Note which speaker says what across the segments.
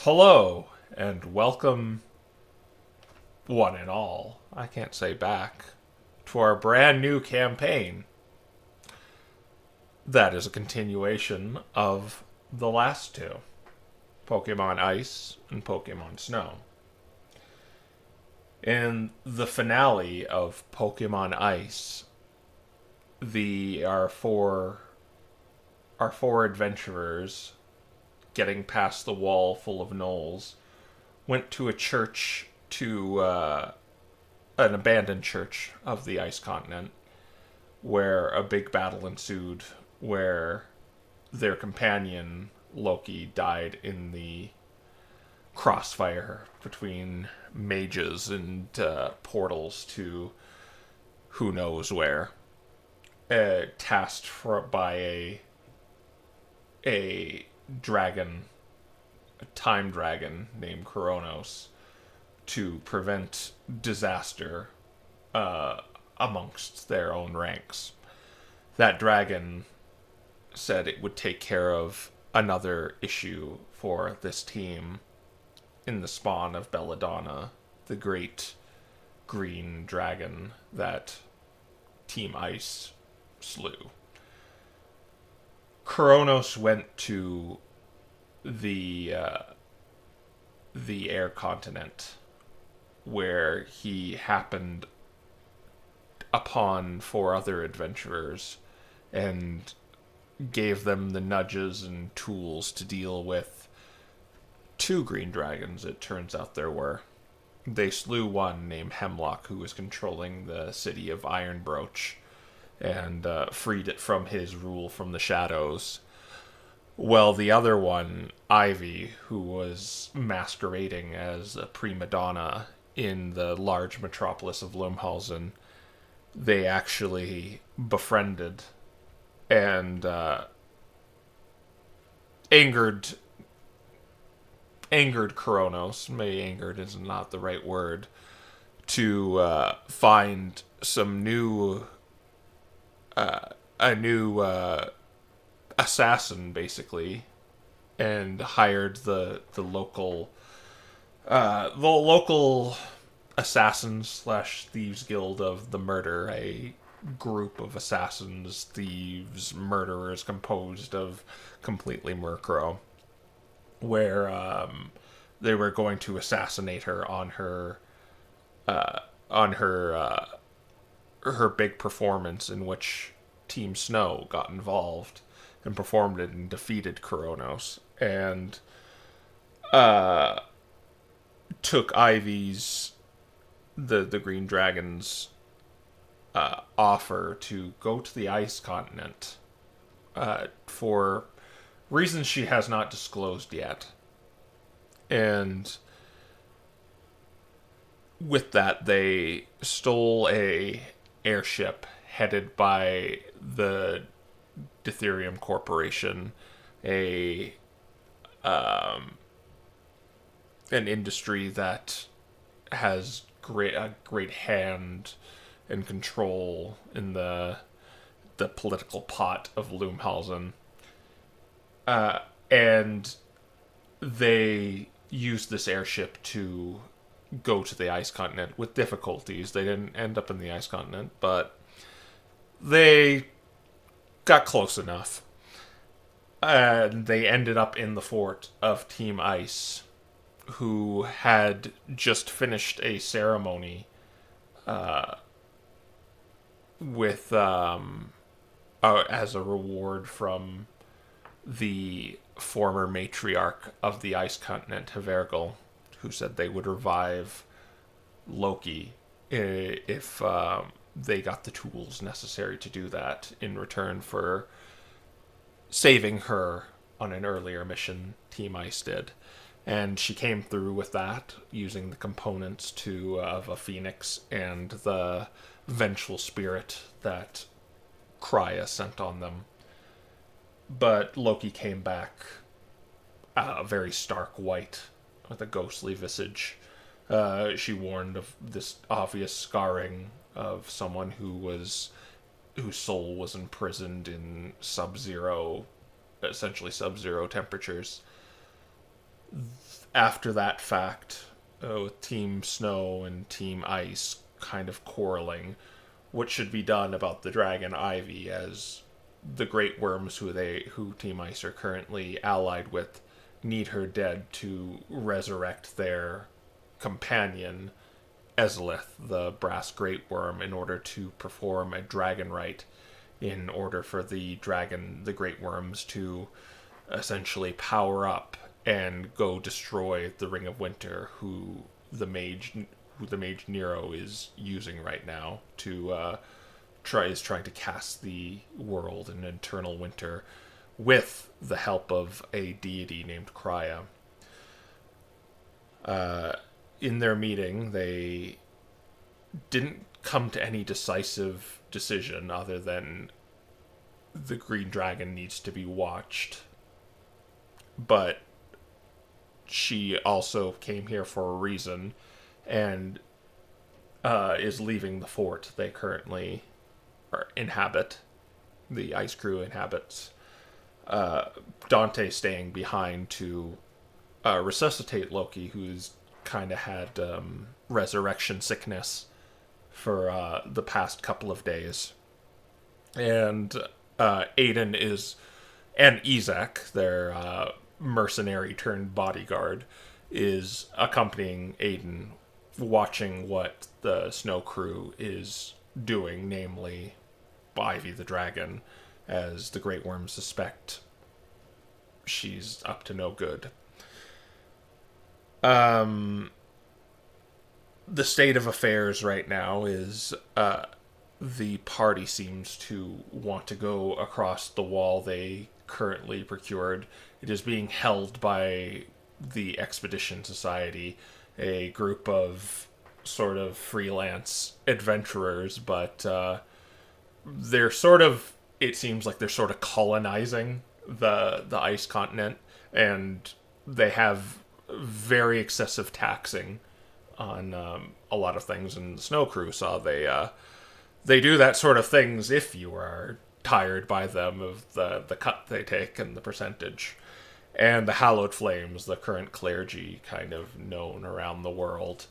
Speaker 1: Hello, and welcome, one and all, I can't say back, to our brand new campaign. That is a continuation of the last two Pokemon Ice and Pokemon Snow. In the finale of Pokemon Ice, our four adventurers, getting past the wall full of gnolls, went to a church to an abandoned church of the ice continent where a big battle ensued where their companion Loki died in the crossfire between mages and portals to who knows where, tasked by a dragon, a time dragon named Kronos, to prevent disaster amongst their own ranks. That dragon said it would take care of another issue for this team in the spawn of Belladonna, the great green dragon that Team Ice slew. Kronos went to the the air continent where he happened upon four other adventurers and gave them the nudges and tools to deal with two green dragons, it turns out there were. They slew one named Hemlock, who was controlling the city of Ironbroach, and freed it from his rule from the shadows. Well, the other one, Ivy, who was masquerading as a prima donna in the large metropolis of Lumhausen, they actually befriended and angered Kronos. Maybe angered is not the right word, to find some new a new assassin, basically, and hired the local assassins slash thieves guild of the Murder, a group of assassins, thieves, murderers composed of completely Murkrow, where they were going to assassinate her on her big performance in which Team Snow got involved and performed it and defeated Kronos, and took Ivy's the Green Dragon's offer to go to the Ice Continent for reasons she has not disclosed yet. And with that, they stole a airship headed by the Ditherium Corporation, a an industry that has a great hand and control in the political pot of Lumhausen. And they used this airship to go to the ice continent with difficulties. They didn't end up in the ice continent, but they got close enough. And they ended up in the fort of Team Ice, who had just finished a ceremony with as a reward from the former matriarch of the ice continent, Havergal, who said they would revive Loki if they got the tools necessary to do that in return for saving her on an earlier mission Team Ice did. And she came through with that, using the components of a phoenix and the vengeful spirit that Krya sent on them. But Loki came back very stark white, with a ghostly visage. She warned of this obvious scarring of someone whose soul was imprisoned in essentially sub-zero temperatures. After that fact, with Team Snow and Team Ice kind of quarreling what should be done about the dragon Ivy, as the great worms who Team Ice are currently allied with need her dead to resurrect their companion Ezlith, the brass great worm, in order to perform a dragon rite, in order for the great worms, to essentially power up and go destroy the Ring of Winter, who the mage Nero is using right now to trying to cast the world in eternal winter with the help of a deity named Krya. In their meeting, they didn't come to any decisive decision other than the green dragon needs to be watched. But she also came here for a reason and is leaving the fort they currently inhabit. The ice crew inhabits. Dante staying behind to resuscitate Loki, who's kind of had resurrection sickness for the past couple of days. And and Izak, their mercenary turned bodyguard, is accompanying Aiden, watching what the snow crew is doing, namely Ivy the dragon, as the great worms suspect she's up to no good. The state of affairs right now is the party seems to want to go across the wall they currently procured. It is being held by the Expedition Society, a group of sort of freelance adventurers, but they're sort of, it seems like they're sort of colonizing the ice continent, and they have very excessive taxing on a lot of things. And the Snow Crew saw they do that sort of things if you are tired by them of the cut they take and the percentage. And the Hallowed Flames, the current clergy kind of known around the world,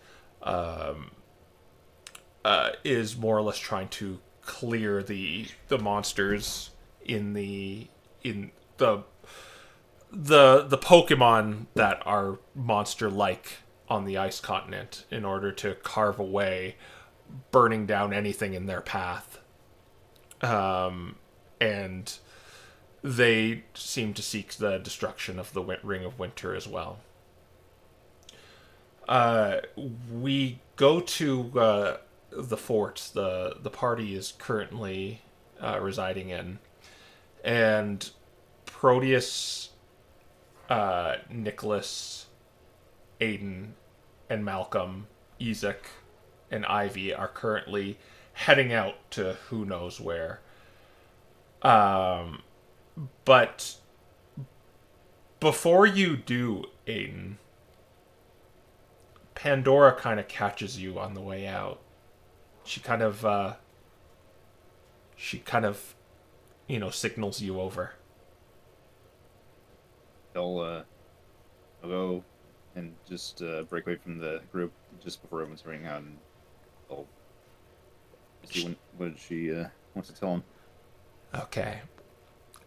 Speaker 1: is more or less trying to clear the monsters in the Pokemon that are monster-like on the ice continent, in order to carve away, burning down anything in their path. And they seem to seek the destruction of the Ring of Winter as well. We go to the fort the party is currently residing in, and Proteus, Nicholas, Aiden, and Malcolm, Ezek, and Ivy are currently heading out to who knows where. But before you do, Aiden, Pandora kind of catches you on the way out. She kind of, signals you over.
Speaker 2: I'll go and just break away from the group just before everyone's running out, and I'll see what she wants to tell him.
Speaker 1: Okay.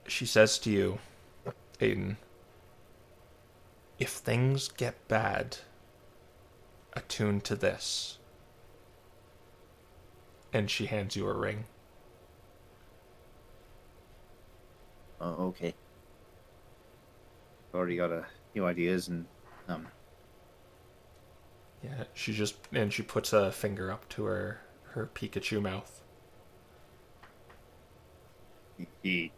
Speaker 1: She says to you, Aiden, if things get bad, attune to this. And she hands you a ring.
Speaker 2: Oh, okay. Already got a few ideas, and
Speaker 1: Yeah, she puts a finger up to her Pikachu mouth.
Speaker 2: he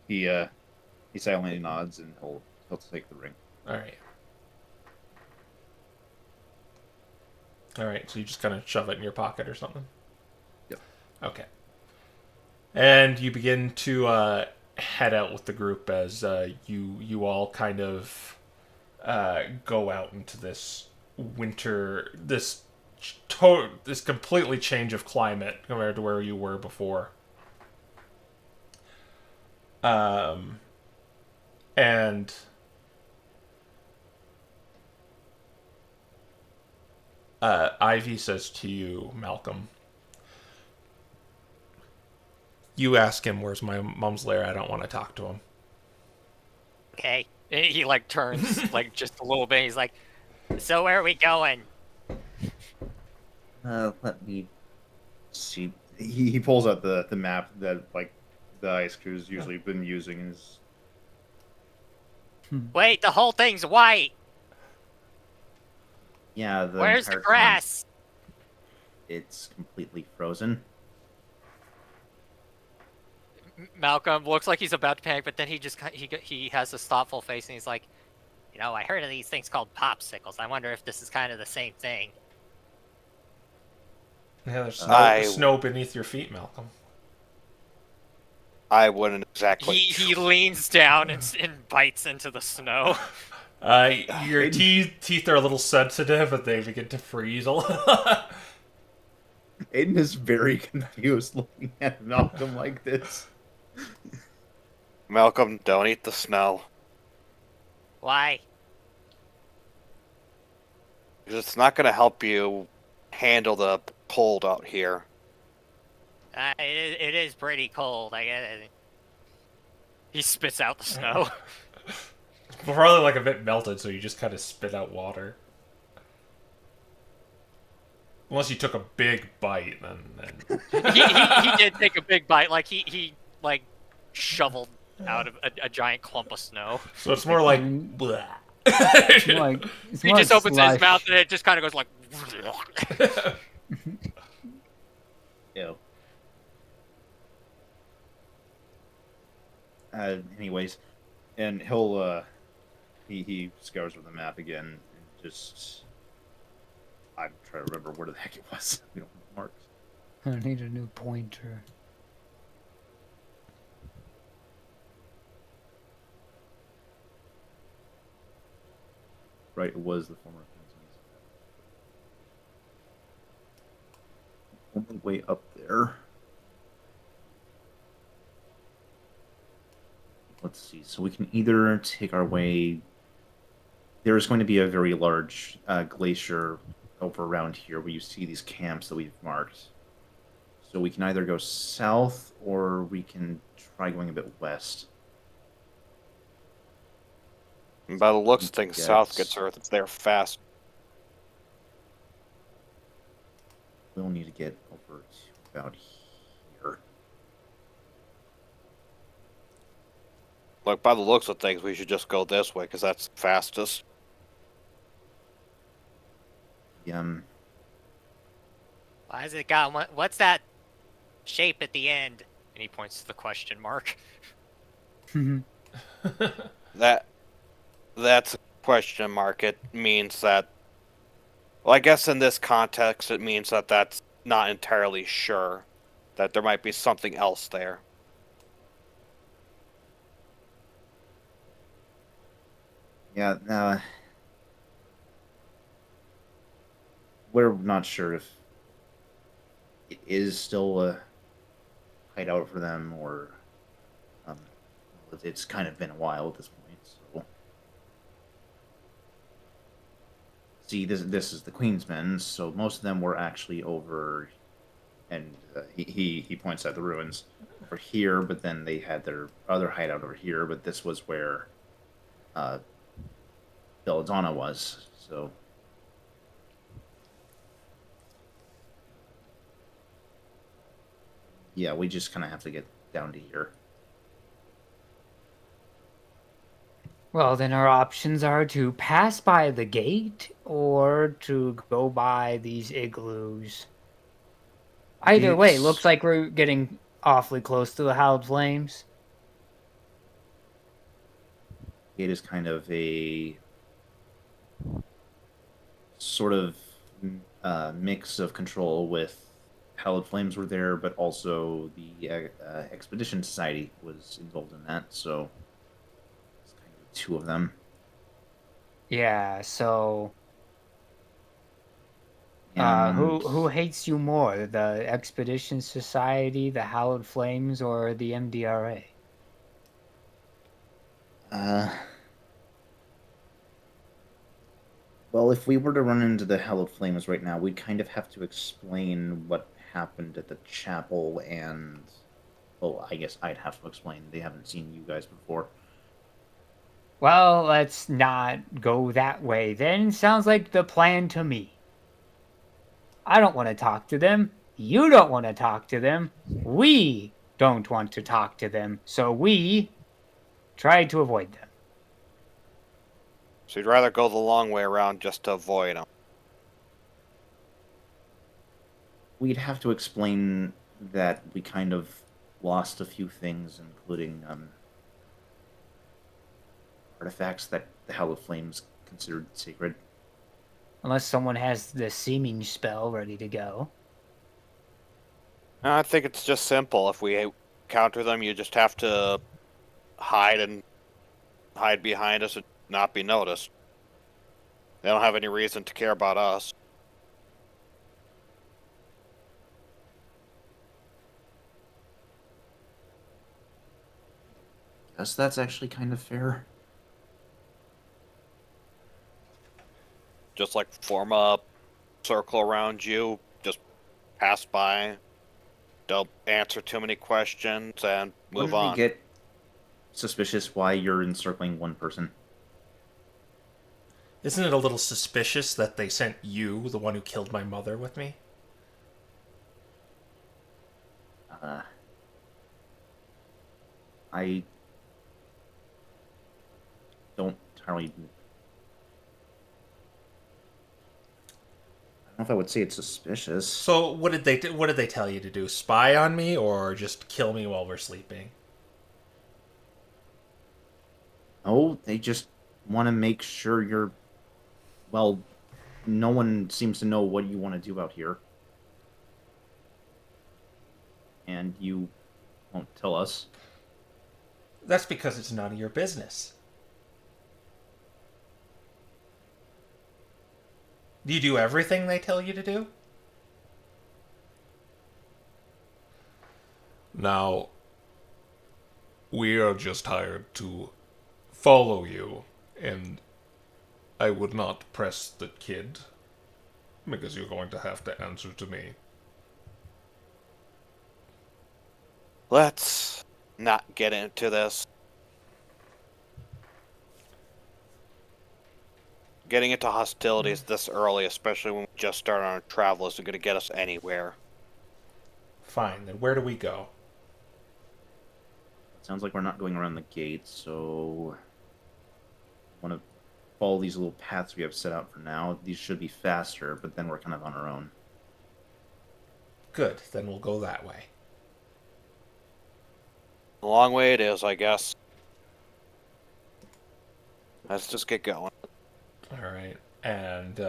Speaker 2: silently nods, and he'll take the ring.
Speaker 1: All right, so you just kind of shove it in your pocket or something?
Speaker 2: Yep.
Speaker 1: Okay. And you begin to head out with the group as you all kind of go out into this winter, this completely change of climate compared to where you were before. And Ivy says to you, Malcolm, you ask him where's my mom's lair. I don't want to talk to him.
Speaker 3: Okay. And he like turns like just a little bit. He's like, "So where are we going?"
Speaker 2: Let me see. He pulls out the map that like the ice crew's usually been using. Is
Speaker 3: Wait, the whole thing's white.
Speaker 2: yeah. The
Speaker 3: Where's the
Speaker 2: entire time
Speaker 3: grass?
Speaker 2: it's completely frozen.
Speaker 3: Malcolm looks like he's about to panic, but then he has this thoughtful face, and he's like, I heard of these things called popsicles. I wonder if this is kind of the same thing.
Speaker 1: Yeah, there's
Speaker 4: I-
Speaker 1: snow beneath your feet, Malcolm.
Speaker 4: I wouldn't exactly.
Speaker 3: He leans down and bites into the snow.
Speaker 1: Your teeth are a little sensitive, and they begin to freeze a little.
Speaker 2: Aiden is very confused looking at Malcolm like this.
Speaker 4: Malcolm, don't eat the snow.
Speaker 3: Why?
Speaker 4: Because it's not going to help you handle the cold out here.
Speaker 3: It is pretty cold. I get it. He spits out the snow.
Speaker 1: Probably like a bit melted, so you just kind of spit out water. Unless you took a big bite, then...
Speaker 3: he did take a big bite. Like he like shoveled out of a giant clump of snow.
Speaker 1: So it's more like... bleh.
Speaker 5: It's more like, it's
Speaker 3: He
Speaker 5: more
Speaker 3: just
Speaker 5: like
Speaker 3: opens his
Speaker 5: slush.
Speaker 3: mouth and it just kind of goes like.
Speaker 2: Ew. Anyways, and he'll he scours with the map again and just I'm trying to remember where the heck it was. We don't have marks.
Speaker 5: I need a new pointer.
Speaker 2: Right, it was the former Kinsman's. Only way up there. Let's see. So we can either take our way. There's going to be a very large glacier over around here where you see these camps that we've marked. So we can either go south or we can try going a bit west.
Speaker 4: And by the looks of things,
Speaker 2: Yes.
Speaker 4: south gets Earth. It's there fast.
Speaker 2: We'll need to get over to about here.
Speaker 4: Look, by the looks of things, we should just go this way, because that's the fastest.
Speaker 3: Why is it got? What's that shape at the end? And he points to the question mark.
Speaker 4: That's a question mark. It means that... Well, I guess in this context, it means that that's not entirely sure. That there might be something else there.
Speaker 2: Yeah, we're not sure if it is still a hideout for them or it's kind of been a while at this point. So, see, this is the Queensmen, so most of them were actually over, and he points at the ruins over here, but then they had their other hideout over here, but this was where Belladonna was, so. Yeah, we just kind of have to get down to here.
Speaker 5: Well, then our options are to pass by the gate or to go by these igloos. Either way,
Speaker 2: It's-
Speaker 5: looks like we're getting awfully close to the howled flames.
Speaker 2: It is kind of a sort of mix of control with Hallowed Flames were there, but also the Expedition Society was involved in that, so it's kind of two of them.
Speaker 5: Yeah, so
Speaker 2: And
Speaker 5: who hates you more, the Expedition Society, the Hallowed Flames, or the MDRA?
Speaker 2: Well, if we were to run into the Hallowed Flames right now, we'd kind of have to explain what happened at the chapel, and well, I guess I'd have to explain. They haven't seen you guys before.
Speaker 5: Well, let's not go that way then. Sounds like the plan to me. I don't want to talk to them. You don't want to talk to them. We don't want to talk to them. So we try to avoid them.
Speaker 4: So you'd rather go the long way around just to avoid them.
Speaker 2: We'd have to explain that we kind of lost a few things, including artifacts that the Hallowed Flames considered sacred.
Speaker 5: Unless someone has the seeming spell ready to go.
Speaker 4: I think it's just simple. If we counter them, you just have to hide behind us and not be noticed. They don't have any reason to care about us.
Speaker 2: Guess that's actually kind of fair.
Speaker 4: Just like form a circle around you, just pass by, don't answer too many questions, and move
Speaker 2: Wouldn't
Speaker 4: on.
Speaker 2: they get suspicious why you're encircling one person?
Speaker 1: Isn't it a little suspicious that they sent you, the one who killed my mother, with me?
Speaker 2: I don't entirely. I don't know if I would say it's suspicious.
Speaker 1: So what did they tell you to do? Spy on me or just kill me while we're sleeping?
Speaker 2: Oh, they just want to make sure you're. Well, no one seems to know what you want to do out here. And you won't tell us.
Speaker 1: That's because it's none of your business. Do you do everything they tell you to do? Now, we are just hired to follow you, and I would not press the kid, because you're going to have to answer to me.
Speaker 4: Let's not get into this. Getting into hostilities this early, especially when we just started on our travel, isn't going to get us anywhere.
Speaker 1: Fine, then where do we go?
Speaker 2: Sounds like we're not going around the gate, so want to follow these little paths we have set out for now. These should be faster, but then we're kind of on our own.
Speaker 1: Good, then we'll go that way.
Speaker 4: A long way it is, I guess. Let's just get going.
Speaker 1: Alright, and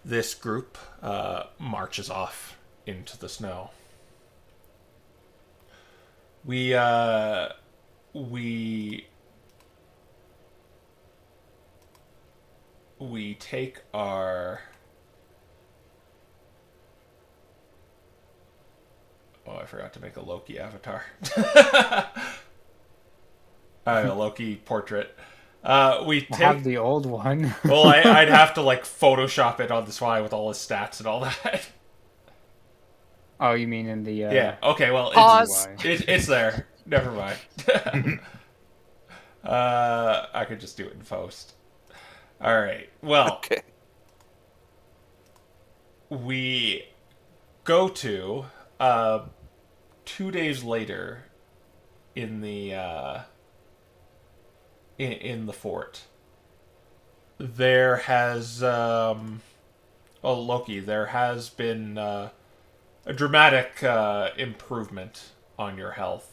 Speaker 1: this group marches off into the snow. We take our... Oh, I forgot to make a Loki avatar. A Loki portrait. We
Speaker 5: I
Speaker 1: take...
Speaker 5: have the old one.
Speaker 1: Well, I'd have to, like, Photoshop it on the fly with all his stats and all that.
Speaker 5: Oh, you mean in the...
Speaker 1: Yeah, okay, well,
Speaker 3: Pause.
Speaker 1: it's there. Never mind. I could just do it in post. Alright, well,
Speaker 4: Okay.
Speaker 1: we go to, 2 days later, in the, in the fort. There has, Loki, there has been, a dramatic, improvement on your health.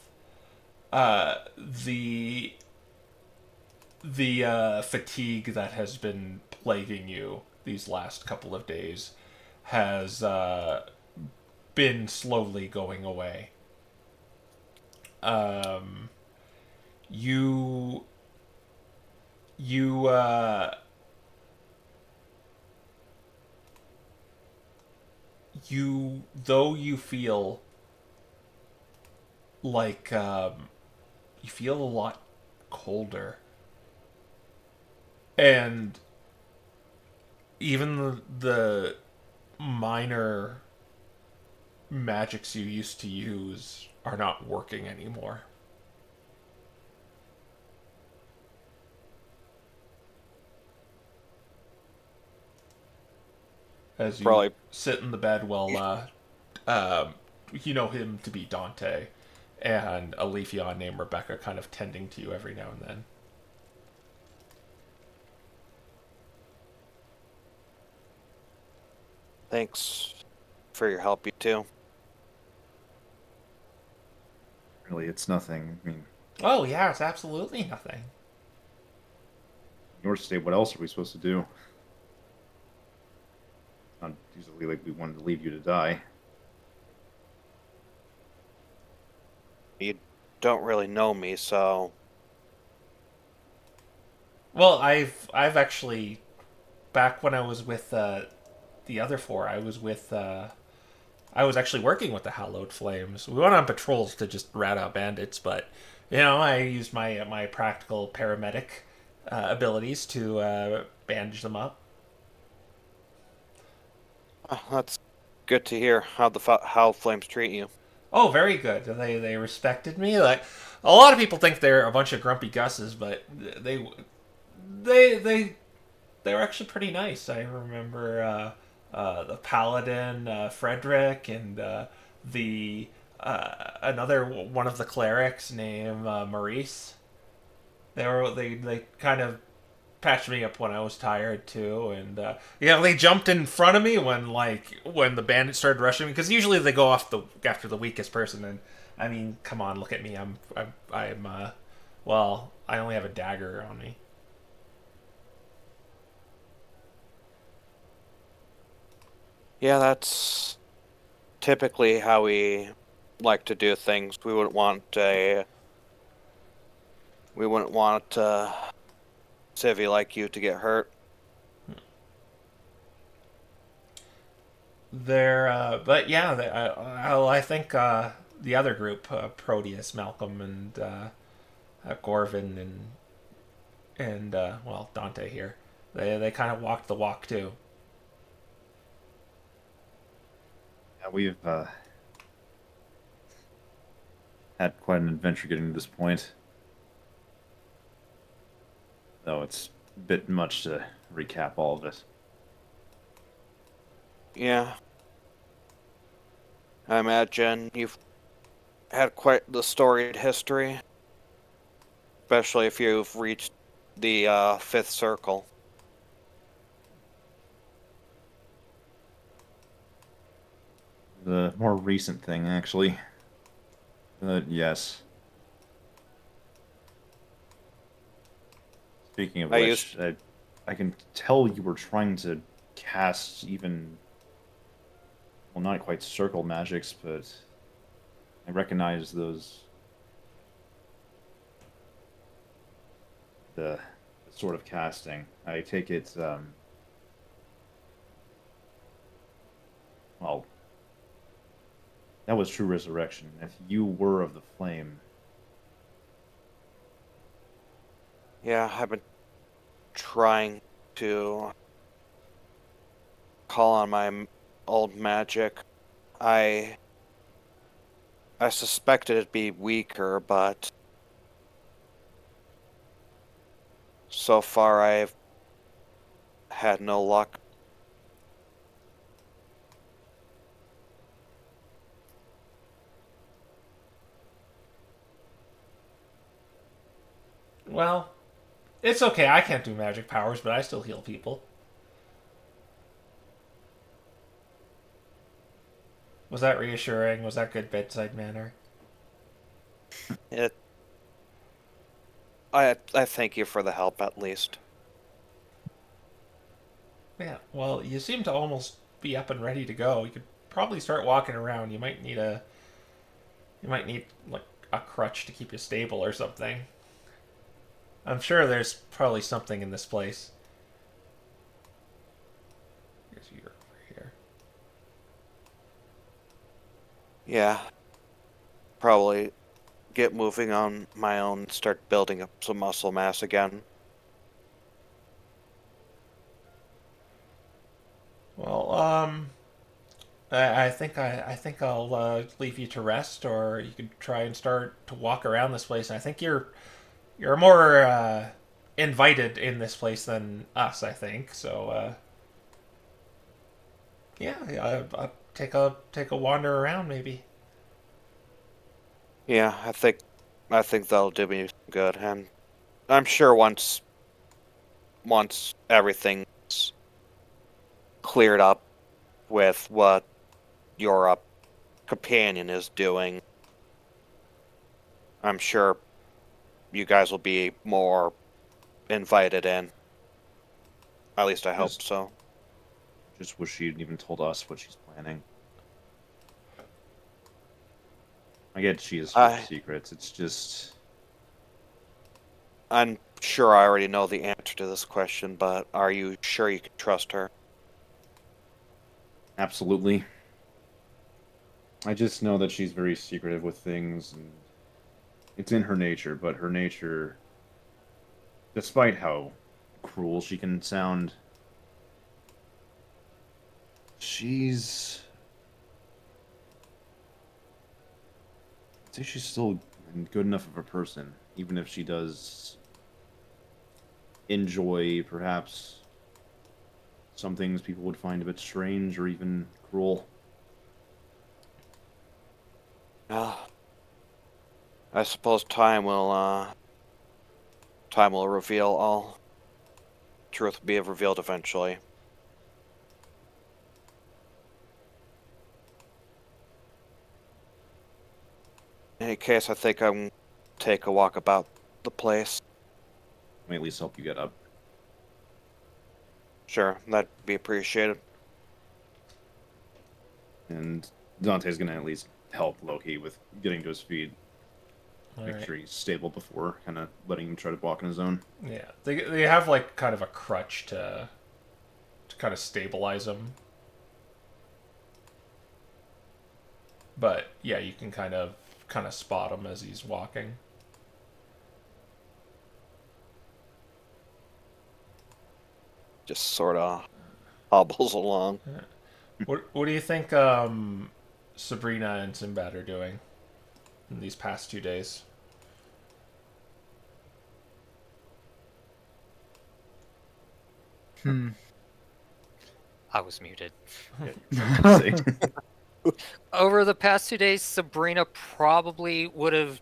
Speaker 1: The fatigue that has been plaguing you these last couple of days has been slowly going away. Though you feel like you feel a lot colder, and even the minor magics you used to use are not working anymore. As you
Speaker 4: Probably.
Speaker 1: sit in the bed while you know him to be Dante, and a Leafeon named Rebecca kind of tending to you every now and then.
Speaker 4: Thanks for your help, you too.
Speaker 2: Really, it's nothing. I mean,
Speaker 1: Oh yeah, it's absolutely nothing.
Speaker 2: in your state, what else are we supposed to do? Not usually like we wanted to leave you to die.
Speaker 4: You don't really know me, so
Speaker 1: Well, I've actually, back when I was with the other four, I was actually working with the Hallowed Flames. We went on patrols to just rat out bandits, but you know, I used my practical paramedic abilities to bandage them up.
Speaker 4: that's good to hear. How flames treat you.
Speaker 1: Oh, very good. They respected me. Like a lot of people think they're a bunch of grumpy gusses, but they they they were actually pretty nice. I remember the paladin Frederick and the another one of the clerics named Maurice. They kind of patched me up when I was tired too, and yeah, they jumped in front of me when the bandits started rushing me because usually they go off the after the weakest person. And I mean, come on, look at me. I'm well, I only have a dagger on me.
Speaker 4: Yeah, that's typically how we like to do things. We wouldn't want a civvy like you to get hurt.
Speaker 1: But yeah, I think the other group, Proteus, Malcolm, and Gorvin, and well, Dante here, they kind of walked the walk too.
Speaker 2: Yeah, we've had quite an adventure getting to this point. Though it's a bit much to recap all of it.
Speaker 4: Yeah. I imagine you've had quite the storied history, especially if you've reached the fifth circle.
Speaker 2: The more recent thing, actually. Yes. Speaking of which, I can tell you were trying to cast even, well, not quite circle magics, but I recognize those, the sort of casting. I take it, well, that was true resurrection. If you were of the flame,
Speaker 4: Yeah, I've been trying to call on my old magic. I suspected it'd be weaker, but so far I've had no luck.
Speaker 1: Well, it's okay. I can't do magic powers, but I still heal people. Was that reassuring? Was that good bedside manner?
Speaker 4: It. I thank you for the help at least.
Speaker 1: Yeah. Well, you seem to almost be up and ready to go. You could probably start walking around. You might need like a crutch to keep you stable or something. I'm sure there's probably something in this place. Here's your over here.
Speaker 4: Yeah, probably get moving on my own and start building up some muscle mass again.
Speaker 1: I think I'll leave you to rest, or you could try and start to walk around this place. I think you're more invited in this place than us. I think so. Yeah, I'll take a wander around maybe.
Speaker 4: Yeah, I think that'll do me good, and I'm sure once everything's cleared up with what your companion is doing, I'm sure you guys will be more invited in. At least I hope
Speaker 2: Just-
Speaker 4: so.
Speaker 2: Just wish she hadn't even told us what she's planning. I get she is full of secrets. It's just
Speaker 4: I'm sure I already know the answer to this question, but are you sure you can trust her?
Speaker 2: absolutely. I just know that she's very secretive with things, and it's in her nature. But her nature, despite how cruel she can sound, she's. I'd say she's still good enough of a person, even if she does enjoy perhaps some things people would find a bit strange or even cruel.
Speaker 4: I suppose time will reveal all. Truth will be revealed eventually. In any case, I think I'm take a walk about the place.
Speaker 2: May at least help you get up.
Speaker 4: Sure, that'd be appreciated.
Speaker 2: And Dante's gonna at least help Loki with getting to his feet.
Speaker 1: All
Speaker 2: Make
Speaker 1: right.
Speaker 2: sure he's stable before kind of letting him try to walk on his own.
Speaker 1: Yeah, they have like kind of a crutch to kind of stabilize him. But yeah, you can kind of spot him as he's walking.
Speaker 4: Just sort of hobbles along.
Speaker 1: What do you think Sabrina and Sinbad are doing in these past 2 days?
Speaker 3: I was muted.
Speaker 2: Say.
Speaker 3: Over the past 2 days, Sabrina probably would have,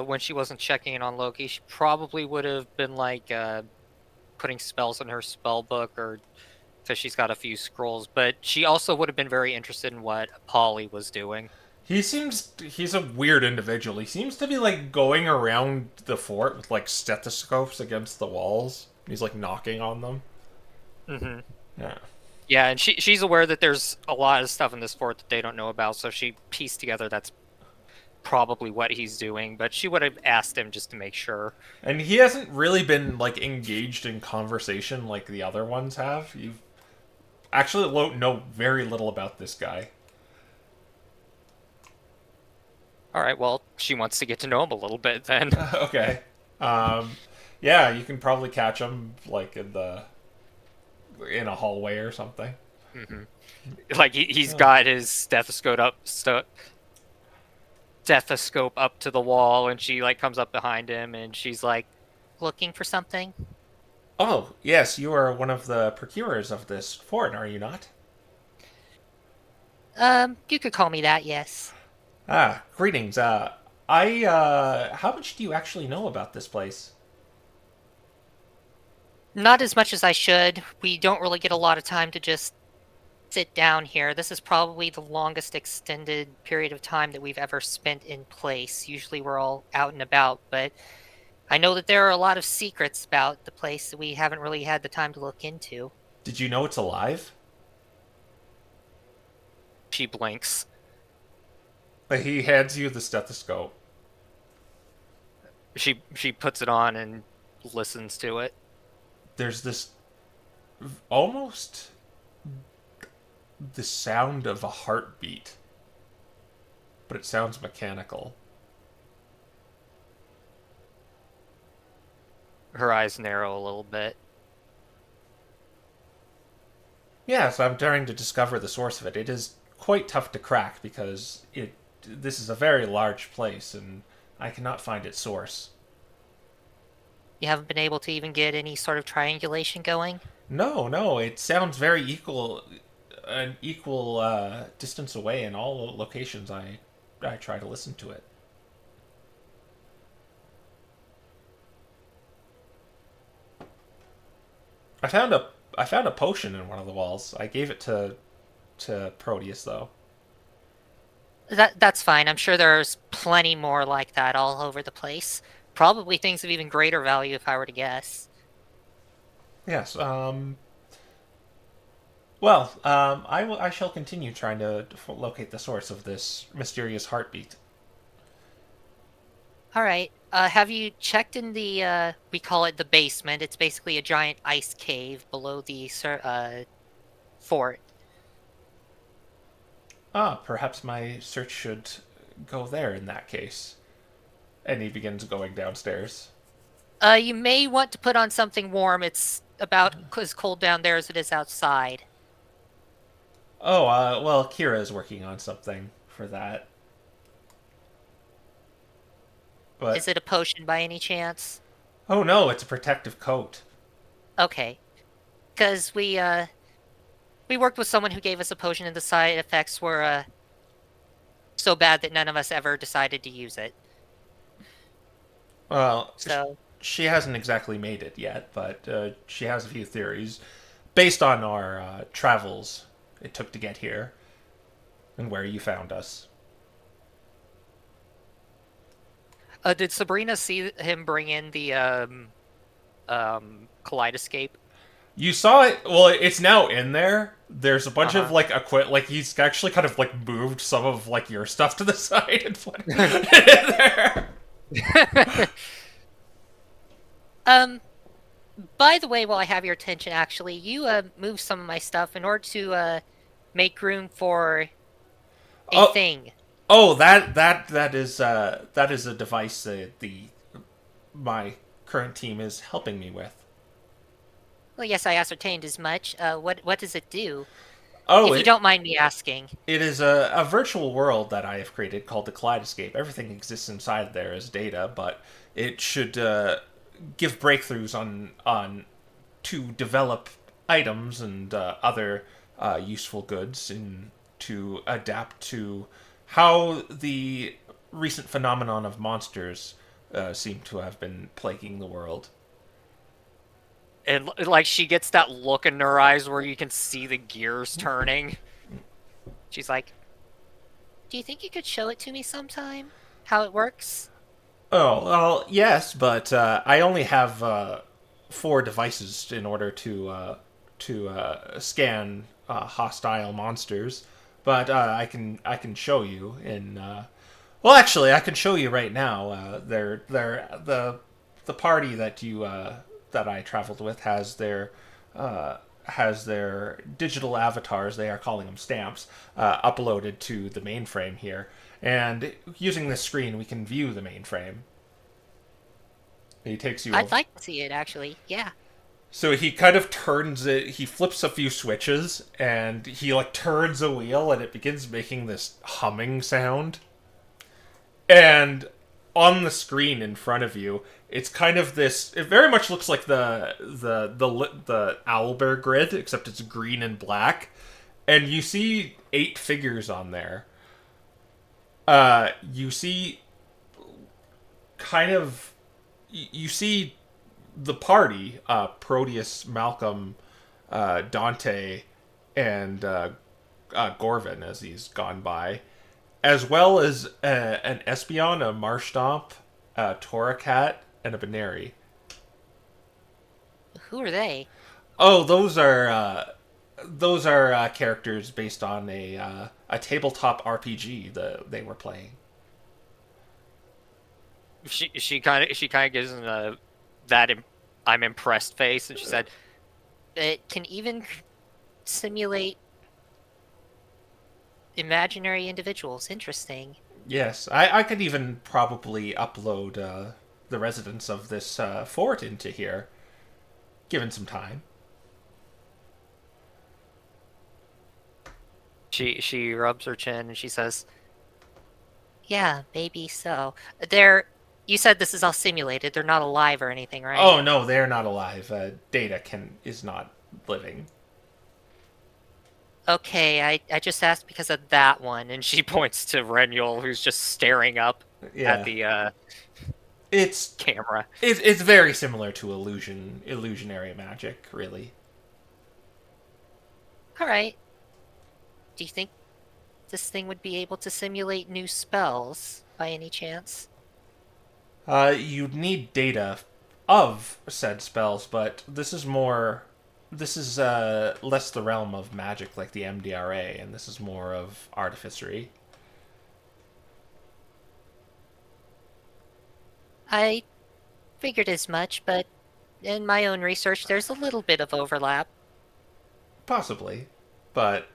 Speaker 3: when she wasn't checking in on Loki, she probably would have been like putting spells in her spell book, or because she's got a few scrolls. But she also would have been very interested in what Polly was doing.
Speaker 1: He's a weird individual. He seems to be like going around the fort with like stethoscopes against the walls. He's like knocking on them.
Speaker 3: Mm-hmm.
Speaker 1: Yeah.
Speaker 3: Yeah, and she's aware that there's a lot of stuff in this fort that they don't know about, so she pieced together that's probably what he's doing, but she would have asked him just to make sure.
Speaker 1: And he hasn't really been like engaged in conversation like the other ones have. You actually know very little about this guy.
Speaker 3: All right, well, she wants to get to know him a little bit then.
Speaker 1: Okay. Yeah, you can probably catch him like in a hallway or something.
Speaker 3: Mm-hmm. Like he's got his stethoscope up to the wall, and she like comes up behind him, and she's like, "Looking for something?"
Speaker 1: Oh, yes, you are one of the procurers of this fort, are you not?
Speaker 3: You could call me that, yes.
Speaker 1: Ah, greetings. How much do you actually know about this place?
Speaker 3: Not as much as I should. We don't really get a lot of time to just sit down here. This is probably the longest extended period of time that we've ever spent in place. Usually we're all out and about, but I know that there are a lot of secrets about the place that we haven't really had the time to look into.
Speaker 1: Did you know it's alive?
Speaker 3: She blinks.
Speaker 1: He hands you the stethoscope.
Speaker 3: She puts it on and listens to it.
Speaker 1: There's this almost the sound of a heartbeat, but it sounds mechanical.
Speaker 3: Her eyes narrow a little bit.
Speaker 1: Yes, I'm trying to discover the source of it. It is quite tough to crack because this is a very large place and I cannot find its source.
Speaker 3: You haven't been able to even get any sort of triangulation going?
Speaker 1: No, it sounds very an equal distance away in all locations I try to listen to it. I found a potion in one of the walls. I gave it to Proteus though.
Speaker 3: That's fine. I'm sure there's plenty more like that all over the place. Probably things of even greater value if I were to guess.
Speaker 1: Yes. I shall continue trying to locate the source of this mysterious heartbeat.
Speaker 3: All right. Have you checked in the we call it the basement. It's basically a giant ice cave below the fort.
Speaker 1: Perhaps my search should go there in that case. And he begins going downstairs.
Speaker 3: You may want to put on something warm. It's about as cold down there as it is outside.
Speaker 1: Oh, well, Kira is working on something for that. But
Speaker 3: Is it a potion by any chance?
Speaker 1: oh no, it's a protective coat.
Speaker 3: Okay. Because we worked with someone who gave us a potion and the side effects were so bad that none of us ever decided to use it.
Speaker 1: Well,
Speaker 3: So
Speaker 1: she hasn't exactly made it yet, but she has a few theories based on our travels it took to get here and where you found us.
Speaker 3: did Sabrina see him bring in the kaleidoscape?
Speaker 1: You saw it. Well, it's now in there. There's a bunch of
Speaker 3: Uh-huh.
Speaker 1: like he's actually kind of like moved some of like your stuff to the side and put it in there.
Speaker 3: By the way, while I have your attention, actually, you moved some of my stuff in order to make room for a
Speaker 1: Oh.
Speaker 3: thing.
Speaker 1: Oh, that is a device that my current team is helping me with.
Speaker 3: Well, yes, I ascertained as much. What does it do?
Speaker 1: Oh,
Speaker 3: If you don't mind me asking.
Speaker 1: it is a virtual world that I have created called the Kaleidoscape. Everything exists inside there as data, but it should give breakthroughs on to develop items and other useful goods and to adapt to how the recent phenomenon of monsters seem to have been plaguing the world.
Speaker 3: And like she gets that look in her eyes where you can see the gears turning. She's like, "Do you think you could show it to me sometime? How it works?"
Speaker 1: Oh, well, yes, but I only have 4 devices in order to scan hostile monsters. But I can show you in. Well, actually, I can show you right now. The party that you that I traveled with has their digital avatars. They are calling them stamps. Uploaded to the mainframe here. And using this screen, we can view the mainframe. He takes you.
Speaker 3: I'd like to see it, actually. Yeah.
Speaker 1: So he kind of turns it. He flips a few switches, and he like turns a wheel, and it begins making this humming sound. And on the screen in front of you, it's kind of this. It very much looks like the owlbear grid, except it's green and black. And you see 8 figures on there. You see kind of you see the party, Proteus, Malcolm, Dante, and Gorvin as he's gone by, as well as an Espion, a Marshtomp, a Toracat, and a Benary.
Speaker 3: Who are they?
Speaker 1: Oh, those are characters based on a tabletop RPG that they were playing.
Speaker 3: She kind of gives him I'm impressed face, and she said, "It can even simulate imaginary individuals. Interesting."
Speaker 1: Yes, I could even probably upload the residents of this fort into here, given some time.
Speaker 3: She rubs her chin and she says, "Yeah, maybe so. They're. You said this is all simulated. They're not alive or anything, right?"
Speaker 1: Oh no, they're not alive. Data is not living.
Speaker 3: Okay, I just asked because of that one, and she points to Renuel, who's just staring up
Speaker 1: Yeah,
Speaker 3: at the
Speaker 1: it's
Speaker 3: camera.
Speaker 1: it's very similar to illusionary magic, really.
Speaker 3: All right. Do you think this thing would be able to simulate new spells by any chance?
Speaker 1: You'd need data of said spells, but this is more. This is less the realm of magic like the MDRA, and this is more of artificery.
Speaker 3: I figured as much, but in my own research, there's a little bit of overlap.
Speaker 1: Possibly, but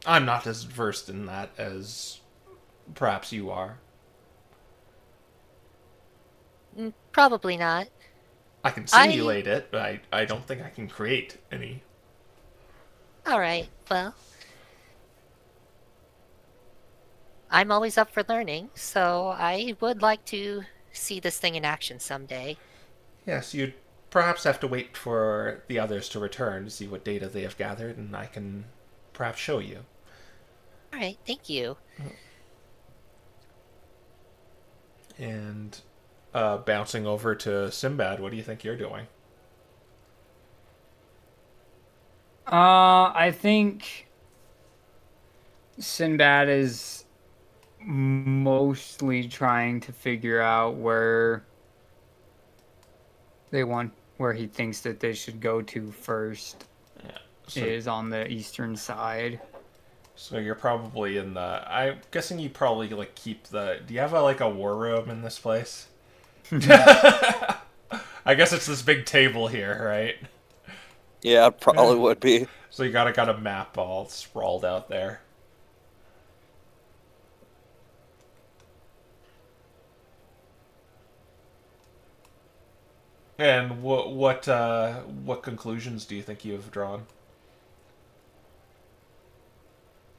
Speaker 1: I'm not as versed in that as perhaps you are.
Speaker 3: Probably not.
Speaker 1: I can simulate it, but I don't think I can create any.
Speaker 3: All right, well. I'm always up for learning, so I would like to see this thing in action someday.
Speaker 1: Yes, you'd perhaps have to wait for the others to return to see what data they have gathered, and I can perhaps show you.
Speaker 3: All right, thank you.
Speaker 1: And bouncing over to Sinbad, what do you think you're doing?
Speaker 5: I think Sinbad is mostly trying to figure out where he thinks that they should go to first.
Speaker 1: Yeah. So,
Speaker 5: Is on the eastern side.
Speaker 1: so you're probably in the. I'm guessing you probably like keep the. Do you have a war room in this place? I guess it's this big table here, right?
Speaker 4: Yeah, it probably would be.
Speaker 1: So you got a map all sprawled out there. And what conclusions do you think you have drawn?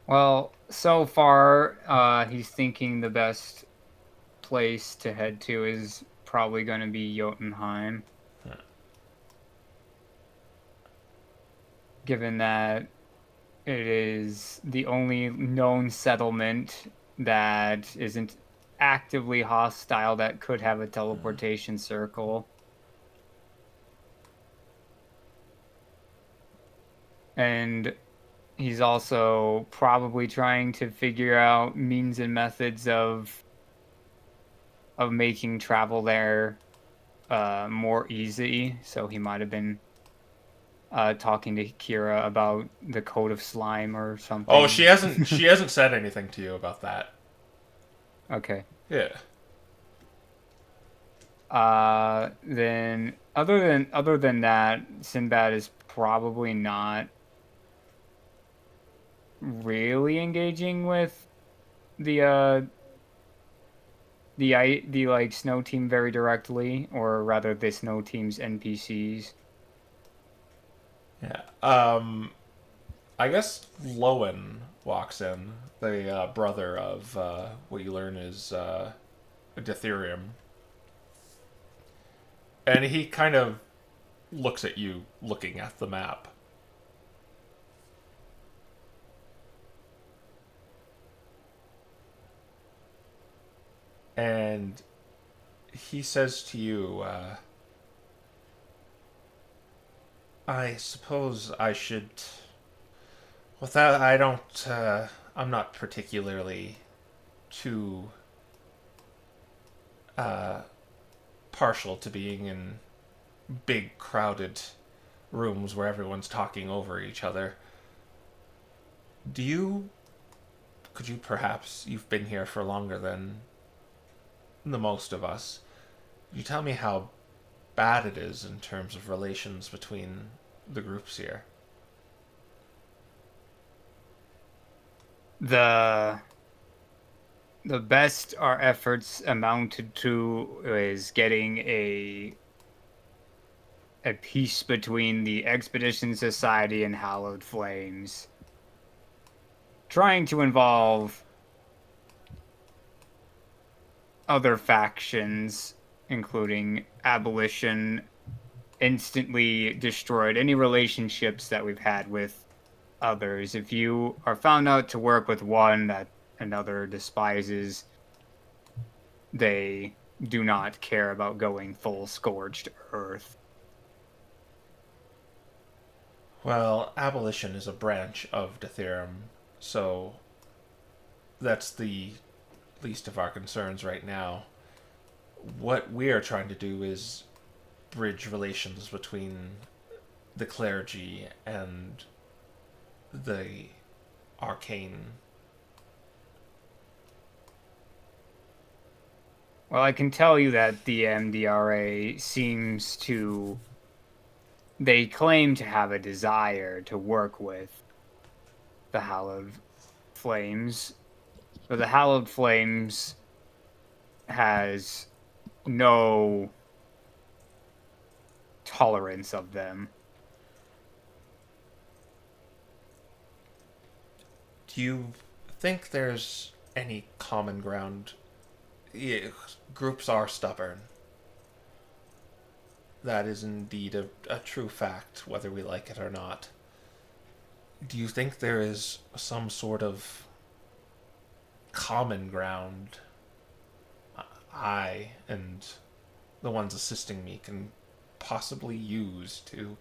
Speaker 5: Well, so far, he's thinking the best place to head to is probably going to be Jotunheim.
Speaker 1: Huh.
Speaker 5: Given that it is the only known settlement that isn't actively hostile that could have a teleportation circle. And he's also probably trying to figure out means and methods of making travel there more easy. So he might have been talking to Kira about the code of slime or something.
Speaker 1: Oh, she hasn't said anything to you about that.
Speaker 5: Okay.
Speaker 1: Yeah.
Speaker 5: Then other than that, Sinbad is probably not really engaging with the like snow team very directly, or rather the snow team's NPCs.
Speaker 1: Yeah. I guess Lowen walks in, the brother of what you learn is Ditherium. And he kind of looks at you looking at the map. And he says to you, I suppose I should. Without, I don't. I'm not particularly too partial to being in big, crowded rooms where everyone's talking over each other. Could you perhaps, you've been here for longer than the most of us, could you tell me how bad it is in terms of relations between the groups here?
Speaker 5: The best our efforts amounted to is getting a peace between the Expedition Society and Hallowed Flames. trying to involve other factions, including abolition, instantly destroyed any relationships that we've had with others. If you are found out to work with one that another despises, they do not care about going full scorched earth.
Speaker 1: Well, abolition is a branch of Detherum, so that's the least of our concerns right now. What we are trying to do is bridge relations between the clergy and the arcane.
Speaker 5: Well, I can tell you that the MDRA seems to. They claim to have a desire to work with the Hallowed Flames, but the Hallowed Flames has no tolerance of them.
Speaker 1: Do you think there's any common ground? Yeah, groups are stubborn. That is indeed a true fact, whether we like it or not. Do you think there is some sort of common ground I and the ones assisting me can possibly use to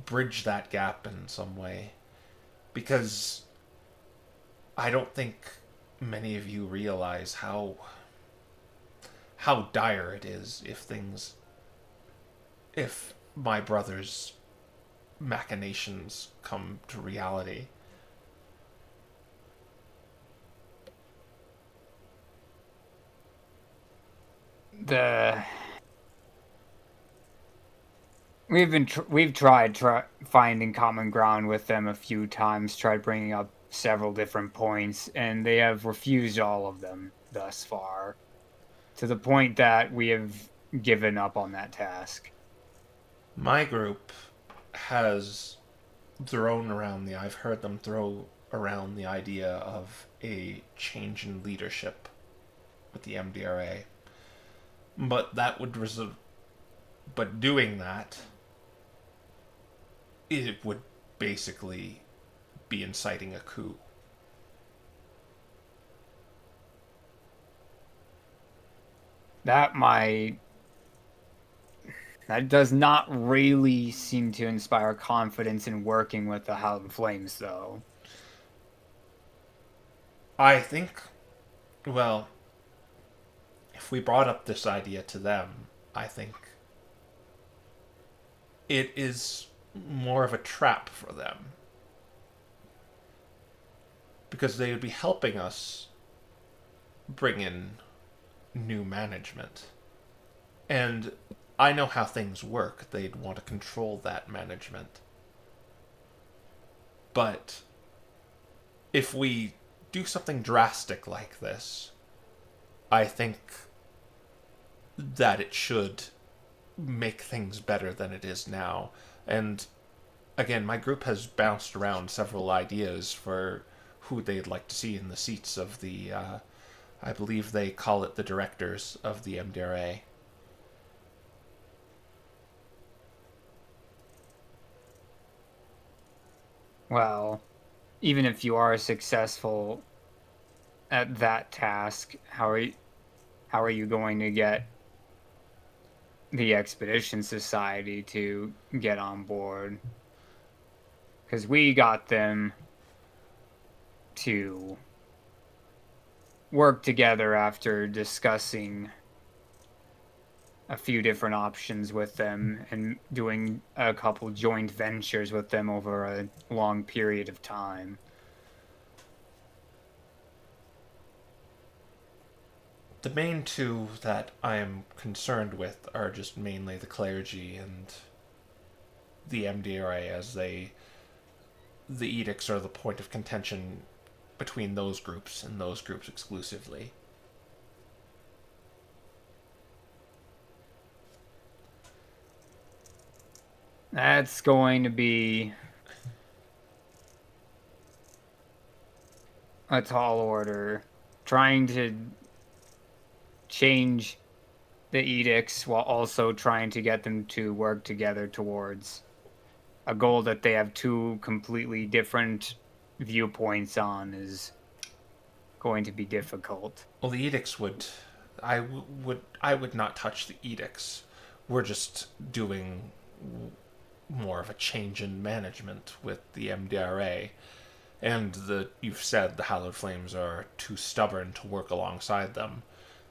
Speaker 1: bridge that gap in some way? Because I don't think many of you realize how dire it is if my brother's machinations come to reality.
Speaker 5: We've tried finding common ground with them a few times, tried bringing up several different points, and they have refused all of them thus far, to the point that we have given up on that task.
Speaker 1: My group has I've heard them throw around the idea of a change in leadership with the MDRA. But but doing that, it would basically be inciting a coup.
Speaker 5: That does not really seem to inspire confidence in working with the Hallowed Flames, though.
Speaker 1: I think, well, if we brought up this idea to them, I think it is more of a trap for them. Because they would be helping us bring in new management. And I know how things work. They'd want to control that management. But if we do something drastic like this, I think that it should make things better than it is now. And again, my group has bounced around several ideas for who they'd like to see in the seats of the, I believe they call it the directors of the MDRA.
Speaker 5: Well, even if you are successful at that task, how are you going to get the Expedition Society to get on board? Because we got them to work together after discussing a few different options with them and doing a couple joint ventures with them over a long period of time.
Speaker 1: The main two that I am concerned with are just mainly the clergy and the MDRA, as the edicts are the point of contention between those groups and those groups exclusively.
Speaker 5: That's going to be a tall order, trying to change the edicts while also trying to get them to work together towards a goal that they have two completely different viewpoints on is going to be difficult.
Speaker 1: Well, the edicts would, I would not touch the edicts. We're just doing more of a change in management with the MDRA, and you've said the Hallowed Flames are too stubborn to work alongside them.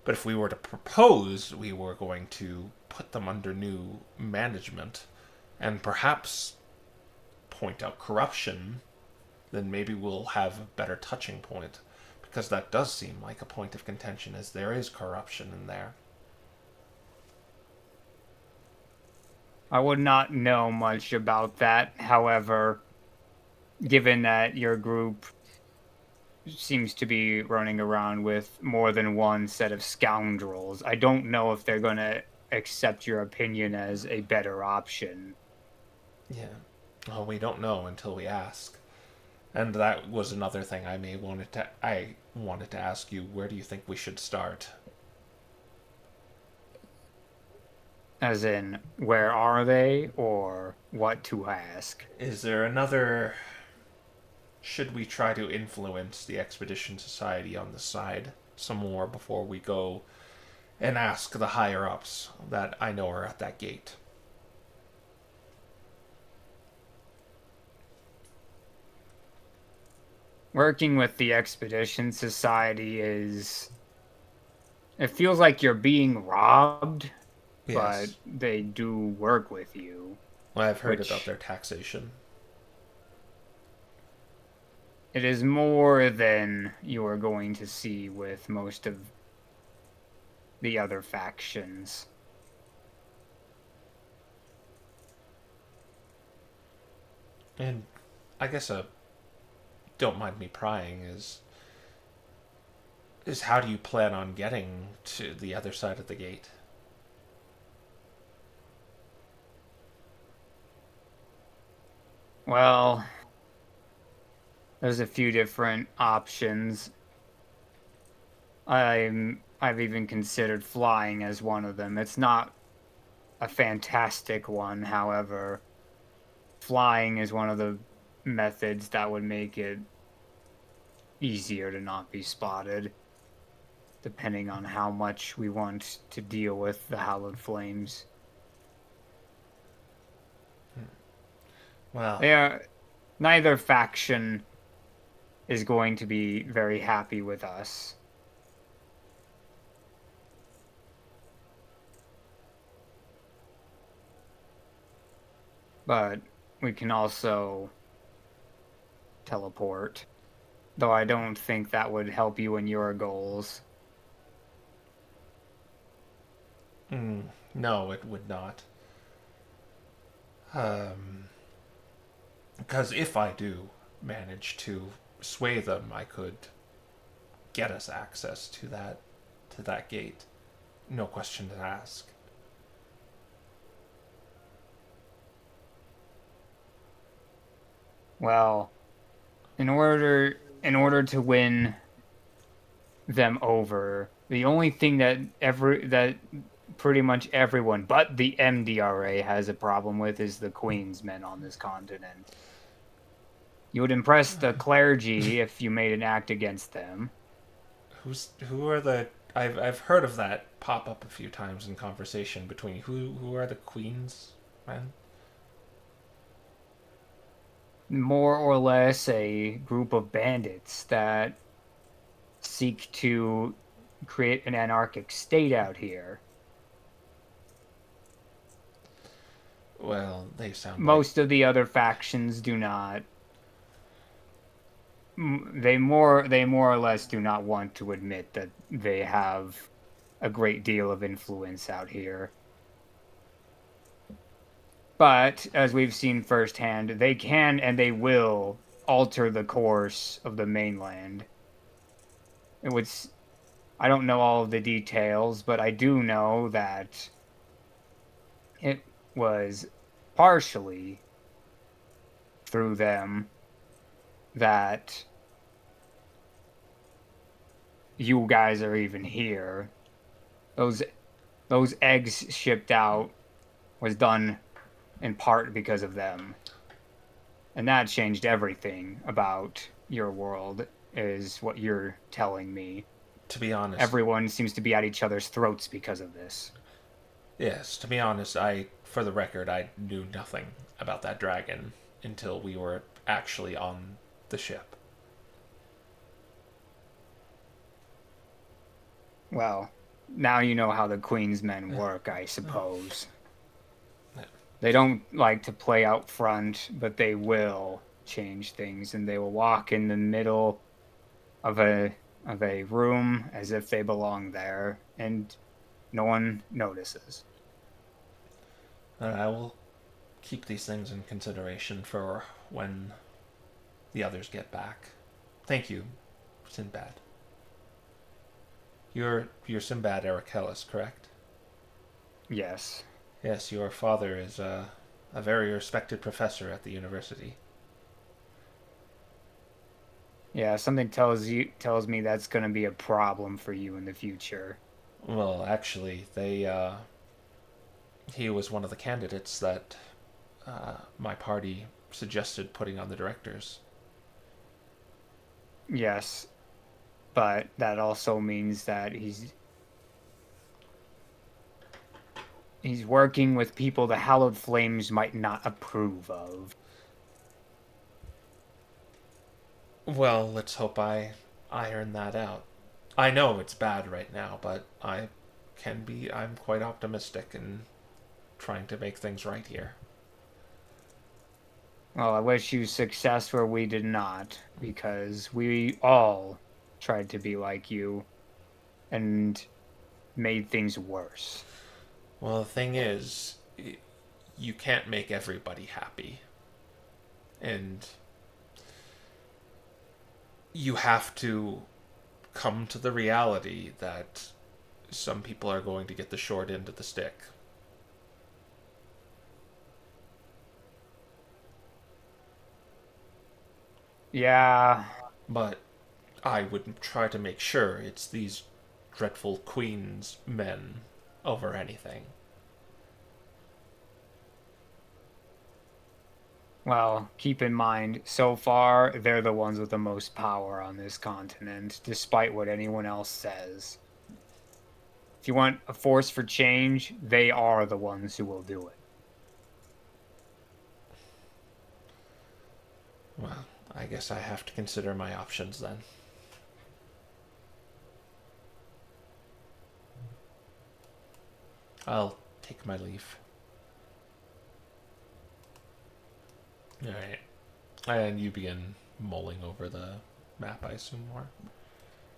Speaker 1: But if we were to propose we were going to put them under new management and perhaps point out corruption, then maybe we'll have a better touching point. Because that does seem like a point of contention, as there is corruption in there.
Speaker 5: I would not know much about that. However, given that your group seems to be running around with more than one set of scoundrels, I don't know if they're going to accept your opinion as a better option.
Speaker 1: Yeah. Well, we don't know until we ask. And that was another thing I wanted to ask you. Where do you think we should start?
Speaker 5: As in, where are they, or what to ask?
Speaker 1: Is there another... Should we try to influence the Expedition Society on the side some more before we go and ask the higher-ups that I know are at that gate?
Speaker 5: Working with the Expedition Society is... It feels like you're being robbed,
Speaker 1: Yes.
Speaker 5: but they do work with you.
Speaker 1: Well, I've heard
Speaker 5: which-
Speaker 1: about their taxation.
Speaker 5: It is more than you are going to see with most of the other factions.
Speaker 1: And I guess don't mind me prying, is how do you plan on getting to the other side of the gate?
Speaker 5: Well, there's a few different options. I've even considered flying as one of them. It's not a fantastic one, however. Flying is one of the methods that would make it easier to not be spotted, depending on how much we want to deal with the Hallowed Flames.
Speaker 1: Well,
Speaker 5: Neither faction is going to be very happy with us. But we can also teleport. Though I don't think that would help you in your goals.
Speaker 1: no, it would not. Because if I do manage to sway them, I could get us access to that gate. No question to ask.
Speaker 5: Well, in order to win them over, the only thing that pretty much everyone but the MDRA has a problem with is the Queen's men on this continent. You would impress the clergy if you made an act against them.
Speaker 1: Who are the... I've heard of that pop up a few times in conversation between who are the Queen's men?
Speaker 5: More or less a group of bandits that seek to create an anarchic state out here.
Speaker 1: Well, they sound
Speaker 5: Most of the other factions do not. They more or less do not want to admit that they have a great deal of influence out here. But, as we've seen firsthand, they can and they will alter the course of the mainland. I don't know all of the details, but I do know that it was partially through them that you guys are even here. Those eggs shipped out was done in part because of them. And that changed everything about your world, is what you're telling me.
Speaker 1: To be honest,
Speaker 5: Everyone seems to be at each other's throats because of this.
Speaker 1: yes, to be honest, for the record, I knew nothing about that dragon until we were actually on the ship.
Speaker 5: Well, now you know how the Queen's men work, I suppose. They don't like to play out front, but they will change things, and they will walk in the middle of a room as if they belong there, and no one notices.
Speaker 1: I will keep these things in consideration for when the others get back. Thank you, Sinbad. You're Sinbad Arakelis, correct?
Speaker 5: Yes.
Speaker 1: Yes, your father is a very respected professor at the university.
Speaker 5: Yeah, something tells me that's going to be a problem for you in the future.
Speaker 1: Well, actually, he was one of the candidates that my party suggested putting on the directors.
Speaker 5: Yes, but that also means that he's working with people the Hallowed Flames might not approve of.
Speaker 1: Well, let's hope I iron that out. I know it's bad right now, but I'm quite optimistic in trying to make things right here.
Speaker 5: Well, I wish you success where we did not, because we all tried to be like you and made things worse.
Speaker 1: Well, the thing is, you can't make everybody happy. And you have to come to the reality that some people are going to get the short end of the stick.
Speaker 5: Yeah.
Speaker 1: But I would try to make sure it's these dreadful Queen's men over anything.
Speaker 5: Well, keep in mind, so far, they're the ones with the most power on this continent, despite what anyone else says. If you want a force for change, they are the ones who will do it.
Speaker 1: Well, I guess I have to consider my options then. I'll take my leave. Alright. And you begin mulling over the map, I assume, more?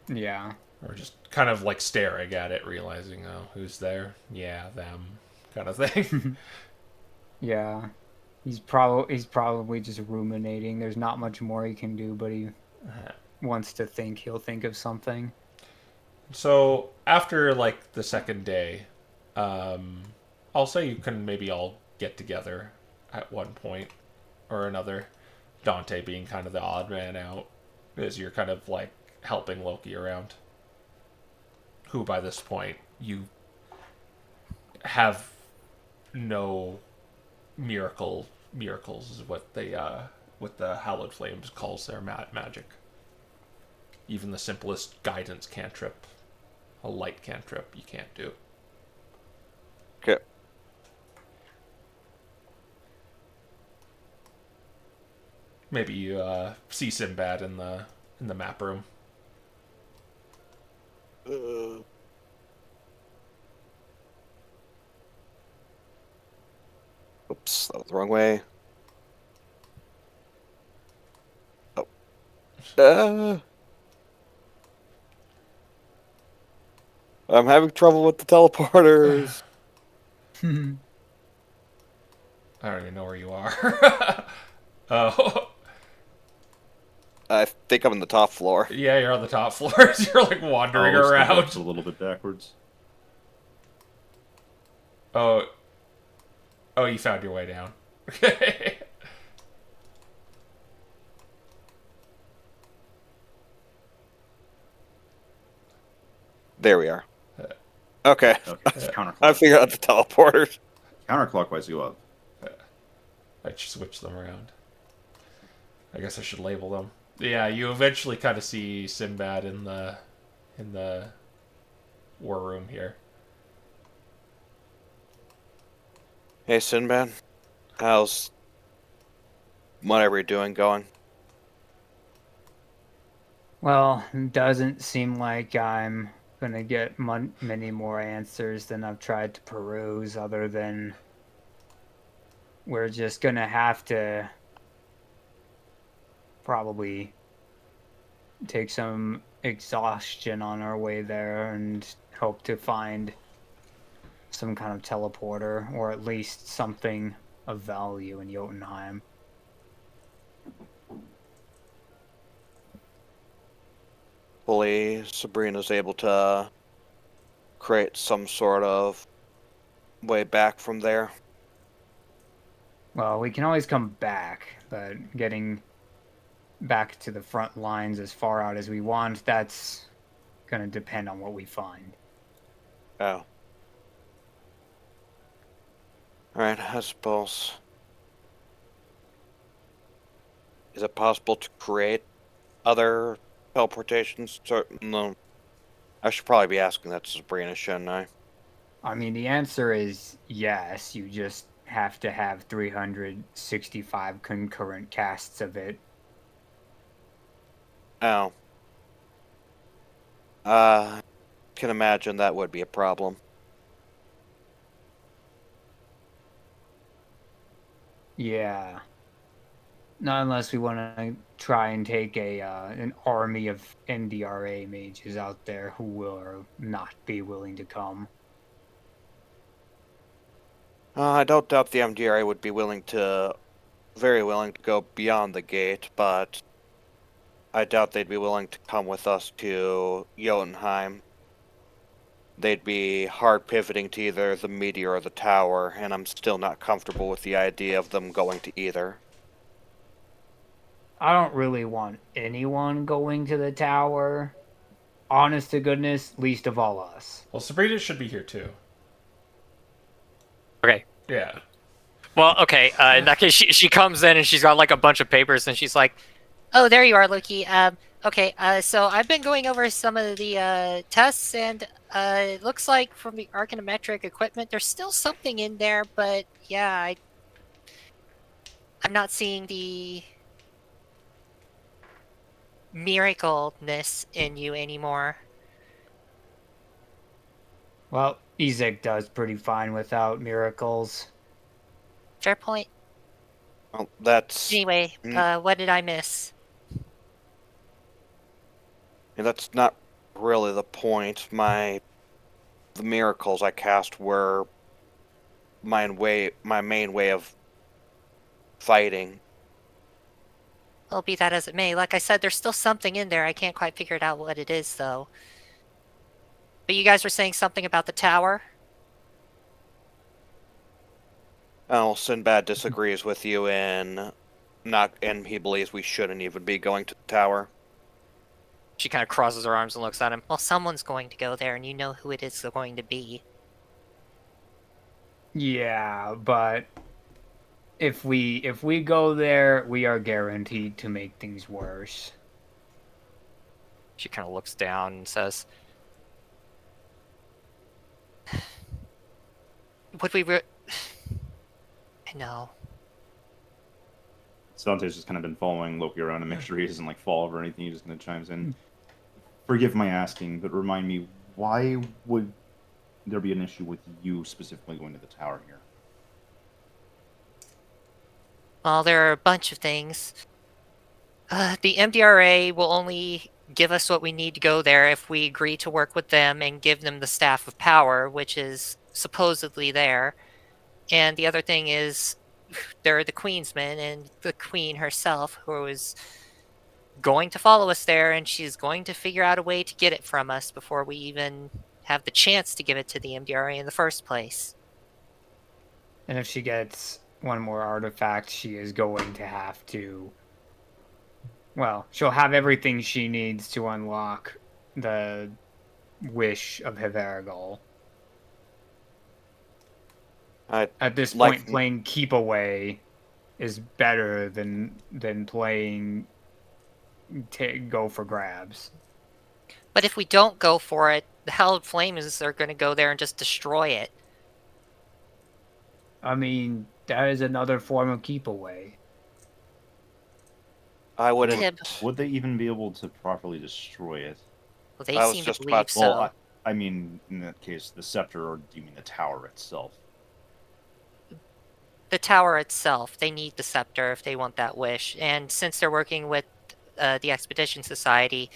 Speaker 5: Yeah.
Speaker 1: Or just kind of like staring at it, realizing, oh, who's there? Yeah, them, kind of thing.
Speaker 5: Yeah. He's probably just ruminating. There's not much more he can do, but he wants to think. He'll think of something.
Speaker 1: So, after, like, the second day, I'll say you can maybe all get together at one point or another. Dante being kind of the odd man out, as you're kind of, like, helping Loki around. Who, by this point, you have no miracles is what the Hallowed Flames calls their magic. Even the simplest guidance cantrip, a light cantrip, you can't do.
Speaker 4: Okay.
Speaker 1: Maybe you see Sinbad in the map room.
Speaker 4: Oops, that was the wrong way. Oh. I'm having trouble with the teleporters.
Speaker 1: I don't even know where you are. Oh.
Speaker 4: I think I'm on the top floor.
Speaker 1: Yeah, you're on the top floors. You're like wandering around.
Speaker 2: It's a little bit backwards.
Speaker 1: Oh, you found your way down. Okay.
Speaker 4: There we are. Okay.
Speaker 2: Okay, it's
Speaker 4: I
Speaker 2: counterclockwise.
Speaker 4: figured out the teleporters.
Speaker 2: Counterclockwise, go up.
Speaker 1: I should switch them around. I guess I should label them. Yeah, you eventually kind of see Sinbad in the war room here.
Speaker 4: Hey, Sinbad. How's whatever you're doing going?
Speaker 5: Well, it doesn't seem like I'm gonna get many more answers than I've tried to peruse, other than we're just gonna have to probably take some exhaustion on our way there and hope to find some kind of teleporter, or at least something of value in Jotunheim.
Speaker 4: Hopefully, Sabrina's able to create some sort of way back from there.
Speaker 5: Well, we can always come back, but getting back to the front lines as far out as we want, that's going to depend on what we find.
Speaker 4: Oh. Alright, I suppose. Is it possible to create other teleportations? No. I should probably be asking that to Sabrina, shouldn't I?
Speaker 5: I mean, the answer is yes. You just have to have 365 concurrent casts of it.
Speaker 4: Oh. Can imagine that would be a problem.
Speaker 5: Yeah. Not unless we want to try and take an army of MDRA mages out there who will or not be willing to come.
Speaker 4: I don't doubt the MDRA would be very willing to go beyond the gate, but I doubt they'd be willing to come with us to Jotunheim. They'd be hard pivoting to either the meteor or the tower, and I'm still not comfortable with the idea of them going to either.
Speaker 5: I don't really want anyone going to the tower. Honest to goodness, least of all us.
Speaker 1: Well, Sabrina should be here too.
Speaker 3: Okay.
Speaker 1: Yeah.
Speaker 3: Well, okay. In that case, she comes in and she's got like a bunch of papers and she's like, "Oh, there you are, Loki. Okay. So I've been going over some of the tests, and it looks like from the archinometric equipment, there's still something in there, but yeah, I'm not seeing the miracleness in you anymore."
Speaker 5: Well, Ezek does pretty fine without miracles.
Speaker 3: Fair point.
Speaker 4: Well, that's
Speaker 3: Anyway, what did I miss?
Speaker 4: that's not really the point. The miracles I cast were my main way of fighting.
Speaker 3: Well, be that as it may, like I said, there's still something in there. I can't quite figure it out what it is, though. But you guys were saying something about the tower?
Speaker 4: Oh, Sinbad disagrees with you and he believes we shouldn't even be going to the tower.
Speaker 3: She kind of crosses her arms and looks at him. Well, someone's going to go there, and you know who it is going to be.
Speaker 5: Yeah, but if we go there, we are guaranteed to make things worse.
Speaker 3: She kind of looks down and says, "Would we I know.
Speaker 2: Dante's just kind of been following Loki around to make sure he doesn't like fall over or anything. He just kind of chimes in. Forgive my asking, but remind me, why would there be an issue with you specifically going to the tower here?
Speaker 3: Well, there are a bunch of things. The MDRA will only give us what we need to go there if we agree to work with them and give them the Staff of Power, which is supposedly there. And the other thing is, there are the Queensmen and the Queen herself, who is going to follow us there, and she's going to figure out a way to get it from us before we even have the chance to give it to the MDRA in the first place.
Speaker 5: And if she gets one more artifact, she is going to have to... Well, she'll have everything she needs to unlock the wish of Havarigal.
Speaker 4: I
Speaker 5: At this
Speaker 4: Like-
Speaker 5: point, playing keep away is better than playing go for grabs.
Speaker 3: But if we don't go for it, the Hallowed Flames are going to go there and just destroy it.
Speaker 5: I mean, that is another form of keep away.
Speaker 4: I wouldn't.
Speaker 3: Tib.
Speaker 2: Would they even be able to properly destroy it?
Speaker 3: Well, they
Speaker 4: I was
Speaker 3: seem to
Speaker 4: just
Speaker 3: believe
Speaker 4: about-
Speaker 3: so.
Speaker 2: Well, I mean, in that case, the scepter, or do you mean the tower itself?
Speaker 3: The tower itself, they need the scepter if they want that wish. And since they're working with the Expedition Society,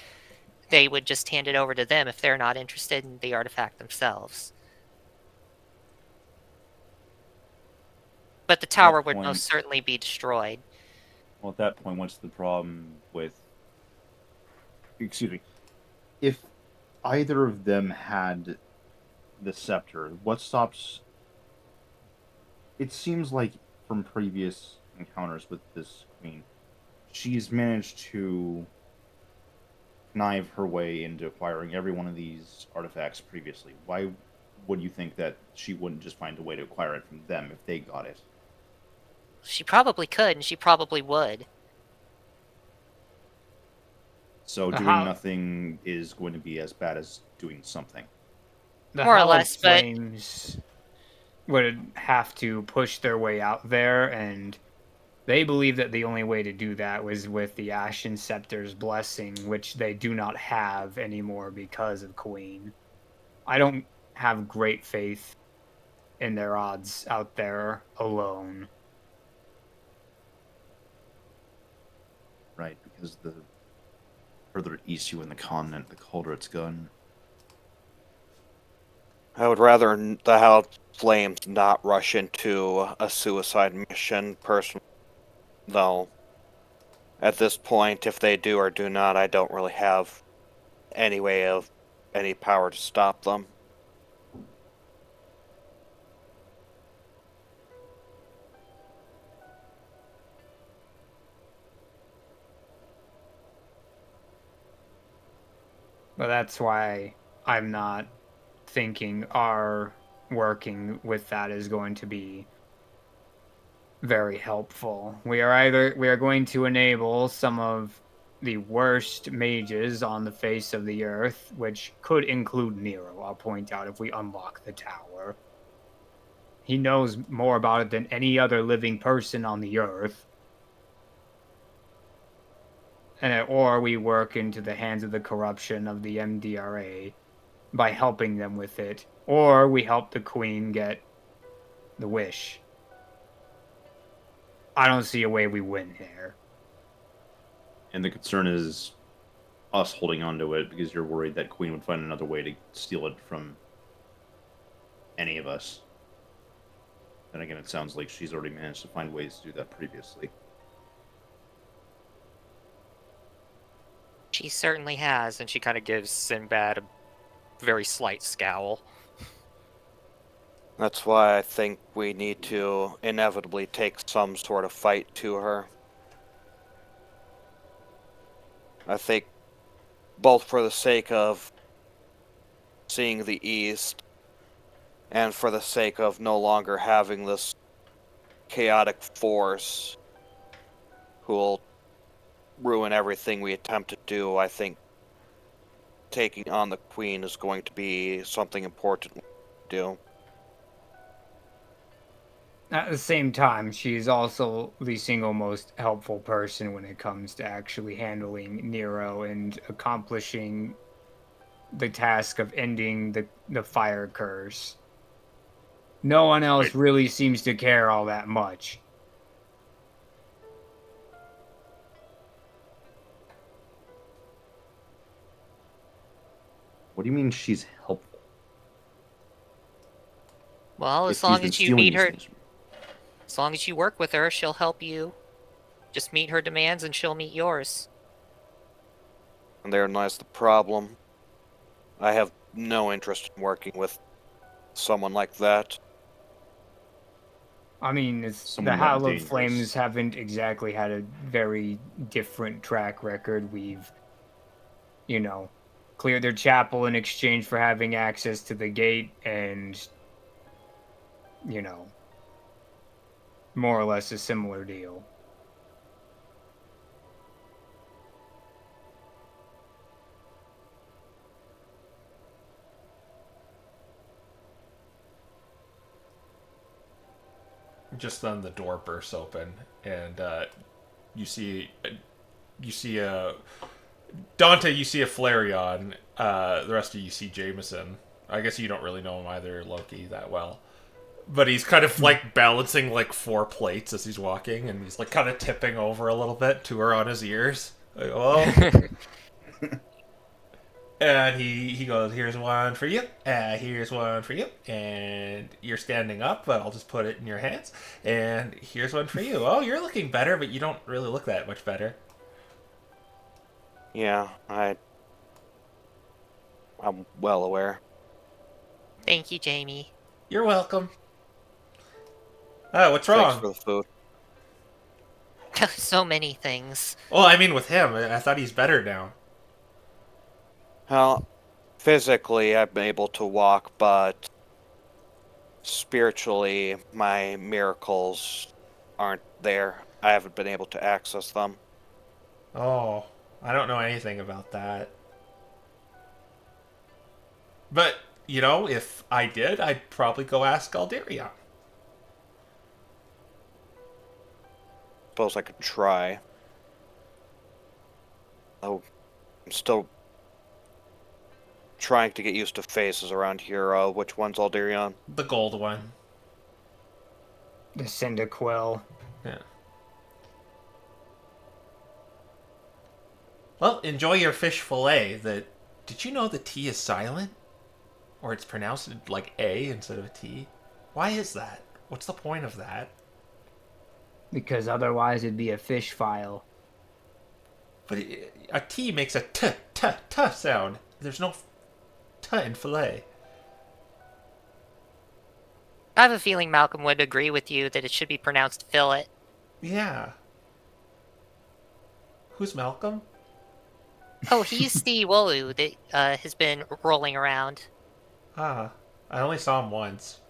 Speaker 3: they would just hand it over to them if they're not interested in the artifact themselves. But the tower would
Speaker 2: point-
Speaker 3: most certainly be destroyed.
Speaker 2: Well, at that point, what's the problem with... Excuse me. If either of them had the scepter, what stops... It seems like from previous encounters with this queen, she's managed to connive her way into acquiring every one of these artifacts previously. Why would you think that she wouldn't just find a way to acquire it from them if they got it?
Speaker 3: She probably could, and she probably would.
Speaker 2: So doing
Speaker 5: How-
Speaker 2: nothing is going to be as bad as doing something.
Speaker 5: The
Speaker 3: More or
Speaker 5: Hallowed
Speaker 3: less, but-
Speaker 5: Flames would have to push their way out there, and they believe that the only way to do that was with the Ashen Scepter's blessing, which they do not have anymore because of Queen. I don't have great faith in their odds out there alone.
Speaker 2: Right, because the further east you in the continent, the colder it's gotten.
Speaker 4: I would rather the Hallowed Flames not rush into a suicide mission, personally. Though, at this point, if they do or do not, I don't really have any way of any power to stop them.
Speaker 5: But that's why I'm not thinking our working with that is going to be very helpful. We are going to enable some of the worst mages on the face of the earth, which could include Nero, I'll point out, if we unlock the tower. He knows more about it than any other living person on the earth. Or we work into the hands of the corruption of the MDRA by helping them with it. Or we help the Queen get the wish. I don't see a way we win here.
Speaker 2: And the concern is us holding on to it because you're worried that Queen would find another way to steal it from any of us. Then again, it sounds like she's already managed to find ways to do that previously.
Speaker 3: She certainly has, and she kind of gives Sinbad a very slight scowl.
Speaker 4: That's why I think we need to inevitably take some sort of fight to her. I think both for the sake of seeing the East and for the sake of no longer having this chaotic force who will ruin everything we attempt to do, I think taking on the Queen is going to be something important to do.
Speaker 5: At the same time, she's also the single most helpful person when it comes to actually handling Nero and accomplishing the task of ending the fire curse. No one else really seems to care all that much.
Speaker 2: What do you mean she's helpful?
Speaker 3: Well,
Speaker 2: If
Speaker 3: as
Speaker 2: she's
Speaker 3: long
Speaker 2: been
Speaker 3: as you
Speaker 2: stealing
Speaker 3: meet
Speaker 2: these
Speaker 3: her,
Speaker 2: things from-
Speaker 3: as long as you work with her, she'll help you. Just meet her demands and she'll meet yours.
Speaker 4: And therein lies the problem. I have no interest in working with someone like that.
Speaker 5: I mean, the
Speaker 2: Someone that
Speaker 5: Hallowed
Speaker 2: dangerous.
Speaker 5: Flames haven't exactly had a very different track record. We've, clear their chapel in exchange for having access to the gate and, you know, more or less a similar deal.
Speaker 1: Just then the door bursts open, and you see Dante. You see a Flareon. The rest of you see Jameson. I guess you don't really know him either, Loki, that well. But he's kind of like balancing like 4 plates as he's walking, and he's like kind of tipping over a little bit, 2 are on his ears. Like, oh. And he goes, here's one for you, here's one for you, and you're standing up, but I'll just put it in your hands, and here's one for you. Oh, you're looking better, but you don't really look that much better.
Speaker 4: Yeah, I'm well aware.
Speaker 3: Thank you, Jamie.
Speaker 1: You're welcome. What's
Speaker 4: Thanks
Speaker 1: wrong?
Speaker 4: for the food.
Speaker 3: So many things.
Speaker 1: Well, I mean with him, I thought he's better now.
Speaker 4: Well, physically I'm able to walk, but spiritually my miracles aren't there. I haven't been able to access them.
Speaker 1: Oh, I don't know anything about that. But, you know, if I did, I'd probably go ask Alderion.
Speaker 4: Suppose I could try. Oh, I'm still trying to get used to faces around here. Which one's Alderion?
Speaker 1: The gold one.
Speaker 5: The Cyndaquil.
Speaker 1: Yeah. Well, enjoy your fish fillet. Did you know the T is silent? Or it's pronounced like A instead of a T? Why is that? What's the point of that?
Speaker 5: Because otherwise it'd be a fish file.
Speaker 1: But a T makes a T sound. There's no T in fillet.
Speaker 3: I have a feeling Malcolm would agree with you that it should be pronounced fillet.
Speaker 1: Yeah. Who's Malcolm?
Speaker 3: Oh, he's the Wolu that has been rolling around.
Speaker 1: Ah, I only saw him once.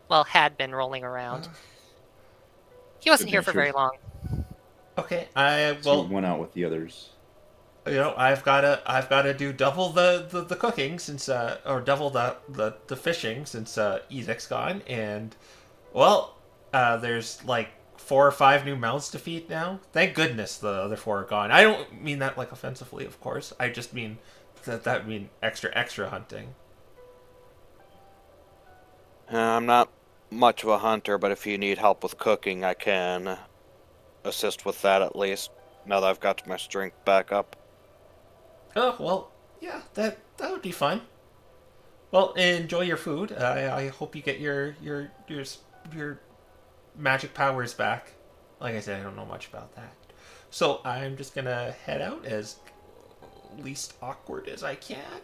Speaker 3: Well, had been rolling around. He wasn't here for very long.
Speaker 1: Okay,
Speaker 2: So he went out with the others.
Speaker 1: you know, I've gotta do double the cooking since or double the fishing since Ezek's gone, and well, there's like 4 or 5 new mouths to feed now. Thank goodness the other 4 are gone. I don't mean that like offensively, of course. I just mean that mean extra hunting.
Speaker 4: I'm not much of a hunter, but if you need help with cooking, I can assist with that at least, now that I've got my strength back up.
Speaker 1: Oh well, yeah, that would be fun. Well, enjoy your food. I hope you get your magic powers back. Like I said, I don't know much about that. So I'm just gonna head out as least awkward as I can.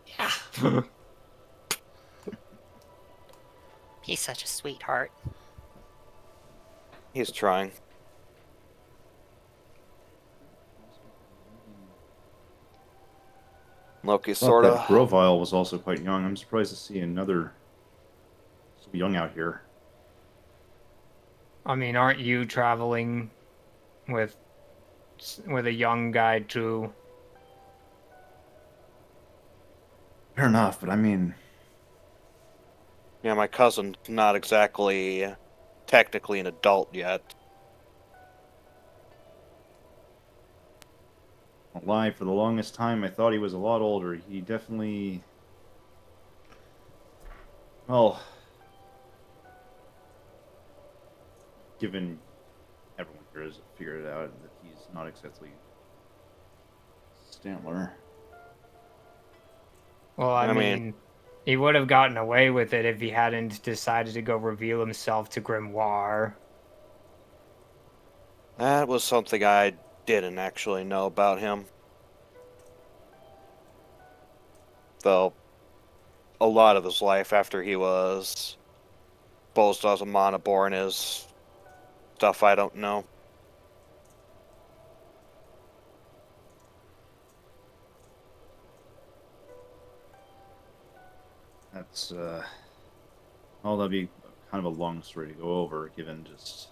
Speaker 1: Yeah.
Speaker 3: He's such a sweetheart.
Speaker 4: He's trying. Loki sort
Speaker 2: That
Speaker 4: of.
Speaker 2: Grovile was also quite young. I'm surprised to see another so young out here.
Speaker 5: I mean, aren't you traveling with a young guy too?
Speaker 2: Fair enough, but I mean,
Speaker 4: Yeah, my cousin's not exactly technically an adult yet.
Speaker 2: I'll lie, for the longest time I thought he was a lot older. He definitely... Well... Given everyone here has figured it out that he's not exactly Stantler.
Speaker 5: Well, I
Speaker 4: I
Speaker 5: mean,
Speaker 4: mean-
Speaker 5: he would have gotten away with it if he hadn't decided to go reveal himself to Grimoire.
Speaker 4: That was something I didn't actually know about him. Though, a lot of his life after he was exposed as a monoborn is stuff I don't know.
Speaker 2: That's well, that'd be kind of a long story to go over, given just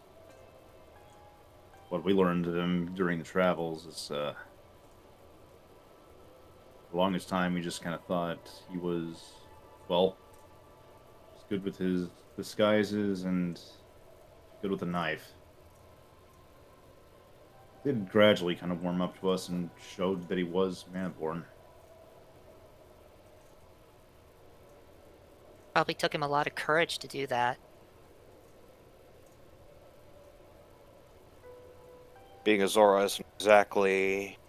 Speaker 2: what we learned during the travels. Is the longest time we just kind of thought he was, well, was good with his disguises and good with a knife. Did gradually kind of warm up to us and showed that he was man-born.
Speaker 3: Probably took him a lot of courage to do that.
Speaker 4: Being a Zora isn't exactly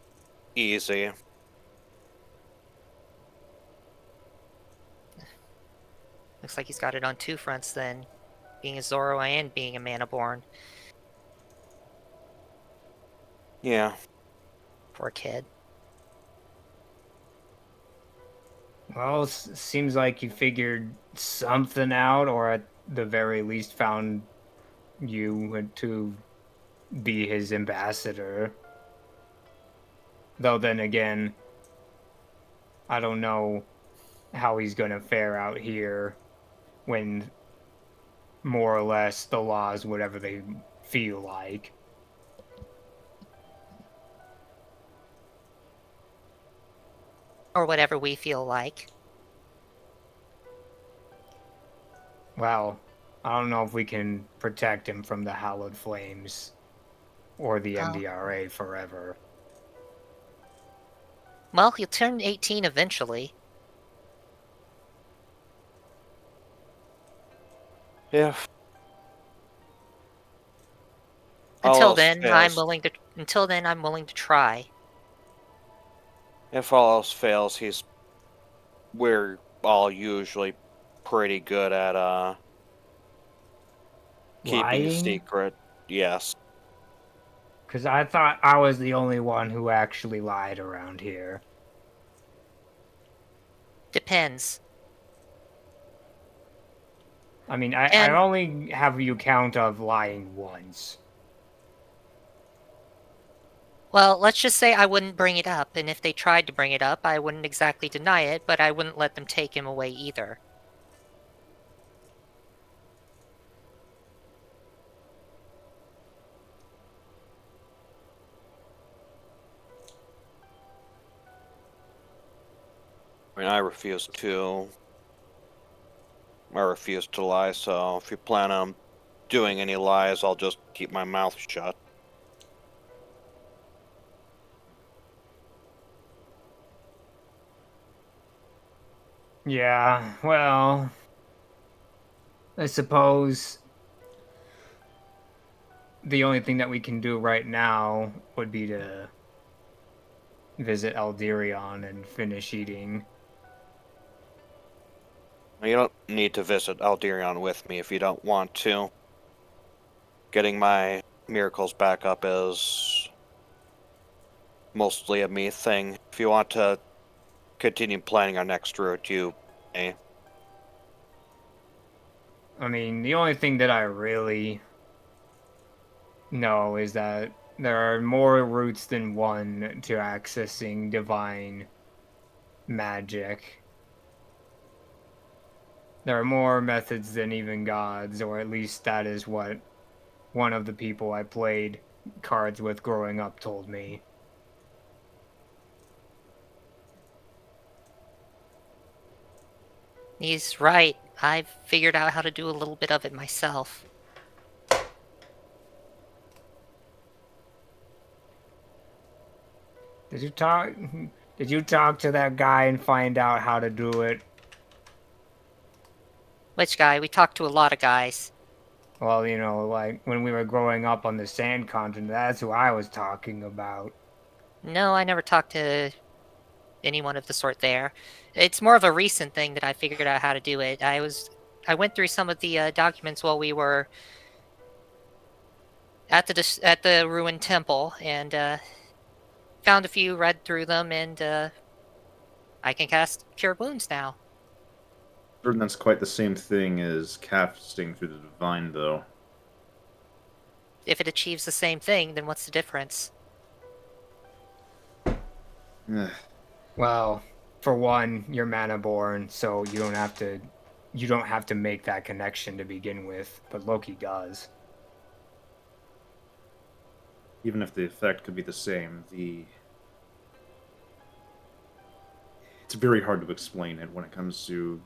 Speaker 4: easy.
Speaker 3: Looks like he's got it on two fronts then. Being a Zoro and being a Manaborn.
Speaker 4: Yeah.
Speaker 3: Poor kid.
Speaker 5: Well, seems like you figured something out, or at the very least found you to be his ambassador. Though then again, I don't know how he's gonna fare out here when more or less the laws whatever they feel like.
Speaker 3: Or whatever we feel like.
Speaker 5: Well, I don't know if we can protect him from the hallowed flames or the
Speaker 3: Oh.
Speaker 5: MDRA forever.
Speaker 3: Well, he'll turn 18 eventually.
Speaker 4: Yeah.
Speaker 3: Until
Speaker 4: All else
Speaker 3: then,
Speaker 4: fails.
Speaker 3: I'm willing to try.
Speaker 4: If all else fails, we're all usually pretty good at keeping a
Speaker 5: Lying?
Speaker 4: secret. Yes.
Speaker 5: Because I thought I was the only one who actually lied around here.
Speaker 3: Depends.
Speaker 5: I mean, I
Speaker 3: And-
Speaker 5: only have you count of lying once.
Speaker 3: Well, let's just say I wouldn't bring it up, and if they tried to bring it up, I wouldn't exactly deny it, but I wouldn't let them take him away either.
Speaker 4: I mean, I refuse to lie, so if you plan on doing any lies, I'll just keep my mouth shut.
Speaker 5: Yeah, well, I suppose the only thing that we can do right now would be to visit Alderion and finish eating.
Speaker 4: You don't need to visit Alderion with me if you don't want to. Getting my miracles back up is mostly a me thing. If you want to continue planning our next route, you may.
Speaker 5: I mean, the only thing that I really know is that there are more routes than one to accessing divine magic. There are more methods than even gods, or at least that is what one of the people I played cards with growing up told me.
Speaker 3: He's right. I've figured out how to do a little bit of it myself.
Speaker 5: Did you talk to that guy and find out how to do it?
Speaker 3: Which guy? We talked to a lot of guys.
Speaker 5: Well, you know, like when we were growing up on the sand continent, that's who I was talking about.
Speaker 3: No, I never talked to anyone of the sort there. It's more of a recent thing that I figured out how to do it. I went through some of the documents while we were at the ruined temple, and found a few, read through them, and I can cast Cure Wounds now.
Speaker 2: Certain that's quite the same thing as casting through the divine, though.
Speaker 3: If it achieves the same thing, then what's the difference?
Speaker 2: Eh,
Speaker 5: Well, For one, you're mana born, so you don't have to make that connection to begin with, but Loki does.
Speaker 2: Even if the effect could be the same, it's very hard to explain it when it comes to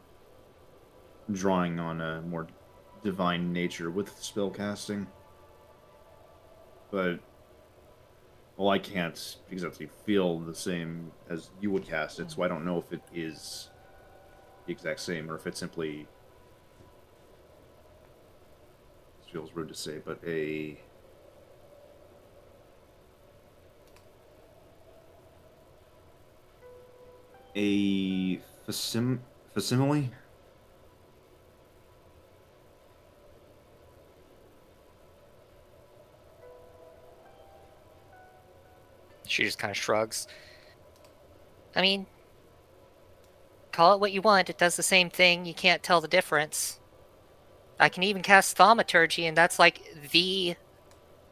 Speaker 2: drawing on a more divine nature with spellcasting. But well, I can't exactly feel the same as you would cast it, so I don't know if it is the exact same or if it's simply, this feels rude to say, but a facsimile?
Speaker 3: She just kind of shrugs. I mean, call it what you want. It does the same thing. You can't tell the difference. I can even cast Thaumaturgy, and that's like the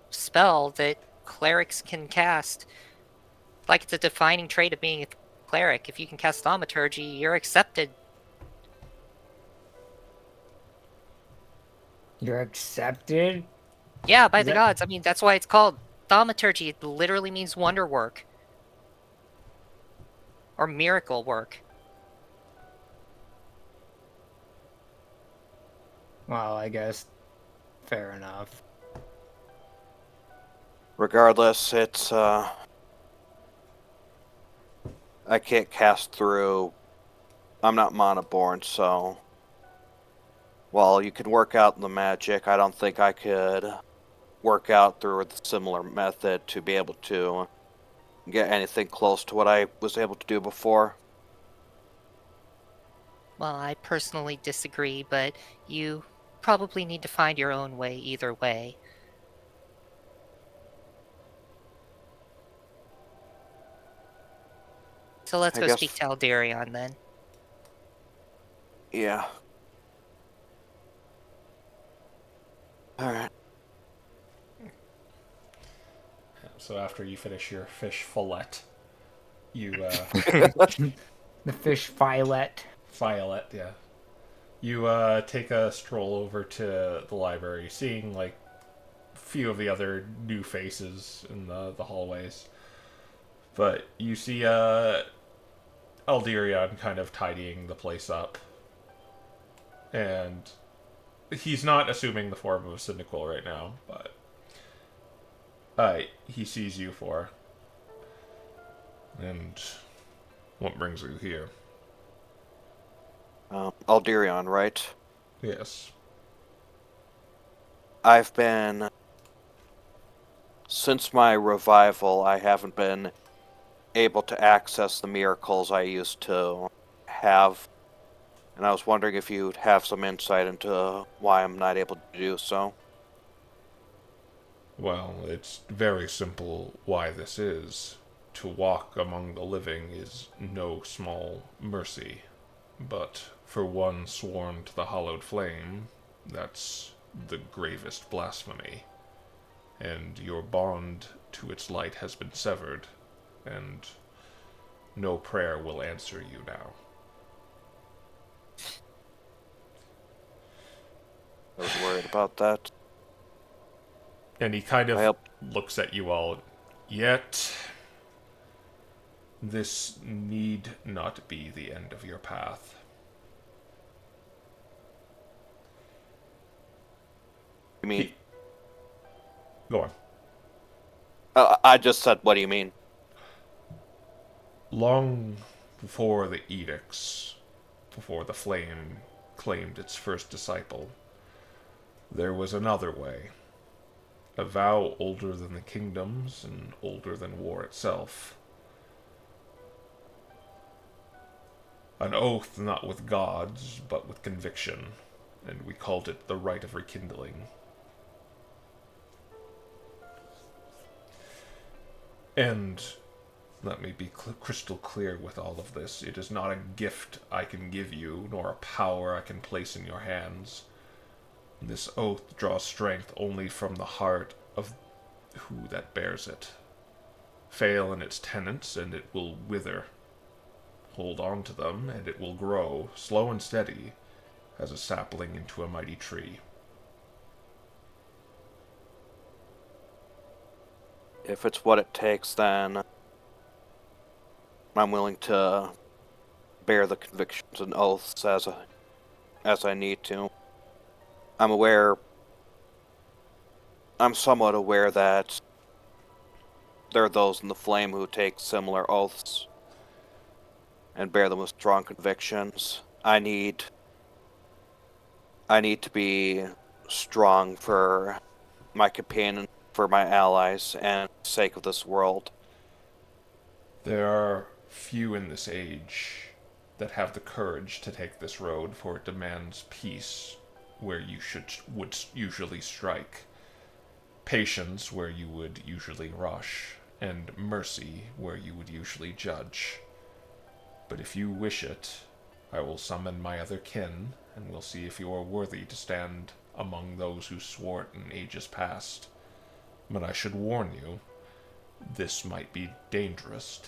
Speaker 3: spell that clerics can cast. Like, it's a defining trait of being a cleric. If you can cast Thaumaturgy, you're accepted.
Speaker 5: You're accepted?
Speaker 3: Yeah, by
Speaker 5: Is
Speaker 3: the
Speaker 5: that-
Speaker 3: gods. I mean, that's why it's called Thaumaturgy. It literally means wonder work. Or miracle work.
Speaker 5: Well, I guess fair enough.
Speaker 4: Regardless, it's I can't cast through. I'm not mana born, so while you can work out the magic, I don't think I could work out through a similar method to be able to get anything close to what I was able to do before.
Speaker 3: Well, I personally disagree, but you probably need to find your own way either way. So let's
Speaker 4: I
Speaker 3: go
Speaker 4: guess-
Speaker 3: speak to Alderion then.
Speaker 4: Yeah. Alright.
Speaker 1: So after you finish your fish fillet, you
Speaker 5: The fish filet.
Speaker 1: Violet, yeah. You take a stroll over to the library, seeing like a few of the other new faces in the hallways. But you see Alderion kind of tidying the place up. And he's not assuming the form of a Cynical right now, but he sees you for. And what brings you here?
Speaker 4: Alderion, right?
Speaker 1: Yes.
Speaker 4: I've been... Since my revival, I haven't been able to access the miracles I used to have. And I was wondering if you'd have some insight into why I'm not able to do so.
Speaker 1: Well, it's very simple why this is. To walk among the living is no small mercy. But for one sworn to the hallowed flame, that's the gravest blasphemy. And your bond to its light has been severed, and no prayer will answer you now.
Speaker 4: I was worried about that.
Speaker 1: And he kind
Speaker 4: I
Speaker 1: of
Speaker 4: hope-
Speaker 1: looks at you all. Yet, this need not be the end of your path.
Speaker 4: You mean...
Speaker 1: Go on.
Speaker 4: I just said, what do you mean?
Speaker 1: Long before the edicts, before the flame claimed its first disciple, there was another way. A vow older than the kingdoms and older than war itself. An oath not with gods, but with conviction, and we called it the rite of rekindling. And let me be crystal clear with all of this. It is not a gift I can give you, nor a power I can place in your hands. This oath draws strength only from the heart of who that bears it. Fail in its tenets, and it will wither. Hold on to them, and it will grow, slow and steady, as a sapling into a mighty tree.
Speaker 4: If it's what it takes, then I'm willing to bear the convictions and oaths as I need to. I'm somewhat aware that there are those in the flame who take similar oaths and bear them with strong convictions. I need to be strong for my companion, for my allies, and the sake of this world.
Speaker 1: There are few in this age that have the courage to take this road, for it demands peace where you would usually strike, patience where you would usually rush, and mercy where you would usually judge. But if you wish it, I will summon my other kin, and we'll see if you are worthy to stand among those who swore it in ages past. But I should warn you, this might be dangerous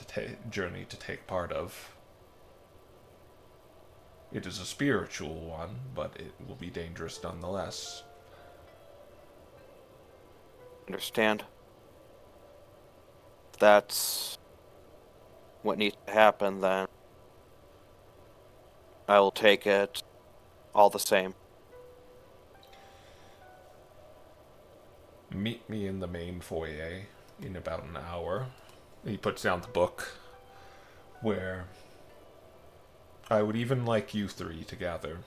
Speaker 1: journey to take part of. It is a spiritual one, but it will be dangerous nonetheless.
Speaker 4: Understand? If that's what needs to happen, then I will take it all the same.
Speaker 1: Meet me in the main foyer in about an hour. He puts down the book, where I would even like you three to gather.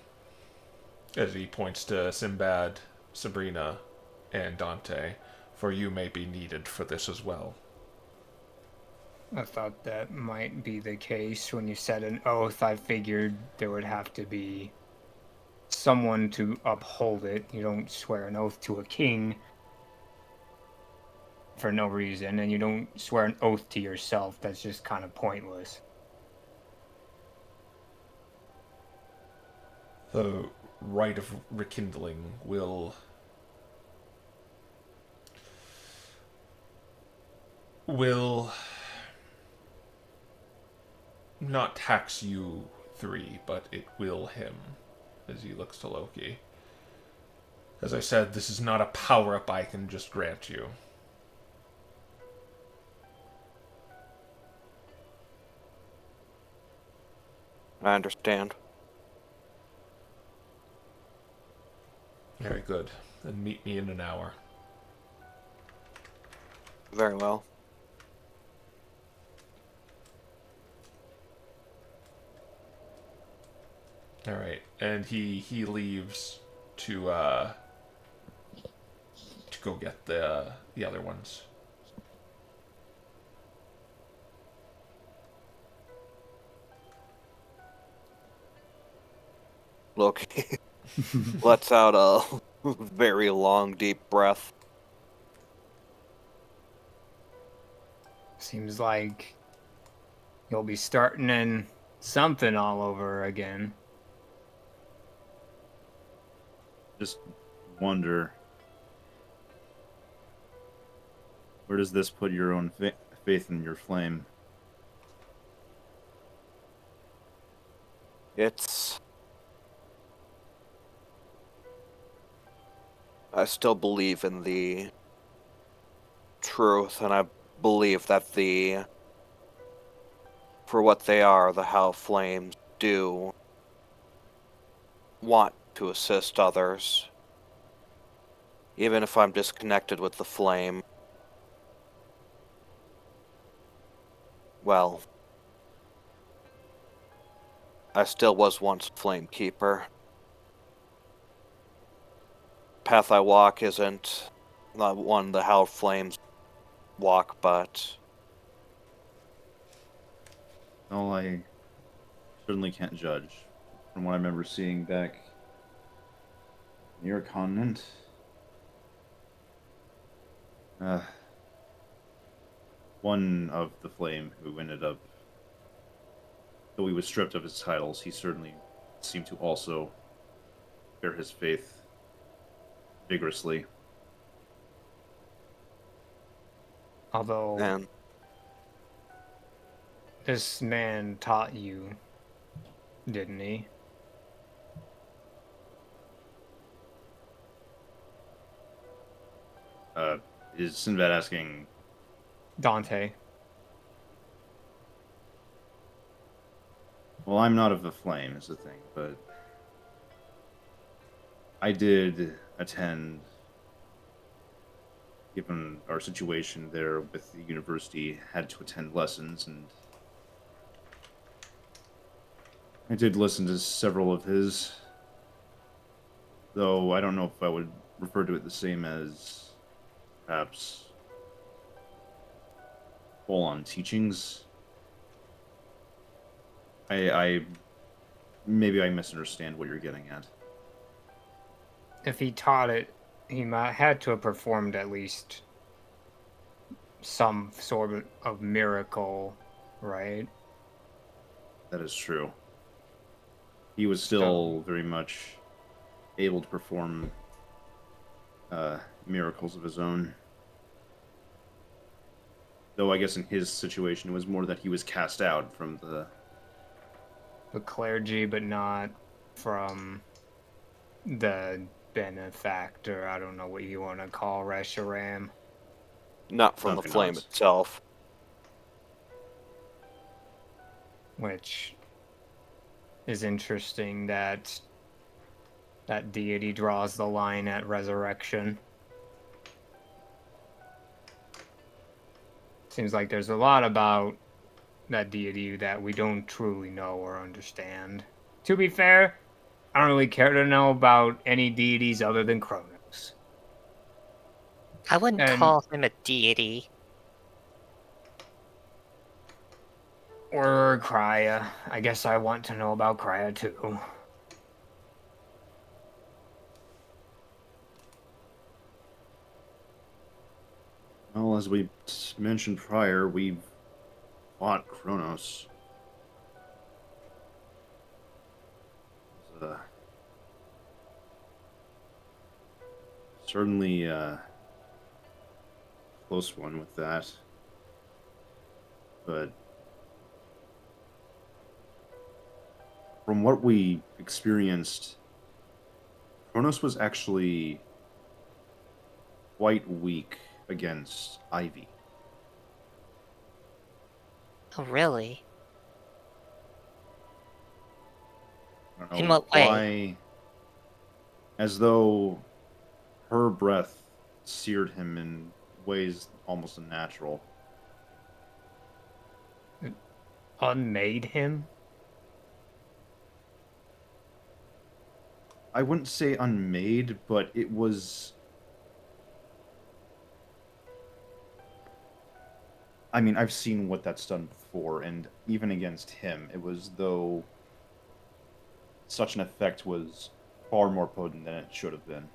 Speaker 1: As he points to Sinbad, Sabrina, and Dante, for you may be needed for this as well.
Speaker 5: I thought that might be the case. When you said an oath, I figured there would have to be someone to uphold it. You don't swear an oath to a king for no reason, and you don't swear an oath to yourself. That's just kind of pointless.
Speaker 1: The rite of rekindling will not tax you three, but it will him, as he looks to Loki. As I said, this is not a power-up I can just grant you.
Speaker 4: I understand.
Speaker 1: Very good. Then meet me in an hour.
Speaker 4: Very well.
Speaker 1: All right, and he leaves to go get the other ones.
Speaker 4: Loki lets out a very long, deep breath.
Speaker 5: Seems like you'll be starting in something all over again.
Speaker 2: Just wonder, where does this put your own faith in your flame?
Speaker 4: I still believe in the truth, and I believe that for what they are, the Hell Flames do want to assist others. Even if I'm disconnected with the flame, well, I still was once a flame keeper. Path I walk isn't not one the Hell Flames walk, but
Speaker 2: Well, I certainly can't judge. From what I remember seeing back near a continent, one of the flame who ended up, though he was stripped of his titles, he certainly seemed to also bear his faith vigorously.
Speaker 5: Although
Speaker 4: and
Speaker 5: This man taught you, didn't he?
Speaker 2: Is Sinbad asking?
Speaker 5: Dante.
Speaker 2: Well, I'm not of the flame, is the thing, but I did attend. Given our situation there with the university, had to attend lessons, and I did listen to several of his. Though I don't know if I would refer to it the same as perhaps full-on teachings. I maybe I misunderstand what you're getting at.
Speaker 5: If he taught it, he might had to have performed at least some sort of miracle, right?
Speaker 2: That is true. He was still very much able to perform miracles of his own. Though I guess in his situation it was more that he was cast out from the
Speaker 5: clergy, but not from the benefactor. I don't know what you want to call Reshiram.
Speaker 4: Not from the
Speaker 2: Something
Speaker 4: flame
Speaker 2: else.
Speaker 4: itself.
Speaker 5: Which is interesting that that deity draws the line at resurrection. Seems like there's a lot about that deity that we don't truly know or understand. To be fair, I don't really care to know about any deities other than Kronos.
Speaker 3: I wouldn't
Speaker 5: And-
Speaker 3: call him a deity.
Speaker 5: Or Krya. I guess I want to know about Krya too.
Speaker 2: well, as we mentioned prior, we've fought Kronos. It was, certainly a close one with that. But from what we experienced, Kronos was actually quite weak against Ivy.
Speaker 3: Oh, really?
Speaker 2: I don't know
Speaker 3: In what way?
Speaker 2: why. As though her breath seared him in ways almost unnatural.
Speaker 5: Unmade him?
Speaker 2: I wouldn't say unmade, but it was. I mean, I've seen what that's done before, and even against him, it was though such an effect was far more potent than it should have been.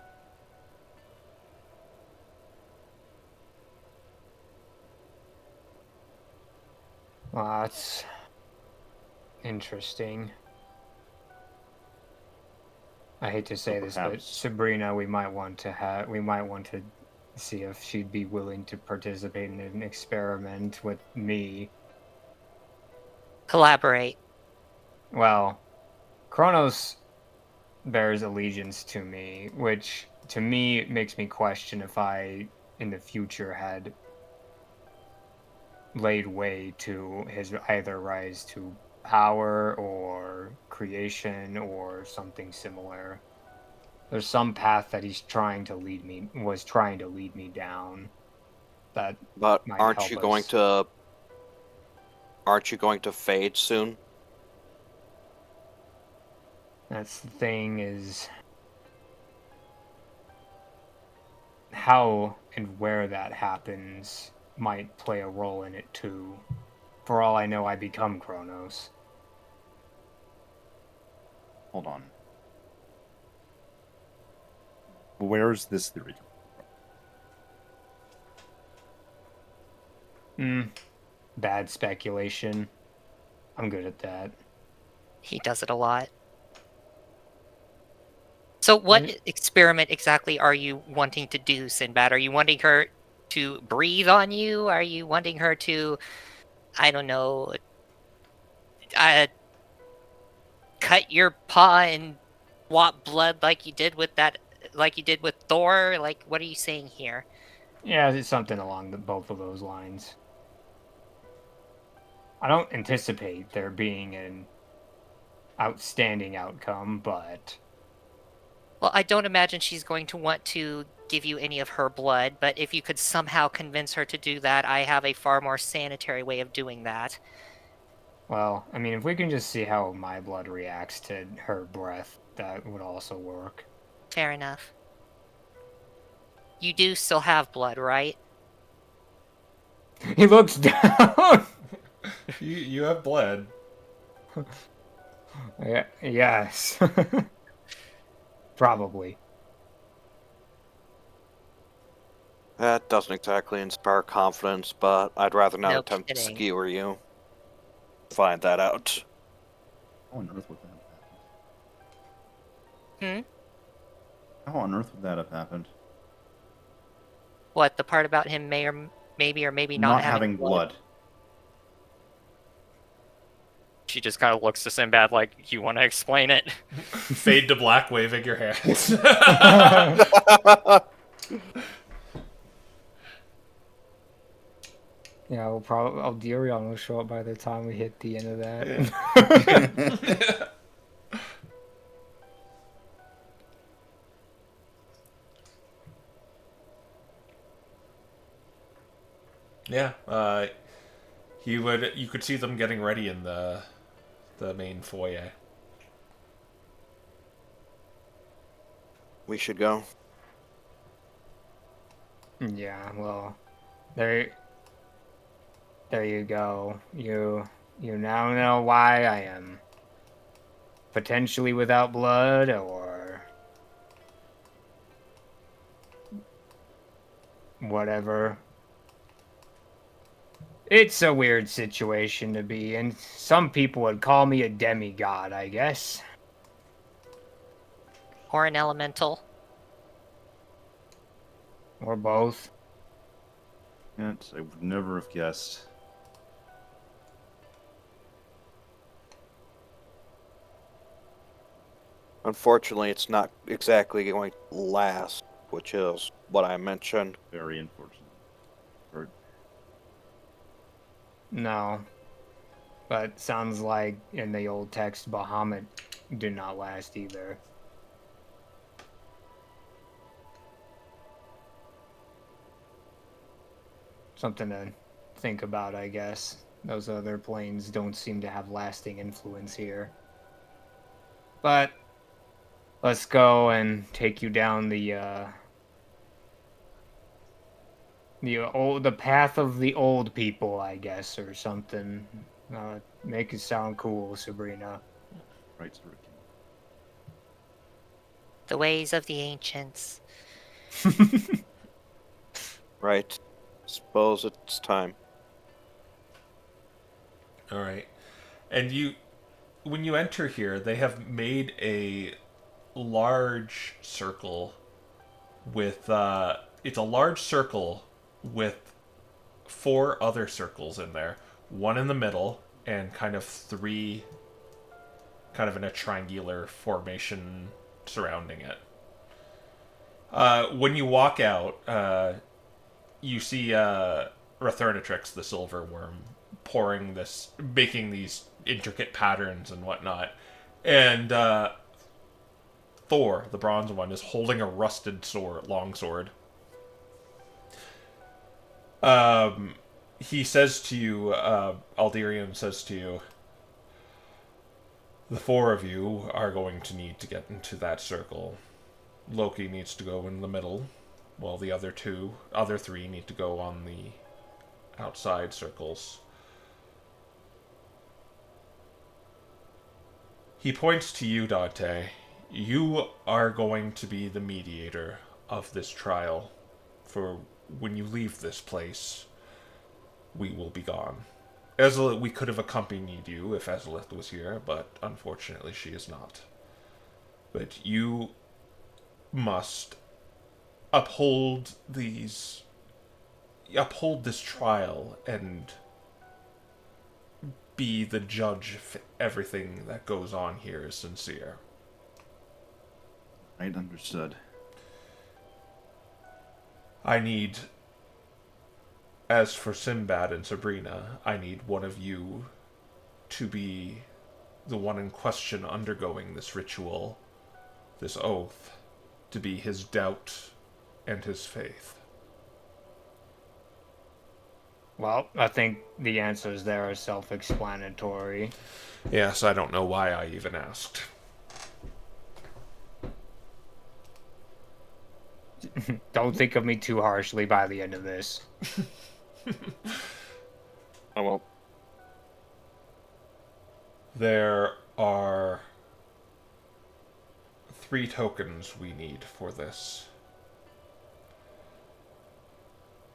Speaker 5: Well, that's interesting. I hate to say
Speaker 2: So
Speaker 5: this, but
Speaker 2: perhaps-
Speaker 5: Sabrina, we might want to see if she'd be willing to participate in an experiment with me.
Speaker 3: Collaborate.
Speaker 5: Well, Kronos bears allegiance to me, which to me makes me question if I, in the future, had laid way to his either rise to power or creation or something similar. There's some path that was trying to lead me down. That
Speaker 4: But
Speaker 5: might
Speaker 4: aren't
Speaker 5: help
Speaker 4: you going
Speaker 5: us.
Speaker 4: to? Aren't you going to fade soon?
Speaker 5: That's the thing, is how and where that happens might play a role in it too. For all I know, I become Kronos.
Speaker 2: Hold on. Where's this theory coming
Speaker 5: Bad speculation. I'm good at that.
Speaker 3: He does it a lot. So what
Speaker 5: Mm.
Speaker 3: experiment exactly are you wanting to do, Sinbad? Are you wanting her to breathe on you? Are you wanting her to, I don't know, cut your paw and swap blood like you did with Thor? Like, what are you saying here?
Speaker 5: Yeah, it's something along both of those lines. I don't anticipate there being an outstanding outcome, but
Speaker 3: Well, I don't imagine she's going to want to give you any of her blood, but if you could somehow convince her to do that, I have a far more sanitary way of doing that.
Speaker 5: well, I mean, if we can just see how my blood reacts to her breath, that would also work.
Speaker 3: Fair enough. You do still have blood, right?
Speaker 5: He looks down.
Speaker 1: You have blood.
Speaker 5: Yeah, yes. Probably.
Speaker 4: That doesn't exactly inspire confidence, but I'd rather not
Speaker 3: No
Speaker 4: attempt to
Speaker 3: kidding.
Speaker 4: skewer you. Find that out.
Speaker 2: How on earth would that have happened?
Speaker 3: Hmm?
Speaker 2: How on earth would that have happened?
Speaker 3: What, the part about him maybe or maybe not
Speaker 2: having blood.
Speaker 6: She just kind of looks to Sinbad like, you want to explain it?
Speaker 1: Fade to black, waving your hands.
Speaker 5: Yeah, we'll probably. Alderion will show up by the time we hit the end of that.
Speaker 1: Yeah, you could see them getting ready in the main foyer.
Speaker 4: We should go.
Speaker 5: Yeah, well, there you go. You now know why I am potentially without blood, or whatever. It's a weird situation to be in. Some people would call me a demigod, I guess.
Speaker 3: Or an elemental.
Speaker 5: Or both.
Speaker 2: Yet, I would never have guessed.
Speaker 4: Unfortunately, it's not exactly going to last, which is what I mentioned.
Speaker 2: Very unfortunate. Or
Speaker 5: No. But sounds like in the old text, Bahamut do not last either. Something to think about, I guess. Those other planes don't seem to have lasting influence here. But let's go and take you down the path of the old people, I guess, or something. Make it sound cool, Sabrina.
Speaker 2: right, Ricky.
Speaker 3: The ways of the ancients.
Speaker 4: Right. Suppose it's time.
Speaker 1: All right, and when you enter here, they have made a large circle with it's a large circle with 4 other circles in there, one in the middle, and kind of 3 kind of in a triangular formation surrounding it. When you walk out, you see Rathernatrix, the silver worm, making these intricate patterns and whatnot. And Thor, the bronze one, is holding a rusted longsword. He says to you, Alderion says to you, the 4 of you are going to need to get into that circle. Loki needs to go in the middle, while the other 3 need to go on the outside circles. He points to you, Dante. You are going to be the mediator of this trial. For when you leave this place, we will be gone. We could have accompanied you if Ezlith was here, but unfortunately she is not. But you must uphold this trial and be the judge if everything that goes on here is sincere.
Speaker 2: Right, understood.
Speaker 1: I need, as for Sinbad and Sabrina, I need one of you to be the one in question undergoing this ritual, this oath, to be his doubt and his faith.
Speaker 5: Well, I think the answers there are self-explanatory.
Speaker 1: Yes, I don't know why I even asked.
Speaker 5: Don't think of me too harshly by the end of this.
Speaker 4: I won't.
Speaker 1: There are 3 tokens we need for this.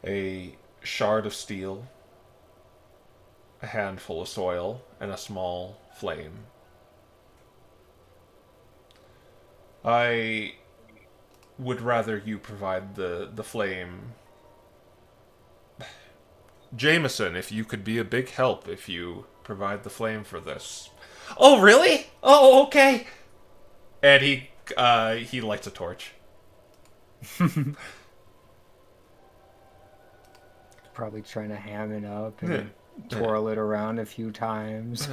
Speaker 1: A shard of steel, a handful of soil, and a small flame. I would rather you provide the flame. Jameson, if you could be a big help if you provide the flame for this. Oh, really? Oh, okay. And he lights a torch.
Speaker 5: Probably trying to ham it up and twirl it around a few times.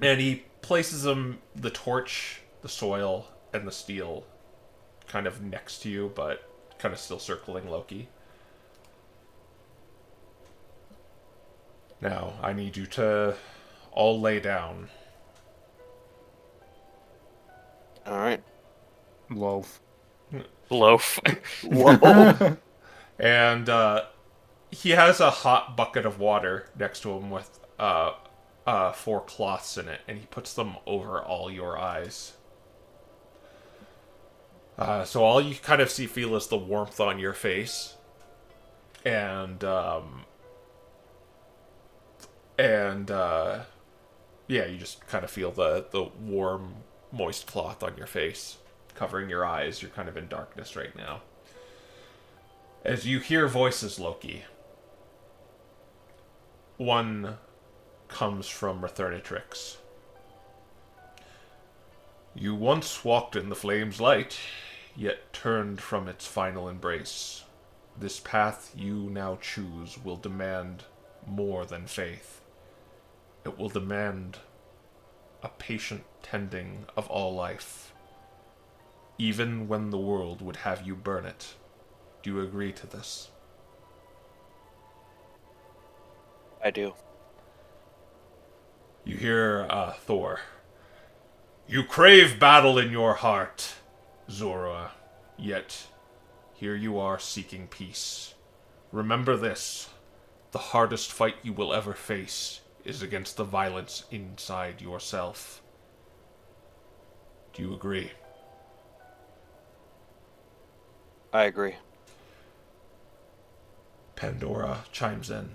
Speaker 1: And he places the torch, the soil, and the steel kind of next to you, but kind of still circling Loki. Now, I need you to all lay down.
Speaker 4: All right.
Speaker 5: Loaf.
Speaker 6: Loaf.
Speaker 4: Whoa.
Speaker 1: And he has a hot bucket of water next to him with 4 cloths in it, and he puts them over all your eyes. So all you kind of feel is the warmth on your face, and yeah, you just kind of feel the warm, moist cloth on your face, covering your eyes. You're kind of in darkness right now. As you hear voices, Loki, one comes from Rethernatrix. You once walked in the flame's light, yet turned from its final embrace. This path you now choose will demand more than faith. It will demand a patient tending of all life, even when the world would have you burn it. Do you agree to this?
Speaker 4: I do.
Speaker 1: You hear Thor. You crave battle in your heart, Zora, yet here you are seeking peace. Remember this. The hardest fight you will ever face is against the violence inside yourself. Do you agree?
Speaker 4: I agree.
Speaker 1: Pandora chimes in.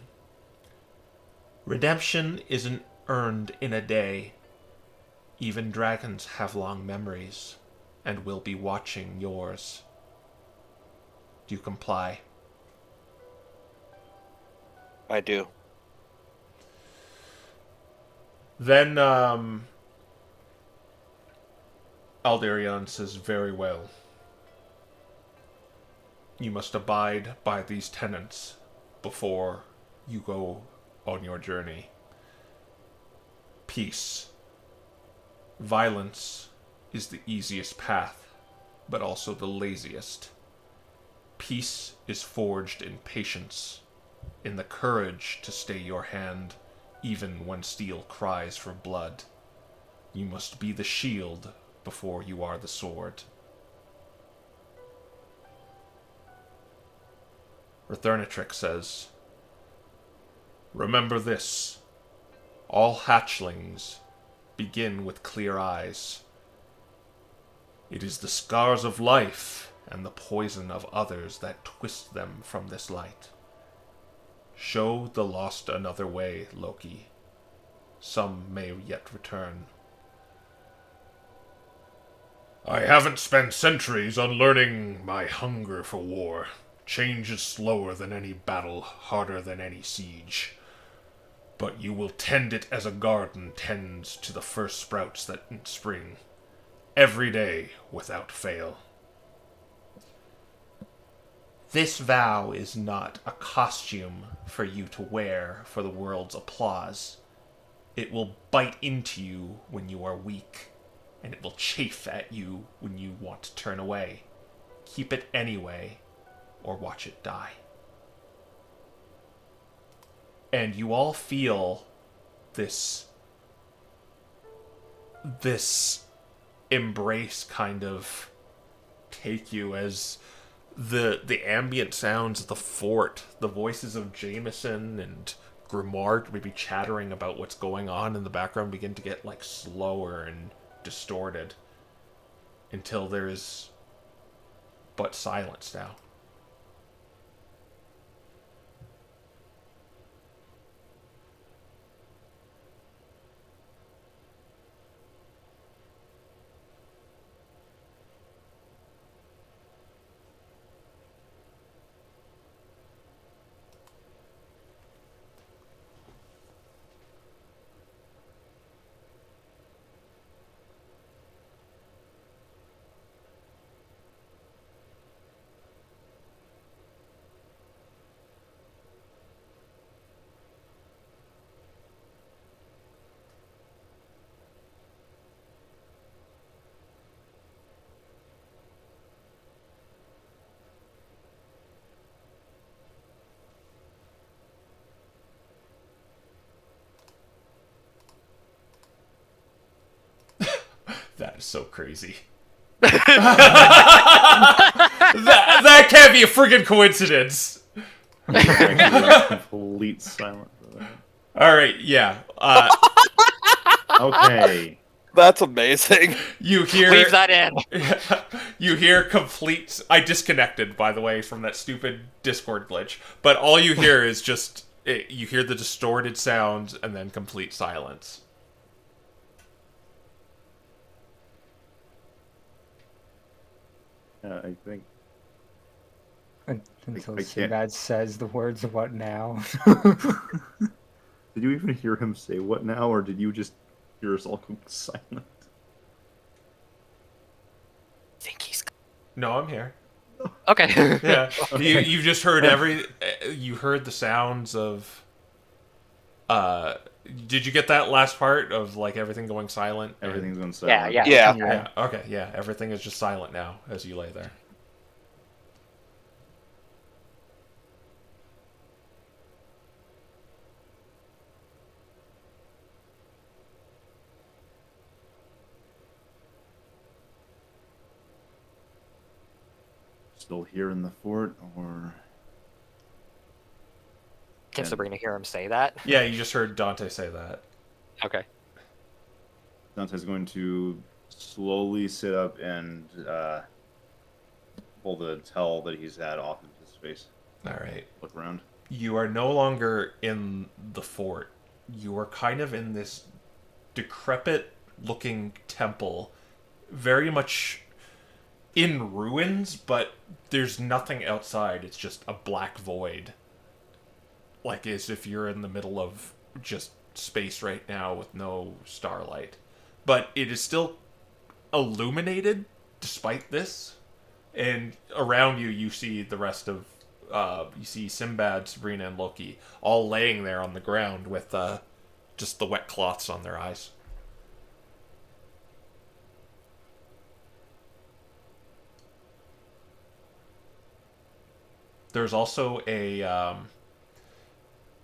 Speaker 1: Redemption isn't earned in a day. Even dragons have long memories, and will be watching yours. Do you comply?
Speaker 4: I do.
Speaker 1: Then, Alderion says, very well. You must abide by these tenets before you go on your journey. Peace. Violence is the easiest path, but also the laziest. Peace is forged in patience, in the courage to stay your hand, even when steel cries for blood. You must be the shield before you are the sword. Rethernatrix says, remember this. All hatchlings begin with clear eyes. It is the scars of life and the poison of others that twist them from this light. Show the lost another way, Loki. Some may yet return. I haven't spent centuries unlearning my hunger for war. Change is slower than any battle, harder than any siege. but you will tend it as a garden tends to the first sprouts that in spring, every day without fail. This vow is not a costume for you to wear for the world's applause. It will bite into you when you are weak, and it will chafe at you when you want to turn away. Keep it anyway, or watch it die. And you all feel this embrace kind of take you as the ambient sounds of the fort, the voices of Jameson and Grimoire maybe chattering about what's going on in the background begin to get like slower and distorted until there is but silence now. That is so crazy. that can't be a friggin' coincidence.
Speaker 2: Complete silence.
Speaker 1: All right, yeah.
Speaker 2: Okay.
Speaker 4: That's amazing.
Speaker 1: You hear
Speaker 6: Leave that in.
Speaker 1: You hear complete. I disconnected, by the way, from that stupid Discord glitch. But all you hear is just you hear the distorted sounds and then complete silence.
Speaker 2: I think.
Speaker 5: Until
Speaker 2: I can't-
Speaker 5: Sinbad says the words, "What now?"
Speaker 2: Did you even hear him say "what now," or did you just hear us all go silent?
Speaker 6: Think he's
Speaker 1: No, I'm here.
Speaker 6: okay.
Speaker 1: Yeah, you just heard you heard the sounds of. Did you get that last part of like everything going silent?
Speaker 2: Everything's going
Speaker 6: Yeah,
Speaker 2: silent.
Speaker 6: yeah.
Speaker 4: Yeah.
Speaker 1: Yeah. Okay. Yeah. Everything is just silent now as you lay there.
Speaker 2: Still here in the fort, or
Speaker 6: Can Sabrina hear him say that?
Speaker 1: Yeah, you just heard Dante say that.
Speaker 6: Okay.
Speaker 2: Dante's going to slowly sit up and pull the towel that he's had off of his face.
Speaker 1: All right.
Speaker 2: Look around.
Speaker 1: You are no longer in the fort. You are kind of in this decrepit-looking temple, very much in ruins, but there's nothing outside. It's just a black void. Like as if you're in the middle of just space right now with no starlight. But it is still illuminated despite this. And around you, you see the rest of... you see Sinbad, Sabrina, and Loki all laying there on the ground with just the wet cloths on their eyes. There's also a...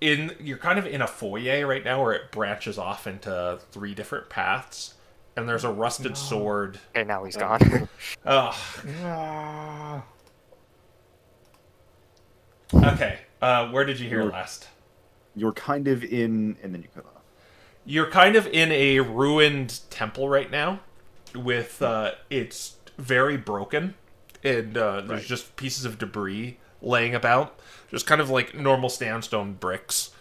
Speaker 1: you're kind of in a foyer right now where it branches off into 3 different paths. And there's a rusted sword.
Speaker 6: Okay, now he's gone.
Speaker 1: Ugh.
Speaker 5: Ah.
Speaker 1: Okay, where did you hear last?
Speaker 2: You're kind of in, and then you cut off.
Speaker 1: You're kind of in a ruined temple right now, with it's very broken, and there's just pieces of debris laying about, just kind of like normal sandstone bricks.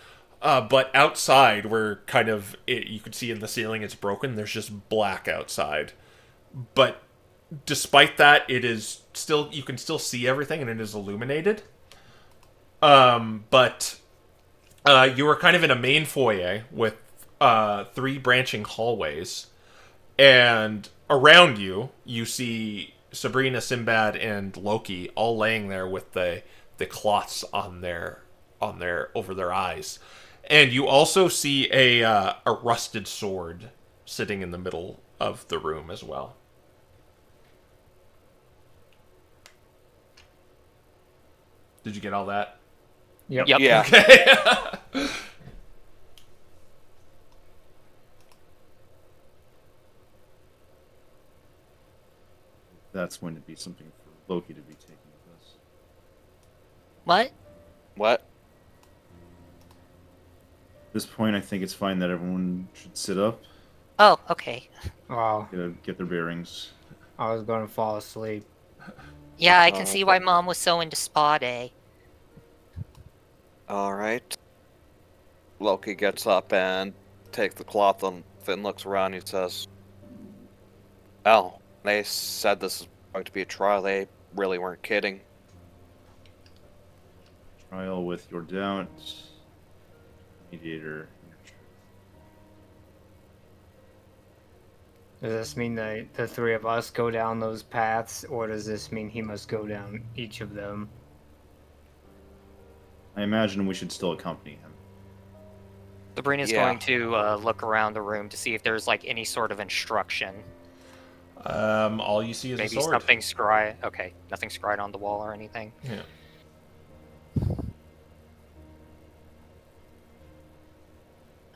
Speaker 1: But outside, where kind of you can see in the ceiling it's broken. There's just black outside, but despite that, it is still you can still see everything, and it is illuminated. But You were kind of in a main foyer with 3 branching hallways, and around you, you see Sabrina, Sinbad, and Loki all laying there with the cloths on their over their eyes, and you also see a rusted sword sitting in the middle of the room as well. Did you get all that?
Speaker 5: Yep.
Speaker 4: Yeah.
Speaker 1: Okay.
Speaker 2: That's going to be something for Loki to be taking with us.
Speaker 3: What?
Speaker 4: What?
Speaker 2: At this point, I think it's fine that everyone should sit up,
Speaker 3: Oh, okay.
Speaker 5: Wow.
Speaker 2: get their bearings.
Speaker 5: I was going to fall asleep.
Speaker 3: Yeah, I can see why Mom was so into spa day.
Speaker 4: Alright. Loki gets up and takes the cloth and Finn looks around and he says, "Oh, they said this is going to be a trial. They really weren't kidding."
Speaker 2: Trial with your doubt. Mediator.
Speaker 5: Does this mean that the 3 of us go down those paths, or does this mean he must go down each of them?
Speaker 2: I imagine we should still accompany him.
Speaker 6: Sabrina's
Speaker 4: Yeah.
Speaker 6: going to look around the room to see if there's like any sort of instruction.
Speaker 1: All you see is
Speaker 6: Maybe
Speaker 1: a sword.
Speaker 6: something scry. Okay, nothing scried on the wall or anything.
Speaker 1: Yeah.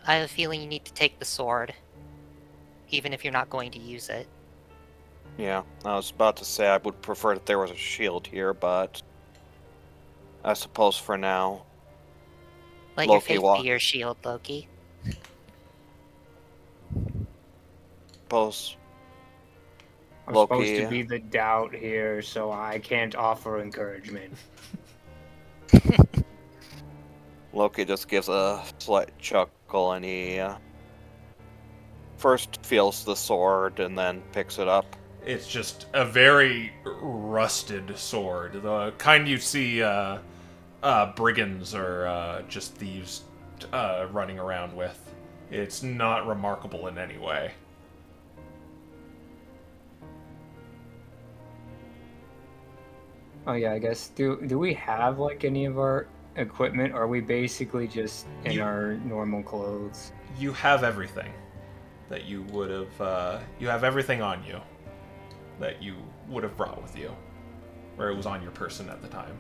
Speaker 3: I have a feeling you need to take the sword, even if you're not going to use it.
Speaker 4: Yeah, I was about to say I would prefer that there was a shield here, but I suppose for now.
Speaker 3: Let your
Speaker 4: Loki
Speaker 3: faith
Speaker 4: walk.
Speaker 3: be your shield, Loki.
Speaker 4: Suppose.
Speaker 5: I'm
Speaker 4: Loki,
Speaker 5: supposed to be the doubt here, so I can't offer encouragement.
Speaker 4: Loki just gives a slight chuckle and he first feels the sword and then picks it up.
Speaker 1: It's just a very rusted sword. The kind you see brigands or just thieves running around with. It's not remarkable in any way.
Speaker 5: Oh yeah, I guess do we have like any of our equipment, or are we basically just in
Speaker 1: You-
Speaker 5: our normal clothes?
Speaker 1: You have everything that you would have. You have everything on you that you would have brought with you, or it was on your person at the time.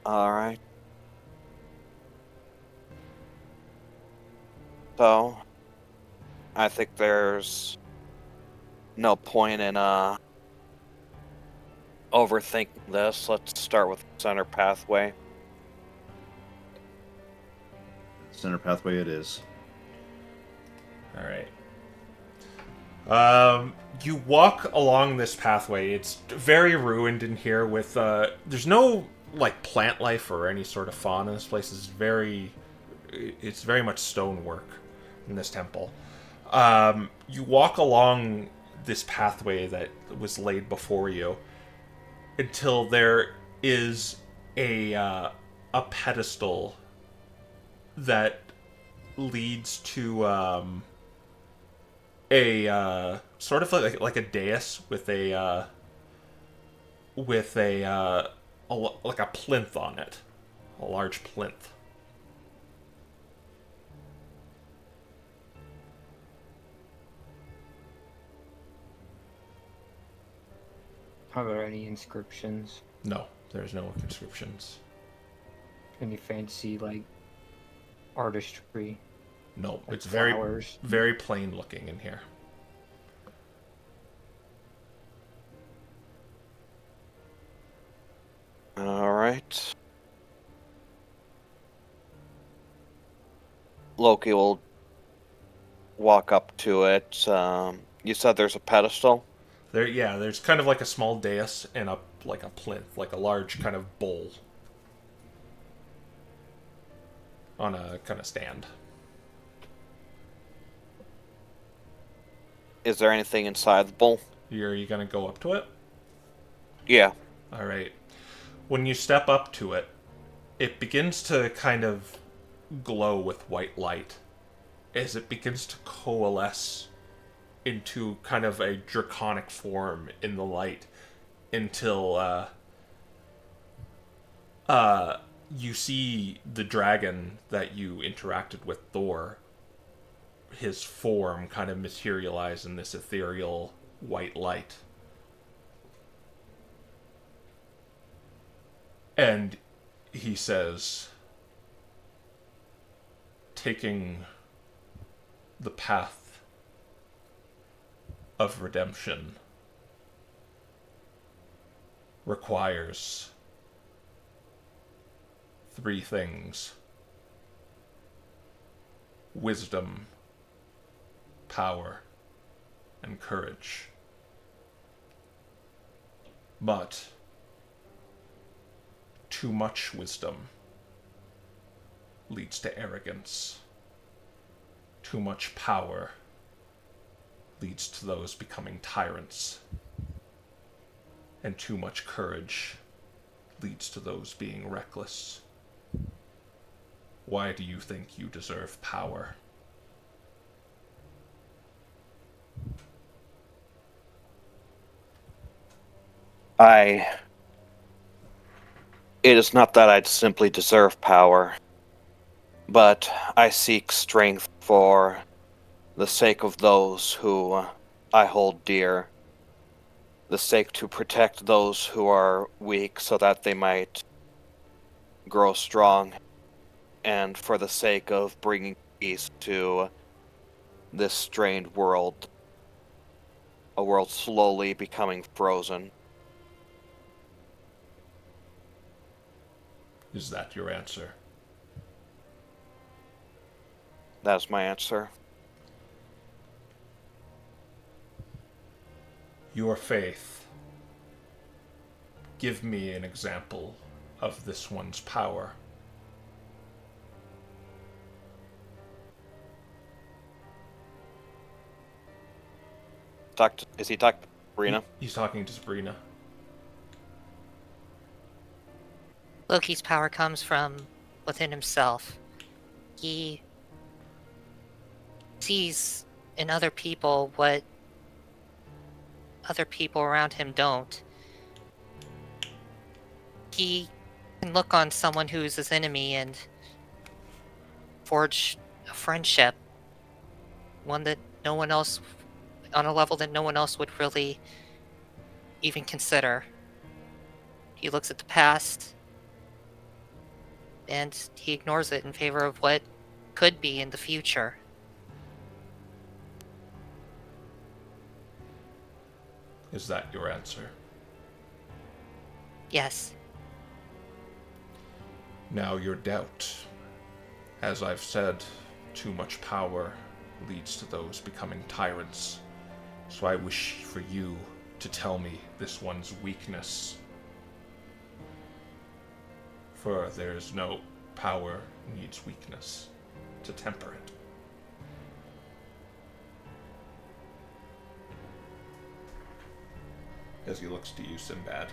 Speaker 4: Alright. So, I think there's no point in overthinking this. Let's start with center pathway.
Speaker 2: Center pathway it is.
Speaker 1: All right. You walk along this pathway. It's very ruined in here. With there's no like plant life or any sort of fauna. This place is it's very much stonework in this temple. You walk along this pathway that was laid before you until there is a pedestal that leads to a sort of like a dais with a like a plinth on it, a large plinth.
Speaker 5: Are there any inscriptions?
Speaker 1: No, there's no inscriptions.
Speaker 5: Any fancy like artistry?
Speaker 1: No,
Speaker 5: Like
Speaker 1: it's very
Speaker 5: flowers?
Speaker 1: very plain looking in here.
Speaker 4: Alright. Loki will walk up to it. You said there's a pedestal?
Speaker 1: There's kind of like a small dais and like a plinth, like a large kind of bowl on a kind of stand.
Speaker 4: Is there anything inside the bowl?
Speaker 1: Are you gonna go up to it?
Speaker 4: Yeah.
Speaker 1: All right. When you step up to it, it begins to kind of glow with white light as it begins to coalesce into kind of a draconic form in the light until you see the dragon that you interacted with, Thor, his form kind of materialize in this ethereal white light. And he says, taking the path of redemption requires 3 things: wisdom, power, and courage. But too much wisdom leads to arrogance. Too much power leads to those becoming tyrants. And too much courage leads to those being reckless. Why do you think you deserve power?
Speaker 4: It is not that I simply deserve power, but I seek strength for the sake of those who I hold dear, the sake to protect those who are weak so that they might grow strong, and for the sake of bringing peace to this strained world, a world slowly becoming frozen.
Speaker 1: Is that your answer?
Speaker 4: That's my answer.
Speaker 1: Your faith. Give me an example of this one's power.
Speaker 4: Is he talking to Sabrina?
Speaker 1: He's talking to Sabrina.
Speaker 3: Loki's power comes from within himself. He sees in other people what other people around him don't. He can look on someone who's his enemy and forge a friendship, one that no one else, on a level that no one else would really even consider. He looks at the past and he ignores it in favor of what could be in the future.
Speaker 1: Is that your answer?
Speaker 3: Yes.
Speaker 1: Now your doubt. As I've said, too much power leads to those becoming tyrants. So I wish for you to tell me this one's weakness. For there is no power needs weakness to temper it. As he looks to you, Sinbad.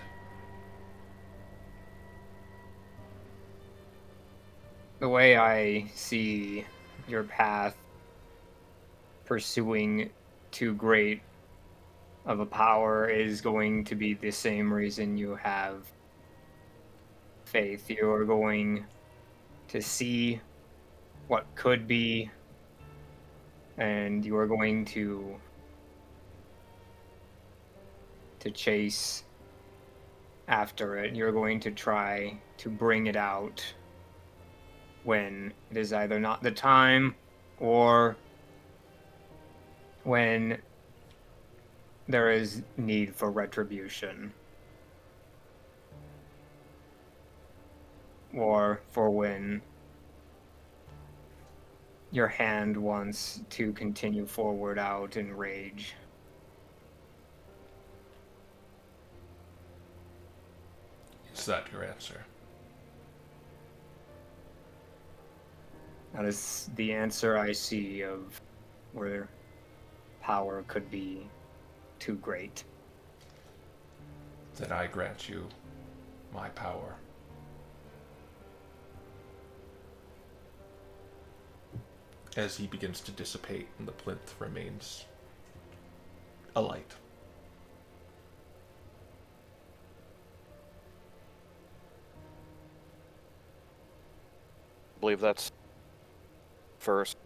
Speaker 5: The way I see your path, pursuing too great of a power is going to be the same reason you have faith. You are going to see what could be, and you are going to chase after it. You're going to try to bring it out when it is either not the time or when there is need for retribution, or for when your hand wants to continue forward out in rage.
Speaker 1: Is that your answer?
Speaker 5: That is the answer I see of where power could be too great.
Speaker 1: Then I grant you my power. As he begins to dissipate and the plinth remains alight.
Speaker 4: I believe that's first.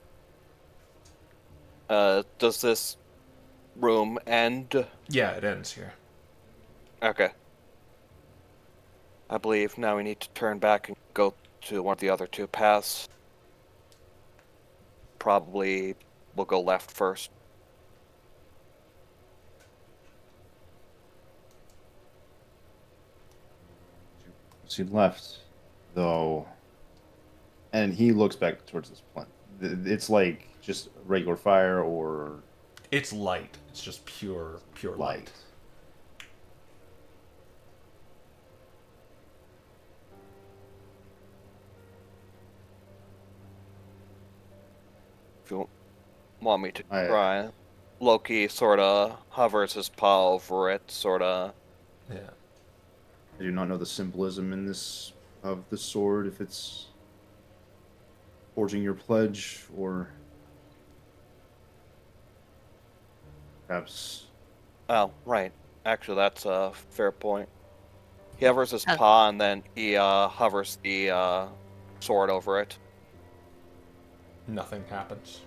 Speaker 4: Does this room end?
Speaker 1: Yeah, it ends here.
Speaker 4: Okay. I believe now we need to turn back and go to one of the other two paths. Probably we'll go left first.
Speaker 2: So you left, though, and he looks back towards this plant. It's like just regular fire or
Speaker 1: It's light. It's just pure light.
Speaker 2: light.
Speaker 4: If you want me to
Speaker 2: I-
Speaker 4: try. Loki sort of hovers his paw over it, sort of.
Speaker 1: Yeah.
Speaker 2: I do not know the symbolism in this of the sword, if it's forging your pledge or perhaps.
Speaker 4: Oh, right. Actually, that's a fair point. He hovers his
Speaker 3: Uh.
Speaker 4: paw and then he hovers the sword over it.
Speaker 1: Nothing happens.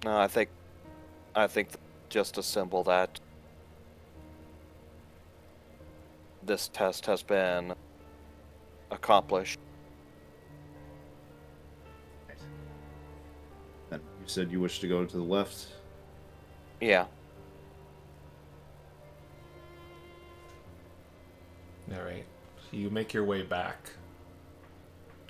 Speaker 4: No, I think just a symbol that this test has been accomplished.
Speaker 2: Then you said you wish to go to the left.
Speaker 4: Yeah.
Speaker 1: All right. So you make your way back,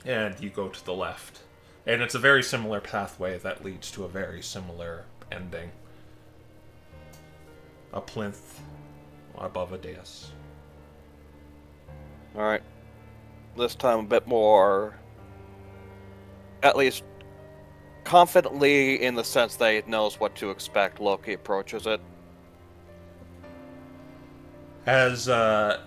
Speaker 1: and you go to the left. And it's a very similar pathway that leads to a very similar ending. A plinth above a dais.
Speaker 4: All right. This time a bit more, at least confidently in the sense that it knows what to expect. Loki approaches it.
Speaker 1: As the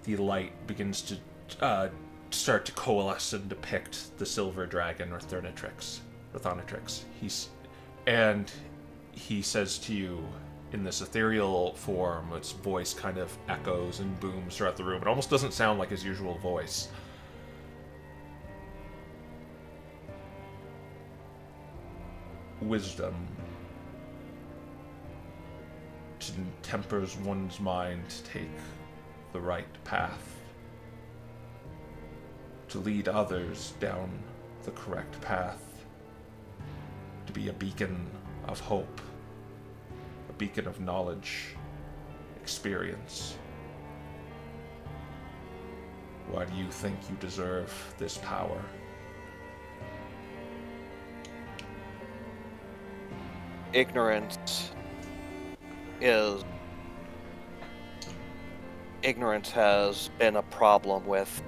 Speaker 1: light begins to start to coalesce and depict the silver dragon or Thornatrix, he says to you in this ethereal form, its voice kind of echoes and booms throughout the room. It almost doesn't sound like his usual voice. Wisdom tempers one's mind to take the right path, to lead others down the correct path, to be a beacon of hope, a beacon of knowledge, experience. Why do you think you deserve this power?
Speaker 4: Ignorance has been a problem with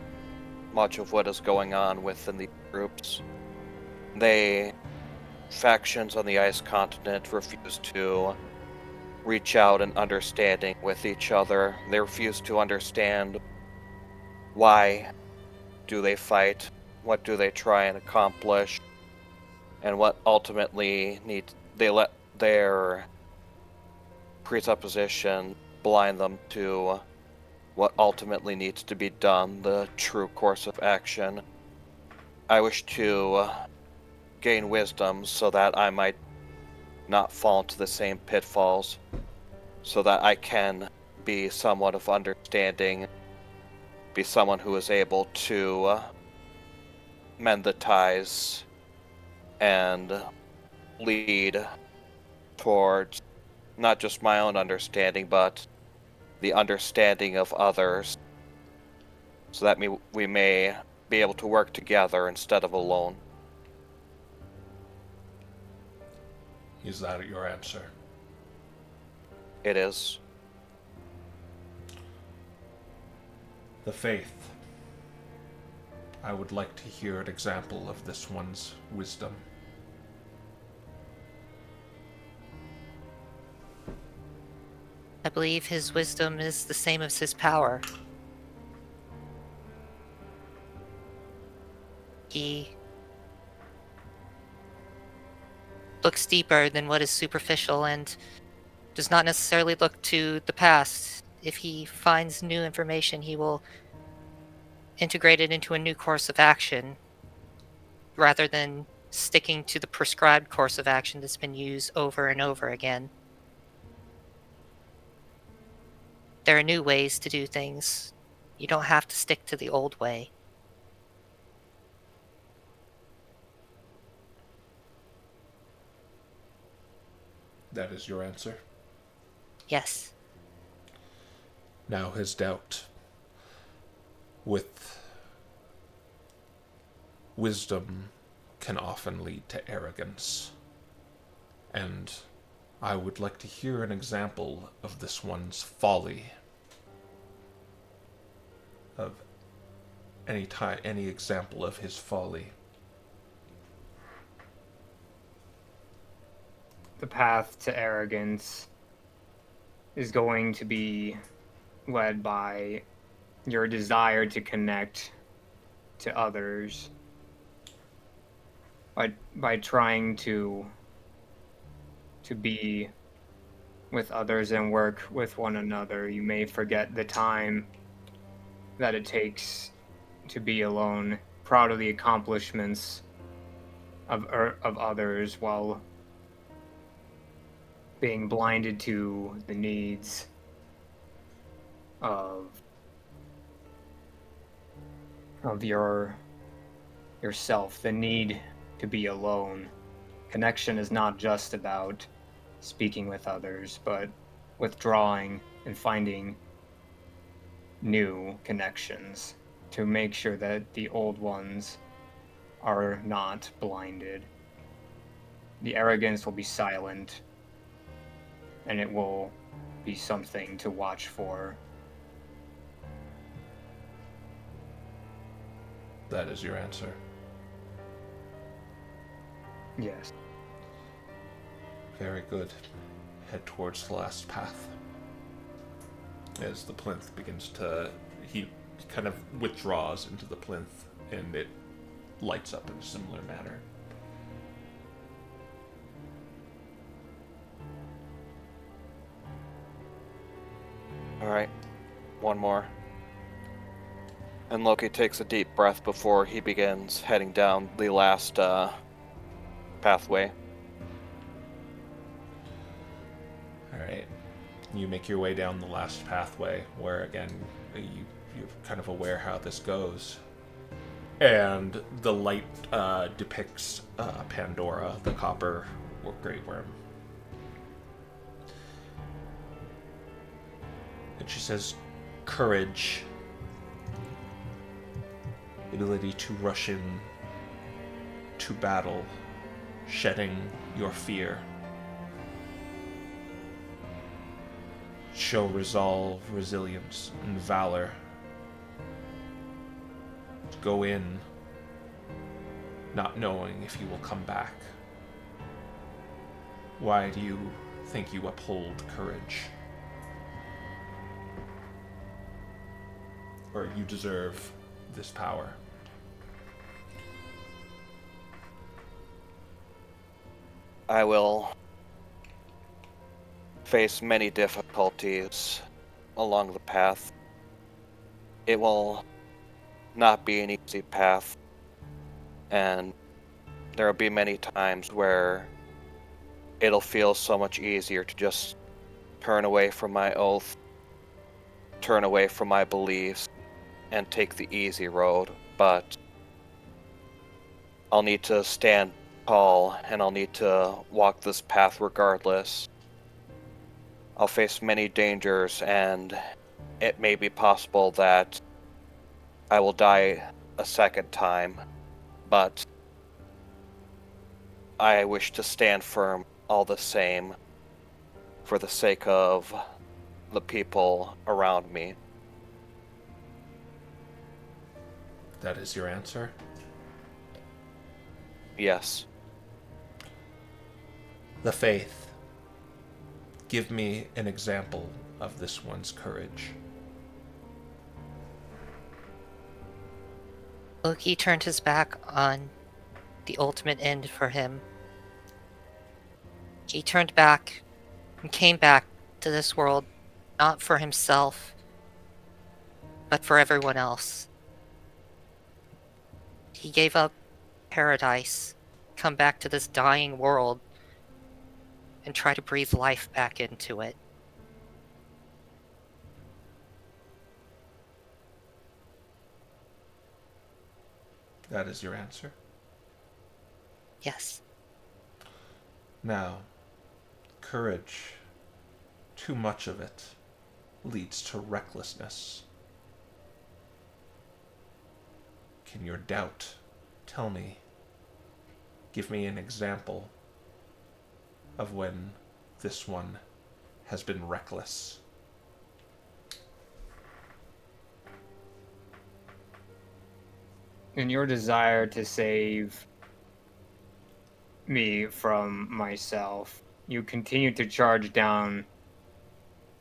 Speaker 4: much of what is going on within the groups. Factions on the ice continent refuse to reach out and understanding with each other. They refuse to understand why do they fight, what do they try and accomplish, and what ultimately they let their presupposition blind them to what ultimately needs to be done, the true course of action. I wish to gain wisdom so that I might not fall into the same pitfalls, so that I can be somewhat of understanding, be someone who is able to mend the ties and lead towards not just my own understanding, but the understanding of others, so that we may be able to work together instead of alone.
Speaker 1: Is that your answer?
Speaker 4: It is.
Speaker 1: The faith. I would like to hear an example of this one's wisdom.
Speaker 3: believe his wisdom is the same as his power. He looks deeper than what is superficial and does not necessarily look to the past. If he finds new information, he will integrate it into a new course of action, rather than sticking to the prescribed course of action that's been used over and over again. There are new ways to do things. You don't have to stick to the old way.
Speaker 1: That is your answer.
Speaker 3: Yes.
Speaker 1: Now his doubt. With wisdom can often lead to arrogance. And I would like to hear an example of this one's folly. Of any example of his folly.
Speaker 5: The path to arrogance is going to be led by your desire to connect to others, by trying to be with others and work with one another. You may forget the time that it takes to be alone, proud of the accomplishments of others, while being blinded to the needs of yourself, the need to be alone. Connection is not just about speaking with others, but withdrawing and finding new connections to make sure that the old ones are not blinded. The arrogance will be silent, and it will be something to watch for.
Speaker 1: That is your answer.
Speaker 5: Yes.
Speaker 1: Very good. Head towards the last path. As the plinth begins to... He kind of withdraws into the plinth, and it lights up in a similar manner.
Speaker 4: Alright, one more. And Loki takes a deep breath before he begins heading down the last pathway.
Speaker 1: Alright. You make your way down the last pathway, where again, you're kind of aware how this goes. And the light depicts Pandora, the copper or great worm. And she says, courage, ability to rush in to battle, shedding your fear. Show resolve, resilience, and valor. To go in, not knowing if you will come back. Why do you think you uphold courage? Or you deserve this power?
Speaker 4: I will face many difficulties along the path. It will not be an easy path, and there will be many times where it'll feel so much easier to just turn away from my oath, turn away from my beliefs, and take the easy road, but I'll need to stand tall, and I'll need to walk this path regardless. I'll face many dangers, and it may be possible that I will die a second time, but I wish to stand firm all the same for the sake of the people around me.
Speaker 1: That is your answer?
Speaker 4: Yes.
Speaker 1: The faith. Give me an example of this one's courage.
Speaker 3: Loki turned his back on the ultimate end for him. He turned back and came back to this world not for himself, but for everyone else. He gave up paradise, come back to this dying world, and try to breathe life back into it.
Speaker 1: That is your answer?
Speaker 3: Yes.
Speaker 1: Now, courage, too much of it, leads to recklessness. Can your doubt tell me, give me an example of when this one has been reckless?
Speaker 5: In your desire to save me from myself, you continue to charge down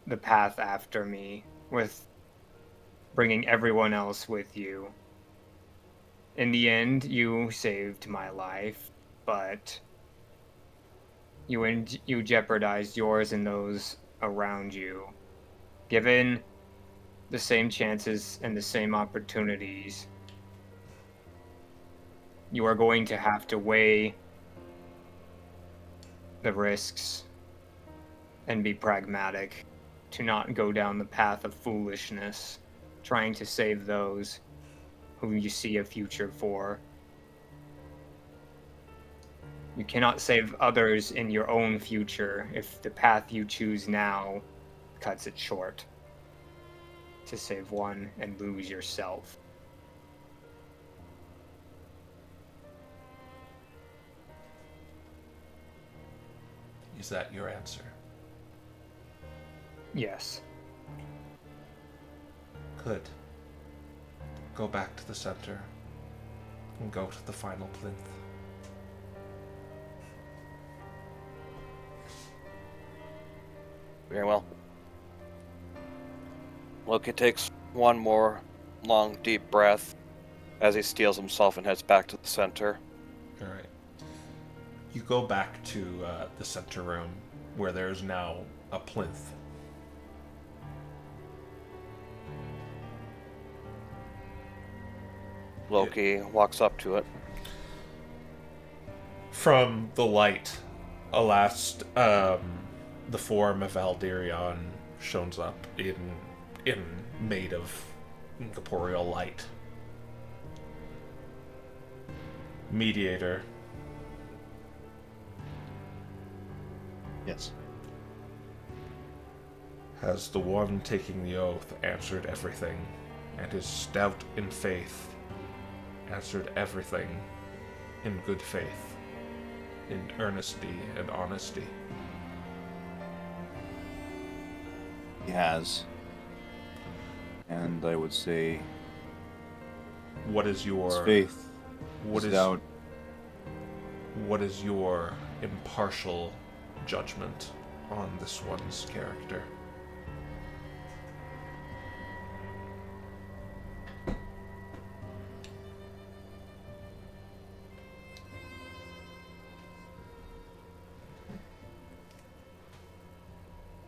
Speaker 5: the path after me, with bringing everyone else with you. In the end, you saved my life, but you jeopardized yours and those around you. Given the same chances and the same opportunities, you are going to have to weigh the risks and be pragmatic, to not go down the path of foolishness, trying to save those who you see a future for. You cannot save others in your own future if the path you choose now cuts it short to save one and lose yourself.
Speaker 1: Is that your answer?
Speaker 5: Yes.
Speaker 1: Good. Go back to the center and go to the final plinth.
Speaker 4: Very well. Loki takes one more long, deep breath as he steels himself and heads back to the center.
Speaker 1: All right. You go back to the center room where there's now a plinth.
Speaker 4: Loki walks up to it.
Speaker 1: From the light, the form of Alderion shows up in made of incorporeal light. Mediator.
Speaker 2: Yes.
Speaker 1: Has the one taking the oath answered everything, and is stout in faith, answered everything in good faith, in earnesty and honesty?
Speaker 2: He has. And I would say
Speaker 1: What is
Speaker 2: his
Speaker 1: your
Speaker 2: faith
Speaker 1: what
Speaker 2: is
Speaker 1: is
Speaker 2: out.
Speaker 1: what is your impartial judgment on this one's character?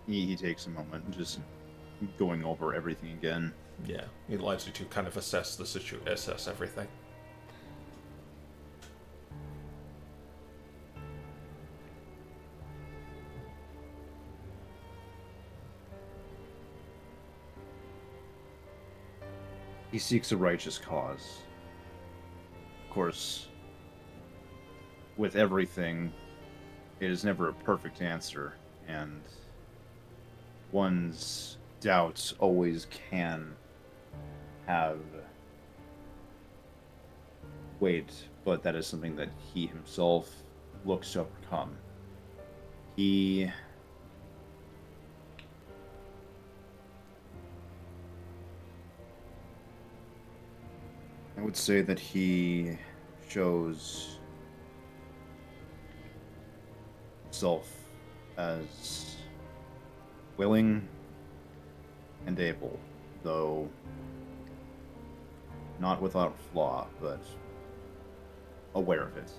Speaker 2: He takes a moment, just going over everything again.
Speaker 1: Yeah, he allows you to kind of assess assess everything.
Speaker 2: He seeks a righteous cause. Of course, with everything, it is never a perfect answer, and one's doubts always can have weight, but that is something that he himself looks to overcome. I would say that he shows himself as willing and able, though not without flaw, but aware of it.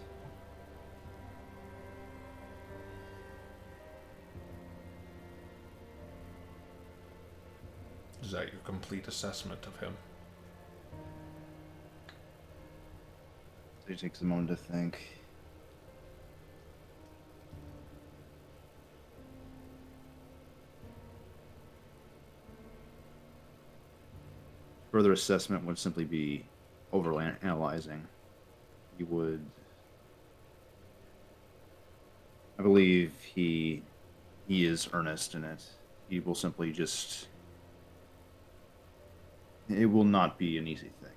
Speaker 1: Is that your complete assessment of him?
Speaker 2: He takes a moment to think. Further assessment would simply be overanalyzing. He would, I believe he is earnest in it. He will simply just, it will not be an easy thing.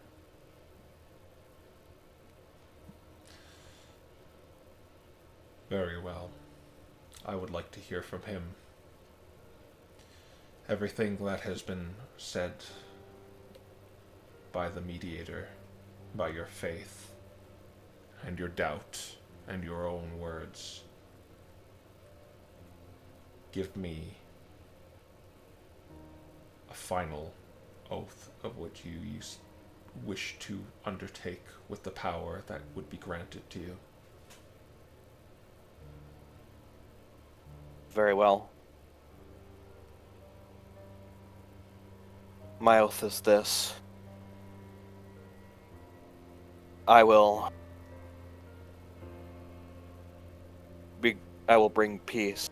Speaker 1: Very well. I would like to hear from him. Everything that has been said by the mediator, by your faith, and your doubt, and your own words. Give me a final oath of what you wish to undertake with the power that would be granted to you.
Speaker 4: Very well. My oath is this. I will bring peace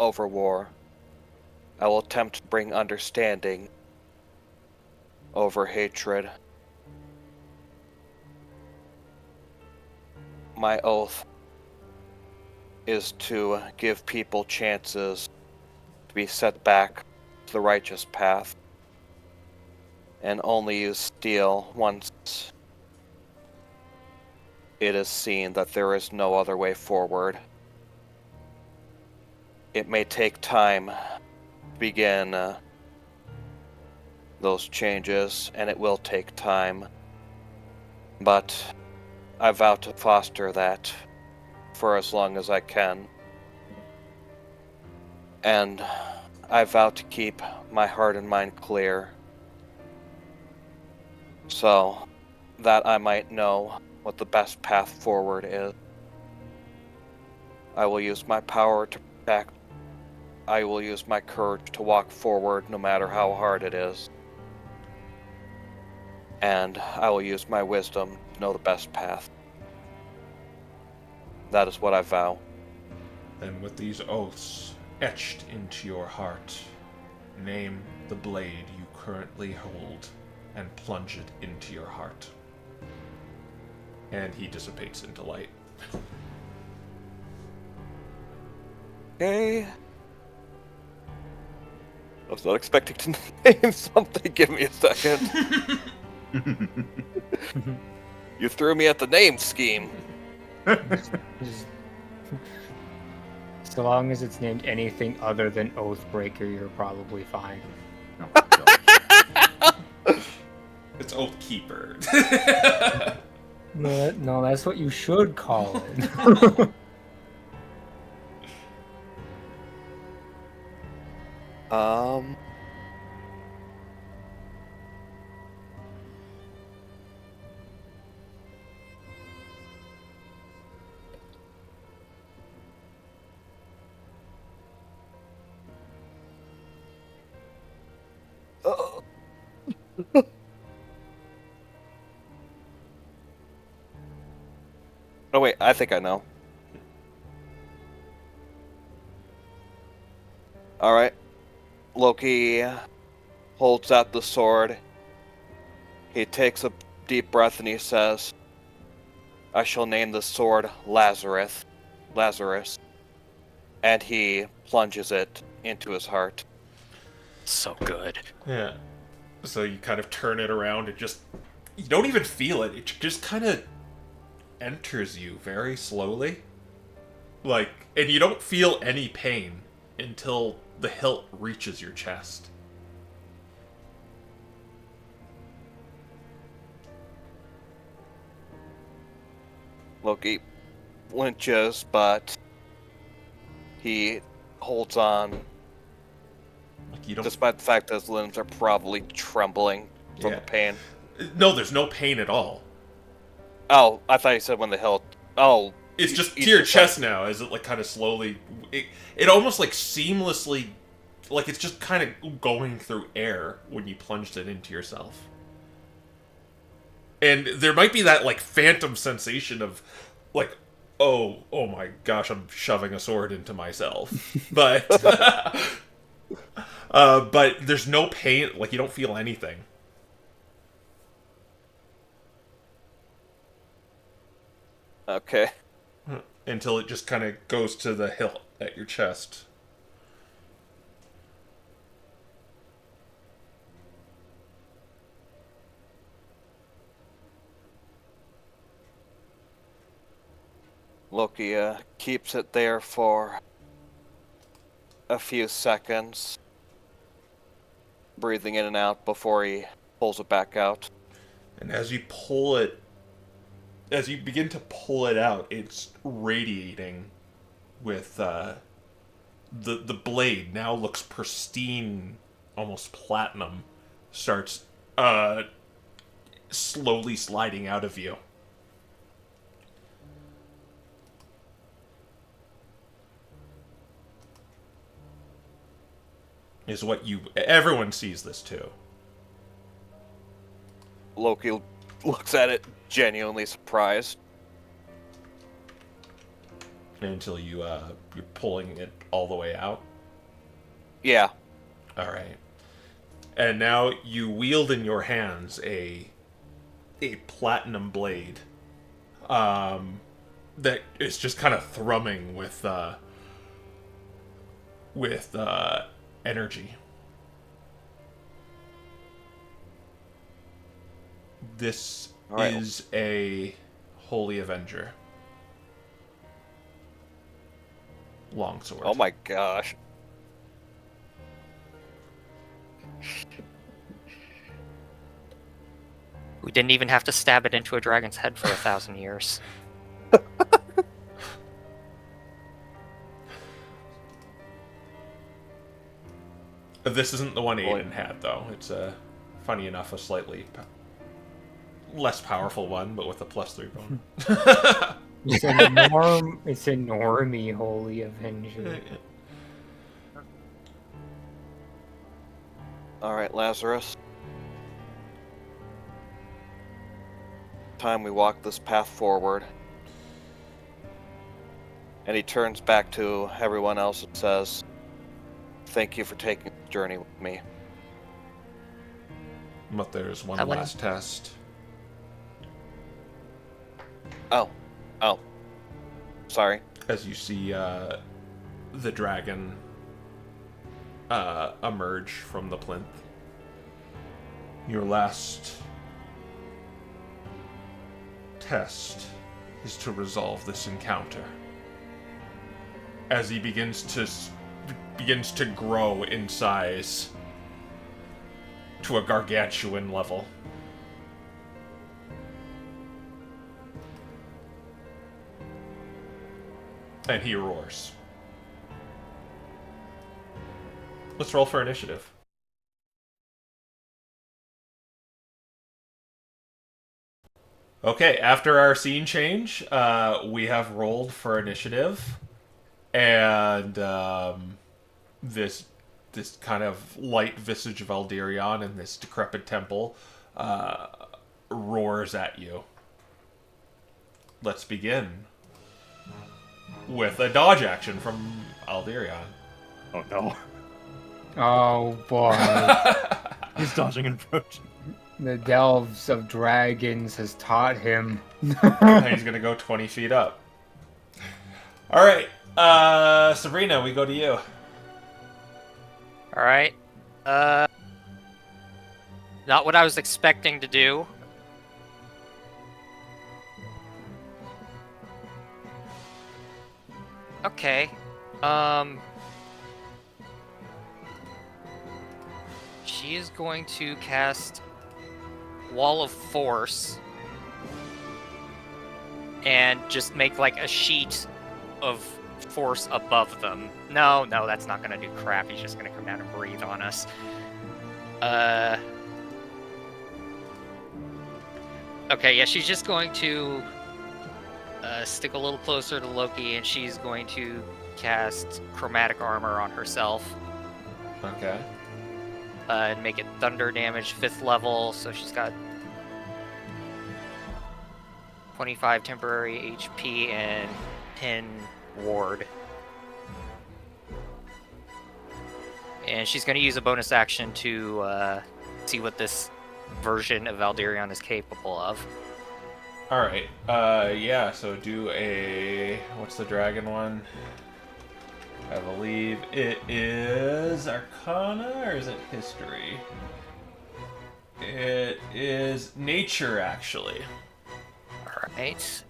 Speaker 4: over war. I will attempt to bring understanding over hatred. My oath is to give people chances to be set back to the righteous path, and only use steel once it is seen that there is no other way forward. It may take time to begin those changes, and it will take time, but I vow to foster that for as long as I can. And I vow to keep my heart and mind clear, so that I might know what the best path forward is. I will use my power to protect. I will use my courage to walk forward no matter how hard it is. And I will use my wisdom to know the best path. That is what I vow.
Speaker 1: Then with these oaths etched into your heart, name the blade you currently hold and plunge it into your heart. And he dissipates into light.
Speaker 4: Okay. I was not expecting to name something. Give me a second. You threw me at the name scheme.
Speaker 5: So long as it's named anything other than Oathbreaker, you're probably fine.
Speaker 2: No, no.
Speaker 1: It's Oathkeeper.
Speaker 5: No, that's what you should call it.
Speaker 4: Oh wait, I think I know. Alright. Loki holds out the sword. He takes a deep breath and he says, I shall name the sword Lazarus. And he plunges it into his heart.
Speaker 6: So good.
Speaker 1: Yeah. So you kind of turn it around and just... You don't even feel it. It just kind of enters you very slowly. Like, and you don't feel any pain until the hilt reaches your chest.
Speaker 4: Loki flinches, but he holds on.
Speaker 1: you don't.
Speaker 4: Despite the fact that his limbs are probably trembling from
Speaker 1: Yeah.
Speaker 4: the pain.
Speaker 1: No, there's no pain at all.
Speaker 4: Oh, I thought you said when the hilt. Oh,
Speaker 1: It's just
Speaker 4: you
Speaker 1: to your
Speaker 4: just
Speaker 1: chest now, as it like kind of slowly. It almost like seamlessly, like it's just kind of going through air when you plunged it into yourself. And there might be that like phantom sensation of, like, oh my gosh, I'm shoving a sword into myself, but but there's no pain. Like you don't feel anything.
Speaker 4: Okay.
Speaker 1: Until it just kind of goes to the hilt at your chest.
Speaker 4: Loki keeps it there for a few seconds, breathing in and out before he pulls it back out.
Speaker 1: And as you begin to pull it out, it's radiating with the blade now looks pristine, almost platinum, starts slowly sliding out of you. Is what everyone sees this too.
Speaker 4: Loki looks at it, genuinely surprised.
Speaker 1: Until you're pulling it all the way out.
Speaker 4: Yeah.
Speaker 1: All right. And now you wield in your hands a platinum blade that is just kind of thrumming with energy. This
Speaker 4: Right.
Speaker 1: is a Holy Avenger. Longsword.
Speaker 4: Oh my gosh.
Speaker 6: We didn't even have to stab it into a dragon's head for 1,000 years.
Speaker 1: This isn't the one
Speaker 4: Boy.
Speaker 1: Aiden had, though. It's funny enough, a slightly less powerful one, but with a +3 bonus.
Speaker 5: It's it's a normie Holy Avenger.
Speaker 4: Alright, Lazarus. Time we walk this path forward. And he turns back to everyone else and says, "Thank you for taking the journey with me."
Speaker 1: But there's one
Speaker 3: I wouldn't-
Speaker 1: last test.
Speaker 4: Oh. Sorry.
Speaker 1: As you see the dragon emerge from the plinth. Your last test is to resolve this encounter. As he begins to grow in size to a gargantuan level. And he roars. Let's roll for initiative. Okay, after our scene change, we have rolled for initiative, and this kind of light visage of Alderion in this decrepit temple roars at you. Let's begin with a dodge action from Alderion.
Speaker 2: Oh no.
Speaker 5: Oh boy.
Speaker 2: He's dodging and approaching.
Speaker 5: The Delves of Dragons has taught him.
Speaker 1: And he's gonna go 20 feet up. Alright, Sabrina, we go to you.
Speaker 6: Alright. Not what I was expecting to do. Okay. She is going to cast Wall of Force and just make like a sheet of force above them. No, that's not gonna do crap. He's just gonna come down and breathe on us. Okay, yeah, she's just going to stick a little closer to Loki, and she's going to cast Chromatic Armor on herself.
Speaker 1: Okay.
Speaker 6: And make it thunder damage, 5th level, so she's got 25 temporary HP and 10 ward. And she's going to use a bonus action to see what this version of Valdirion is capable of.
Speaker 1: Alright, yeah, so do a... What's the dragon one? I believe it is Arcana, or is it History? It is Nature, actually.
Speaker 6: Alright.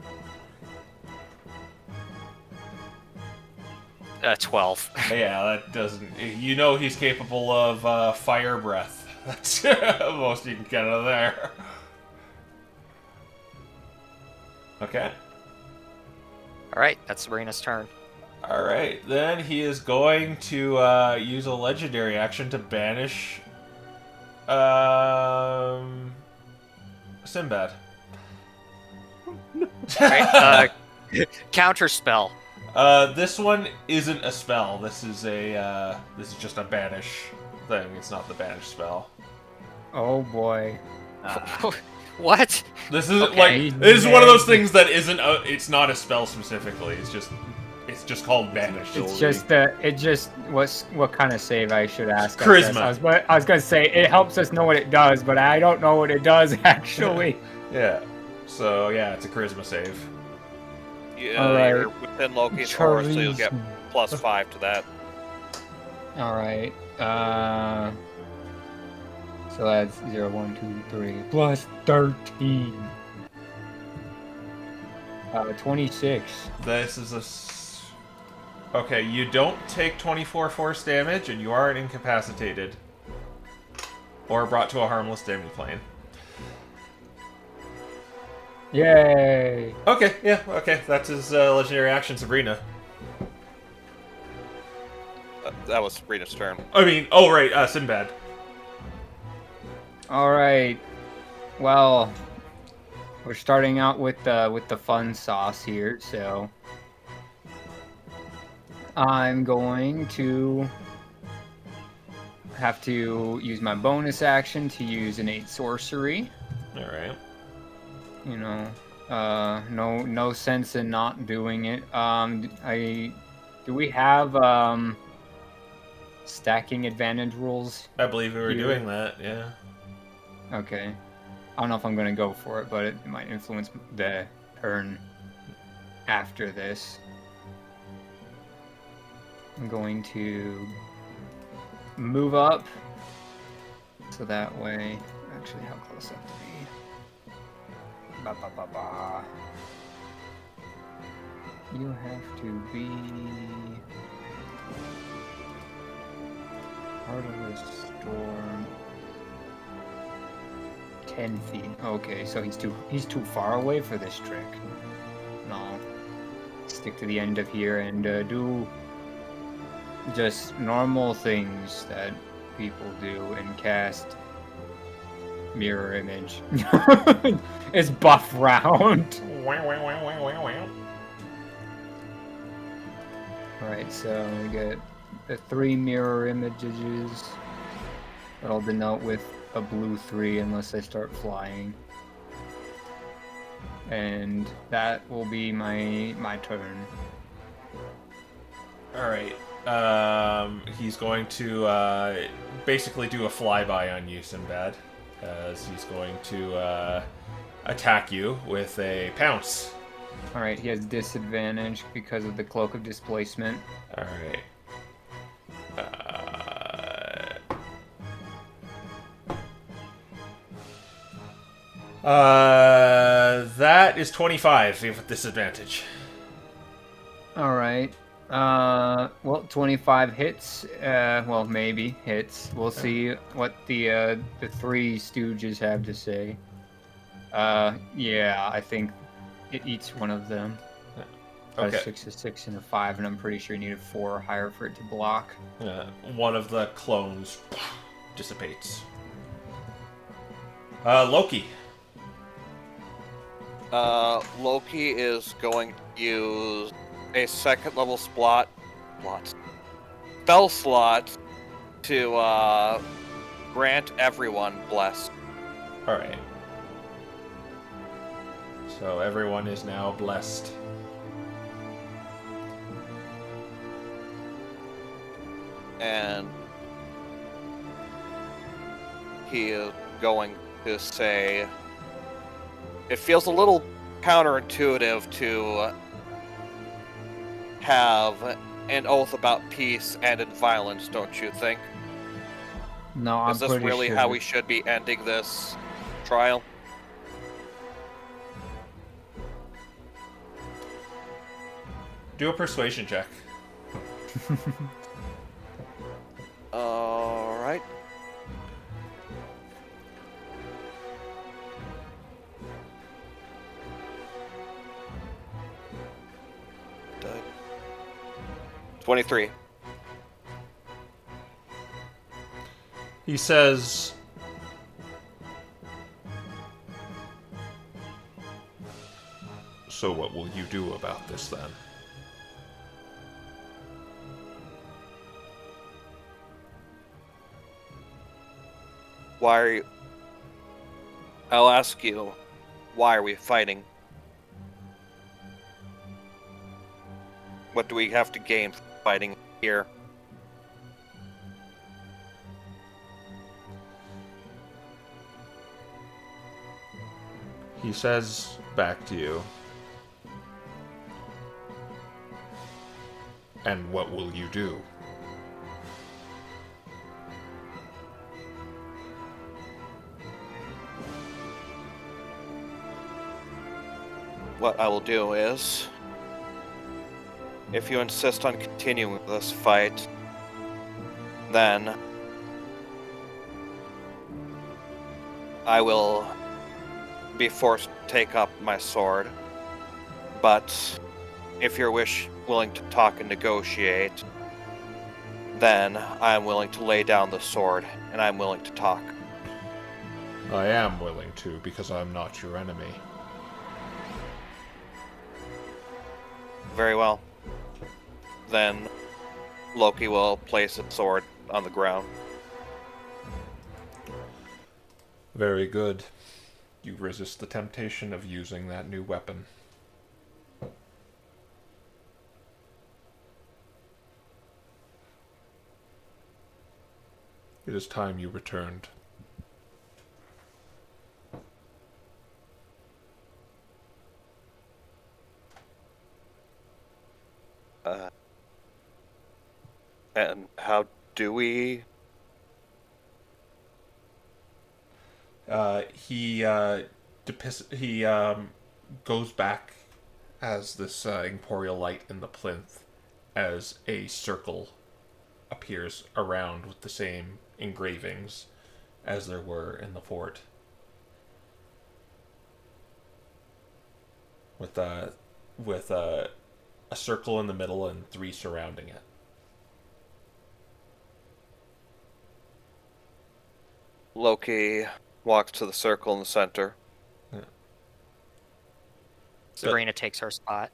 Speaker 6: 12.
Speaker 1: Yeah, that doesn't... You know he's capable of fire breath. That's the most you can get out of there. Okay.
Speaker 6: Alright, that's Sabrina's turn.
Speaker 1: Alright, then he is going to use a legendary action to banish Sinbad.
Speaker 6: Alright, counter spell.
Speaker 1: This one isn't a spell. This is just a banish thing. It's not the banish spell.
Speaker 5: Oh boy.
Speaker 6: What?
Speaker 1: This is
Speaker 6: Okay.
Speaker 1: this is one of those things that isn't it's not a spell specifically. It's just called banish.
Speaker 5: It's just what kind of save I should ask.
Speaker 1: Charisma.
Speaker 5: I was gonna say it helps us know what it does, but I don't know what it does actually.
Speaker 1: Yeah. So yeah, it's a charisma save.
Speaker 4: Yeah,
Speaker 5: Alright.
Speaker 4: you're within Loki's force, so you'll get +5 to that.
Speaker 5: All right. So that's 0, 1, 2, 3 plus 13. 26.
Speaker 1: This is okay, you don't take 24 force damage, and you aren't incapacitated. Or brought to a harmless demiplane.
Speaker 5: Yay!
Speaker 1: Okay, yeah, okay. That's his legendary action, Sabrina.
Speaker 4: That was Sabrina's turn.
Speaker 1: I mean, oh right, Sinbad.
Speaker 5: All right. Well, we're starting out with the fun sauce here, so I'm going to have to use my bonus action to use innate sorcery.
Speaker 1: All right.
Speaker 5: You know, no sense in not doing it. Do we have stacking advantage rules?
Speaker 1: I believe we were
Speaker 5: You-
Speaker 1: doing that. Yeah.
Speaker 5: Okay. I don't know if I'm gonna go for it, but it might influence the turn after this. I'm going to move up so that way. Actually, how close I have to be? Ba ba ba ba. You have to be part of the storm. 10 feet. Okay, so he's too far away for this trick. No. Stick to the end of here and do just normal things that people do and cast mirror image. It's buff round. Alright, so we get the 3 mirror images that I'll denote with a blue 3 unless I start flying. And that will be my turn.
Speaker 1: All right. He's going to basically do a flyby on you, Sinbad, as he's going to attack you with a pounce.
Speaker 5: Alright, he has disadvantage because of the cloak of displacement.
Speaker 1: All right. That is 25 with disadvantage.
Speaker 5: Alright. Well, 25 hits. Well, maybe hits. We'll see what the 3 stooges have to say. Yeah, I think it eats one of them.
Speaker 1: Okay.
Speaker 5: A 6, a 6, and a 5, and I'm pretty sure you need a 4 or higher for it to block.
Speaker 1: One of the clones dissipates. Loki.
Speaker 4: Loki is going to use a second level spell slot to grant everyone blessed.
Speaker 1: All right. So everyone is now blessed.
Speaker 4: And he is going to say, it feels a little counterintuitive to have an oath about peace and in violence, don't you think?
Speaker 5: No, I'm
Speaker 4: Is this
Speaker 5: pretty
Speaker 4: really
Speaker 5: sure.
Speaker 4: how we should be ending this trial?
Speaker 1: Do a persuasion check.
Speaker 4: Alright. Uh, 23.
Speaker 1: He says, "So what will you do about this then?"
Speaker 4: Why are you... I'll ask you, why are we fighting? What do we have to gain from fighting here?
Speaker 1: He says back to you, "And what will you do?"
Speaker 4: What I will do is, if you insist on continuing this fight, then I will be forced to take up my sword. But if you're willing to talk and negotiate, then I'm willing to lay down the sword and I'm willing to talk.
Speaker 1: I am willing to, because I'm not your enemy.
Speaker 4: Very well. Then Loki will place his sword on the ground.
Speaker 1: Very good. You resist the temptation of using that new weapon. It is time you returned.
Speaker 4: And how do we?
Speaker 1: He goes back as this incorporeal light in the plinth, as a circle appears around with the same engravings as there were in the fort, with a circle in the middle and 3 surrounding it.
Speaker 4: Loki walks to the circle in the center.
Speaker 6: Sabrina takes her spot.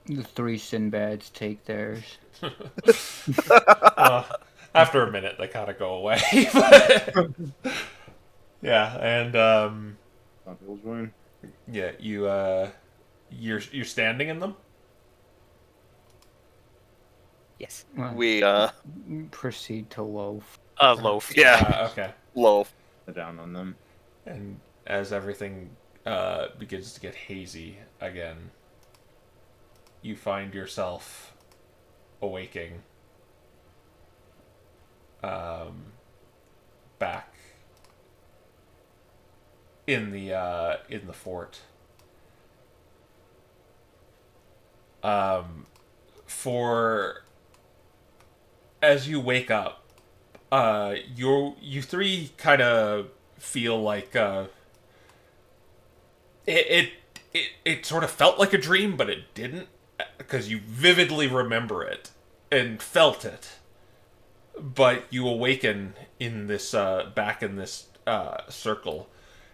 Speaker 5: The 3 Sinbads take theirs.
Speaker 1: After a minute, they kind of go away. But yeah, and yeah, you're standing in them.
Speaker 6: Yes.
Speaker 5: Well,
Speaker 4: We
Speaker 5: proceed to loaf.
Speaker 6: Loaf.
Speaker 4: yeah,
Speaker 1: Okay.
Speaker 4: loaf.
Speaker 2: Down on them.
Speaker 1: And as everything begins to get hazy again, you find yourself awaking back in the fort. For as you wake up, you 3 kind of feel like it sort of felt like a dream, but it didn't because you vividly remember it and felt it. But you awaken in this back in this circle,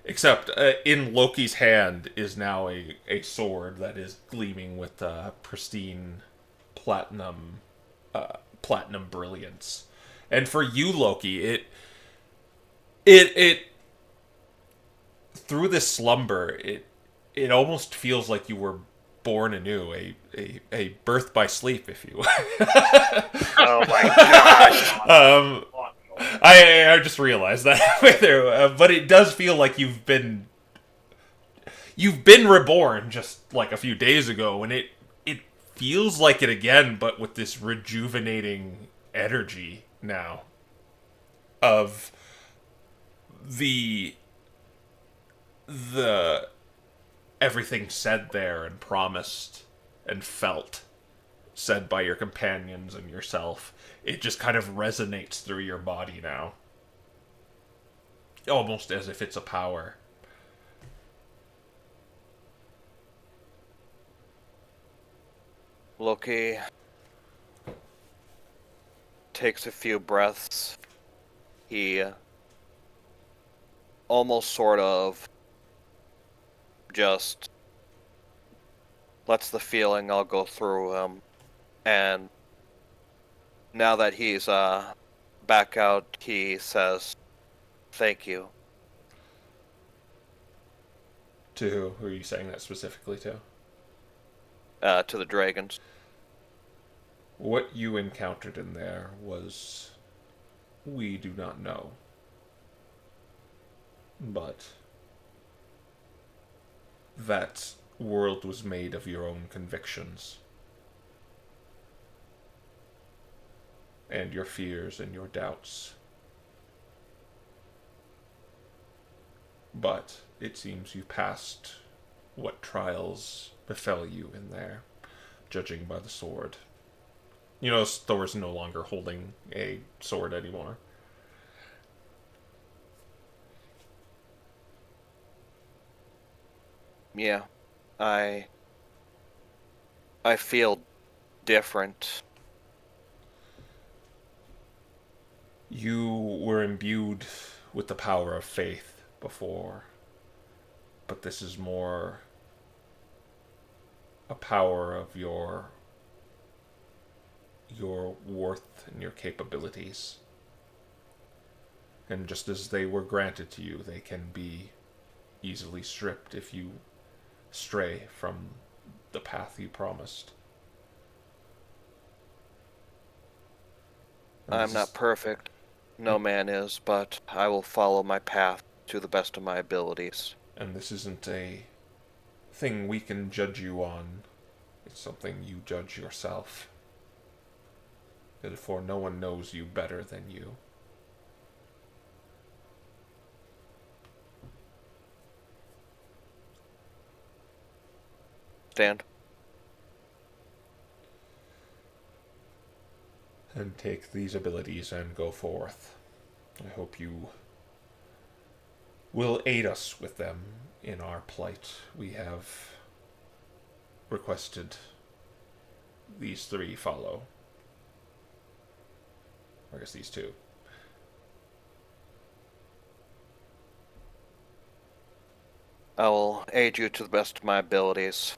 Speaker 1: except in Loki's hand is now a sword that is gleaming with pristine platinum brilliance. And for you, Loki, it through this slumber, it almost feels like you were born anew, a birth by sleep, if you will.
Speaker 4: Oh my gosh!
Speaker 1: I just realized that halfway through, but it does feel like you've been reborn just like a few days ago, and it feels like it again, but with this rejuvenating energy now of the everything said there and promised and felt, said by your companions and yourself. It just kind of resonates through your body now. Almost as if it's a power.
Speaker 4: Loki takes a few breaths. He almost sort of just lets the feeling all go through him. And now that he's back out, he says, "Thank you."
Speaker 1: To who? Who are you saying that specifically to?
Speaker 4: To the dragons.
Speaker 1: What you encountered in there was... we do not know. But... that world was made of your own convictions. And your fears and your doubts. But it seems you passed what trials befell you in there, judging by the sword. You know, Thor's no longer holding a sword anymore.
Speaker 4: Yeah, I feel different.
Speaker 1: You were imbued with the power of faith before, but this is more a power of your worth and your capabilities. And just as they were granted to you, they can be easily stripped if you stray from the path you promised.
Speaker 4: I'm not perfect. No man is, but I will follow my path to the best of my abilities.
Speaker 1: And this isn't a thing we can judge you on. It's something you judge yourself. Therefore, no one knows you better than you.
Speaker 4: Stand.
Speaker 1: And take these abilities and go forth. I hope you will aid us with them in our plight. We have requested these three follow. I guess these two.
Speaker 4: I will aid you to the best of my abilities.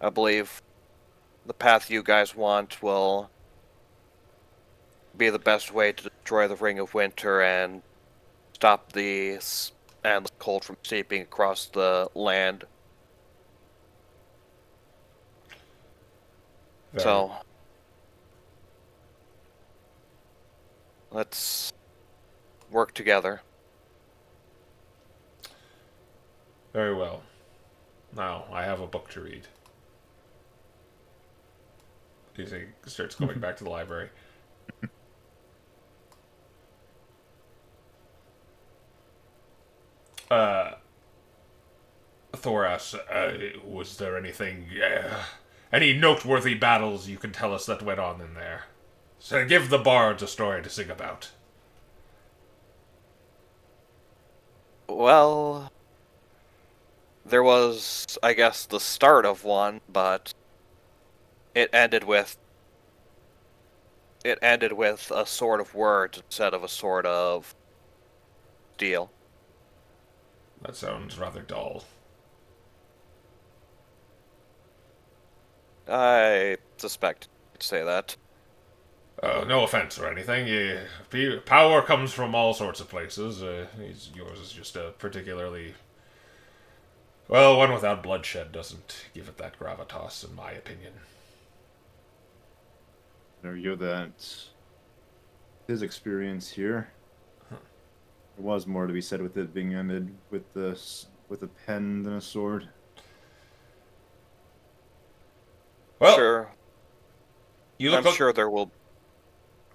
Speaker 4: I believe the path you guys want will be the best way to destroy the Ring of Winter and stop the endless cold from seeping across the land. So, let's work together.
Speaker 1: Very well. Now, I have a book to read. He starts going back to the library. Thor asks, was there anything, any noteworthy battles you can tell us that went on in there? So give the bards a story to sing about.
Speaker 4: Well, there was, I guess, the start of one, but it ended with a sword of words instead of a sword of steel.
Speaker 1: That sounds rather dull.
Speaker 4: I suspect you'd say that.
Speaker 1: No offense or anything. Power comes from all sorts of places. Yours is just a particularly... Well, one without bloodshed doesn't give it that gravitas, in my opinion.
Speaker 2: There you go. That his experience here. There was more to be said with it being ended with a pen than a sword.
Speaker 1: Well,
Speaker 4: Sure, I'm sure there will.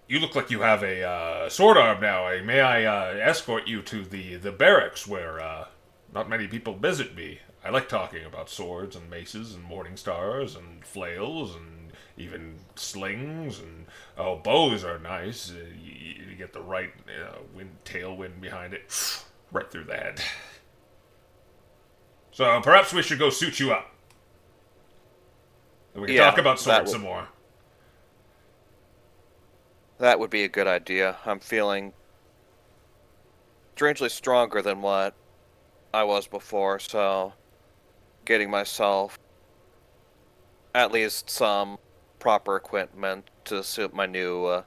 Speaker 1: You look like you have a sword arm now. May I escort you to the barracks where not many people visit me? I like talking about swords and maces and morning stars and flails and even slings and bows are nice. You get the right tailwind behind it, right through the head. So perhaps we should go suit you up. And we can talk about swords some more.
Speaker 4: That would be a good idea. I'm feeling strangely stronger than what I was before, so getting myself at least some proper equipment to suit my new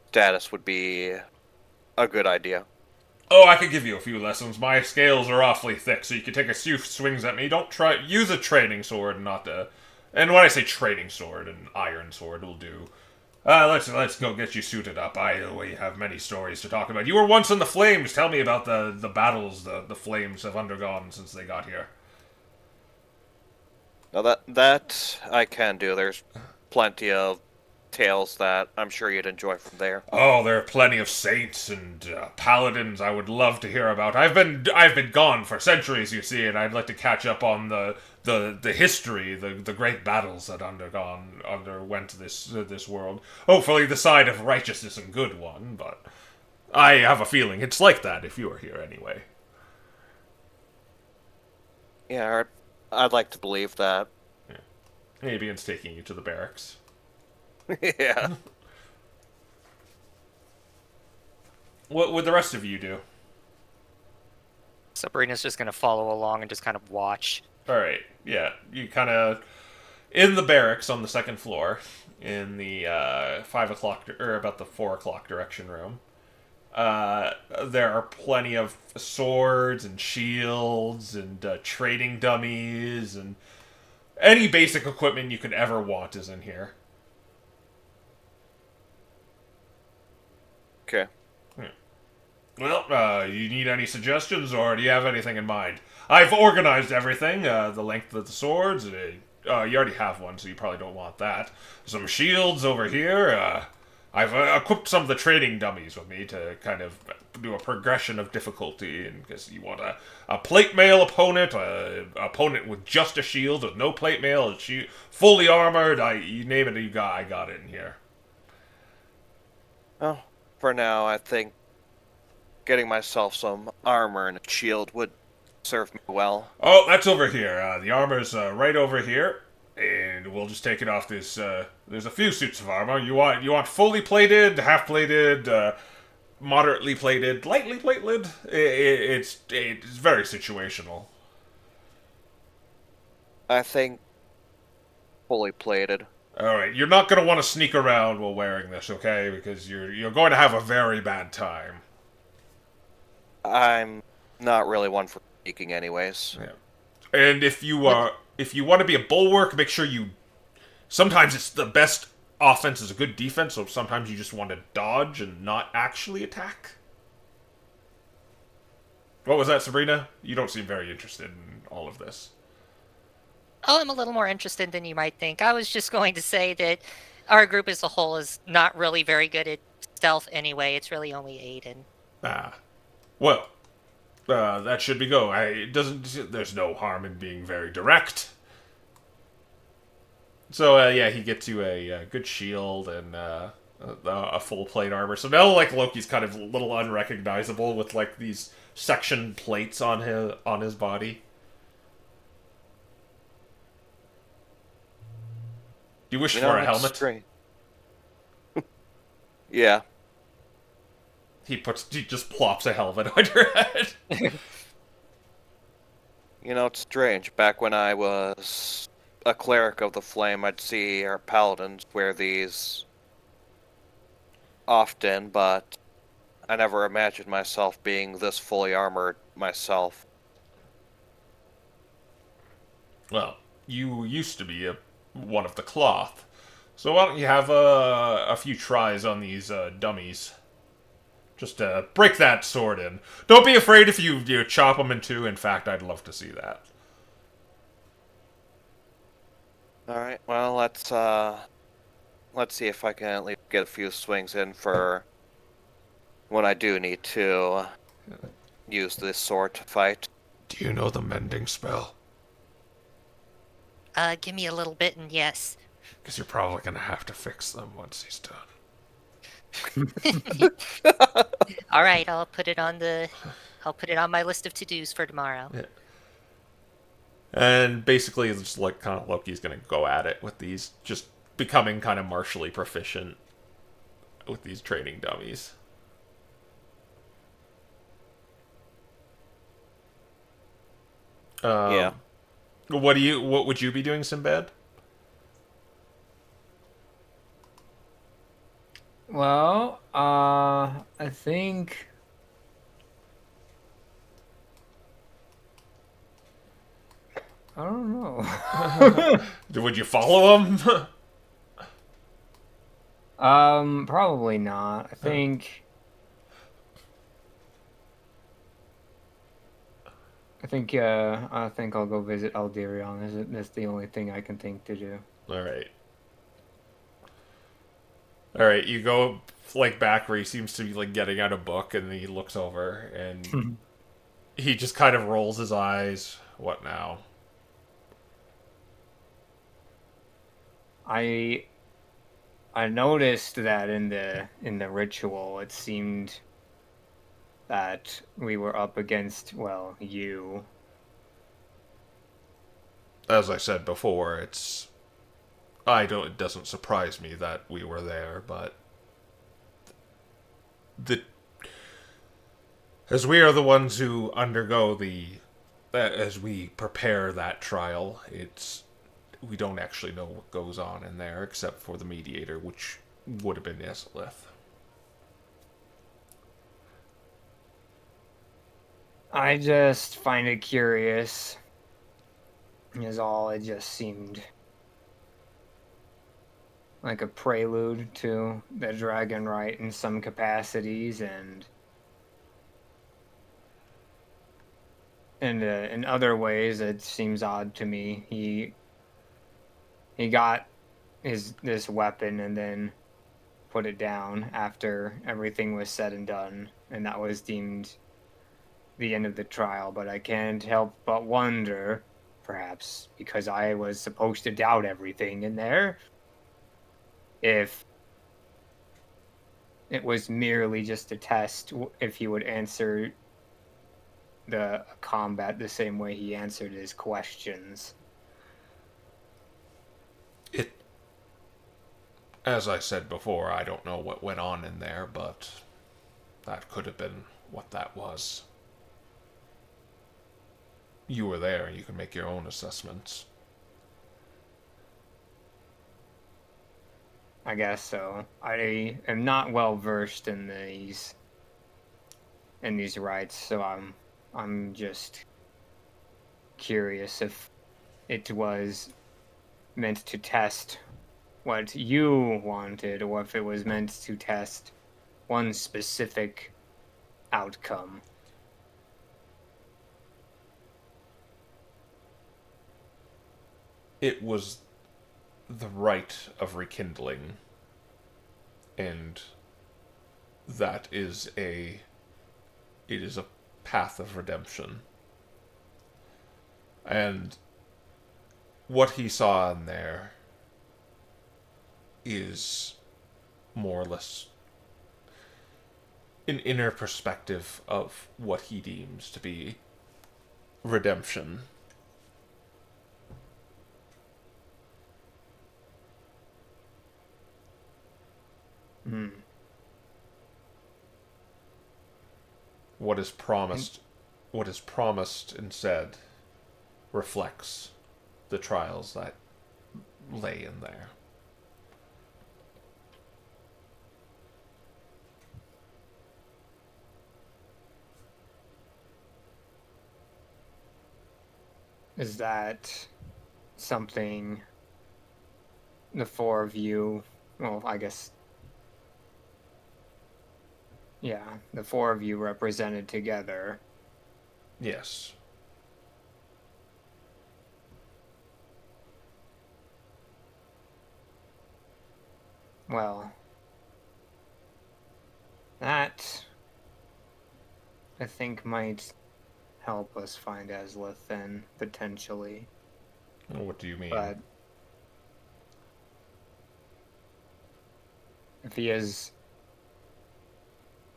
Speaker 4: status would be a good idea.
Speaker 1: Oh, I could give you a few lessons. My scales are awfully thick, so you can take a few swings at me. Don't try... Use a training sword, not a... And when I say training sword, an iron sword will do. Let's go get you suited up. We have many stories to talk about. You were once in the flames. Tell me about the battles the flames have undergone since they got here.
Speaker 4: Now that I can do. There's plenty of tales that I'm sure you'd enjoy from there.
Speaker 1: Oh, there are plenty of saints and paladins I would love to hear about. I've been gone for centuries, you see, and I'd like to catch up on the history, the great battles that underwent this world. Hopefully the side of righteousness and good one, but I have a feeling it's like that if you are here anyway.
Speaker 4: Yeah, I'd like to believe that.
Speaker 1: Yeah. Maybe it's taking you to the barracks.
Speaker 4: Yeah.
Speaker 1: What would the rest of you do?
Speaker 6: Sabrina's just gonna follow along and just kind of watch.
Speaker 1: Alright, yeah. You kind of... In the barracks on the second floor, in the 5 o'clock, or about the 4 o'clock direction room, there are plenty of swords and shields and trading dummies and any basic equipment you could ever want is in here.
Speaker 4: Okay.
Speaker 1: Well, you need any suggestions, or do you have anything in mind? I've organized everything, the length of the swords. You already have one, so you probably don't want that. Some shields over here. I've equipped some of the trading dummies with me to kind of do a progression of difficulty, in case you want a plate mail opponent, a opponent with just a shield, with no plate mail, fully armored. You name it, I got it in here.
Speaker 4: Oh, for now, I think getting myself some armor and a shield would serve me well.
Speaker 1: Oh, that's over here. The armor's right over here, and we'll just take it off this. There's a few suits of armor. You want fully plated, half plated, moderately plated, lightly plated? It's very situational.
Speaker 4: I think fully plated.
Speaker 1: All right, you're not going to want to sneak around while wearing this, okay? Because you're going to have a very bad time.
Speaker 4: I'm not really one for sneaking anyways.
Speaker 1: Yeah. And if you want to be a bulwark, make sure you... Sometimes it's the best offense is a good defense, so sometimes you just want to dodge and not actually attack. What was that, Sabrina? You don't seem very interested in all of this.
Speaker 3: Oh, I'm a little more interested than you might think. I was just going to say that our group as a whole is not really very good at stealth anyway. It's really only Aiden.
Speaker 1: Well, that should be go. There's no harm in being very direct. So, yeah, he gets you a good shield and a full plate armor. So now, like, Loki's kind of a little unrecognizable with, like, these section plates on his body. Do you wish
Speaker 4: You
Speaker 1: for
Speaker 4: know,
Speaker 1: a
Speaker 4: it's
Speaker 1: helmet?
Speaker 4: strange. Yeah.
Speaker 1: He just plops a helmet on your head.
Speaker 4: You know, it's strange. Back when I was a cleric of the flame, I'd see our paladins wear these often, but I never imagined myself being this fully armored myself.
Speaker 1: Well, you used to be one of the cloth. So why don't you have a few tries on these dummies? Just break that sword in. Don't be afraid if you chop them in two. In fact, I'd love to see that.
Speaker 4: Alright, well, let's see if I can at least get a few swings in for when I do need to use this sword to fight.
Speaker 1: Do you know the mending spell?
Speaker 3: Give me a little bit, and yes.
Speaker 1: Because you're probably gonna have to fix them once he's done.
Speaker 3: All right, I'll put it on my list of to-dos for tomorrow.
Speaker 1: Yeah. And basically, it's just like kind of Loki's gonna go at it with these, just becoming kind of martially proficient with these training dummies.
Speaker 4: Yeah.
Speaker 1: What would you be doing, Sinbad?
Speaker 5: Well, I think I don't know.
Speaker 1: Would you follow him?
Speaker 5: Probably not. I think I'll go visit Alderion. That's the only thing I can think to do.
Speaker 1: All right. All right, you go like back where he seems to be like getting out a book, and then he looks over and he just kind of rolls his eyes. What now?
Speaker 5: I noticed that in the ritual, it seemed that we were up against, well, you.
Speaker 1: As I said before, it doesn't surprise me that we were there, but as we are the ones who undergo as we prepare that trial, we don't actually know what goes on in there except for the mediator, which would have been Islith.
Speaker 5: I just find it curious, is all. It just seemed like a prelude to the dragon rite in some capacities, and in other ways it seems odd to me. He got this weapon and then put it down after everything was said and done, and that was deemed the end of the trial. But I can't help but wonder, perhaps because I was supposed to doubt everything in there, if it was merely just a test, if he would answer the combat the same way he answered his questions.
Speaker 1: As I said before, I don't know what went on in there, but that could have been what that was. You were there, and you can make your own assessments.
Speaker 5: I guess so. I am not well versed in these rites, so I'm just curious if it was meant to test what you wanted, or if it was meant to test one specific outcome.
Speaker 1: It was the rite of rekindling, and that is it is a path of redemption. And what he saw in there is more or less an inner perspective of what he deems to be redemption.
Speaker 5: Hmm.
Speaker 1: What is promised instead reflects the trials that lay in there.
Speaker 5: Is that something the four of you, well, I guess, yeah, the four of you represented together?
Speaker 1: Yes.
Speaker 5: Well, that I think might help us find Aslith then, potentially.
Speaker 1: What do you mean?
Speaker 5: But if he is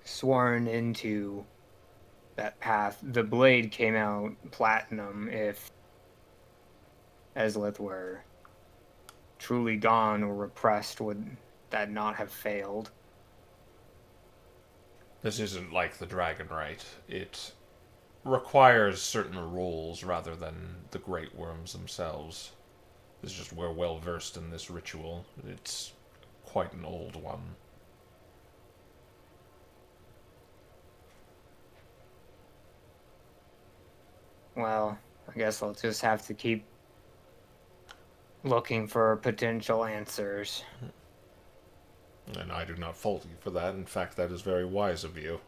Speaker 5: sworn into that path, the blade came out platinum. If Aslith were truly gone or repressed, would that not have failed?
Speaker 1: This isn't like the dragon rite. It requires certain rules rather than the great worms themselves. It's just we're well versed in this ritual. It's quite an old one.
Speaker 5: Well, I guess I'll just have to keep looking for potential answers.
Speaker 1: And I do not fault you for that. In fact, that is very wise of you.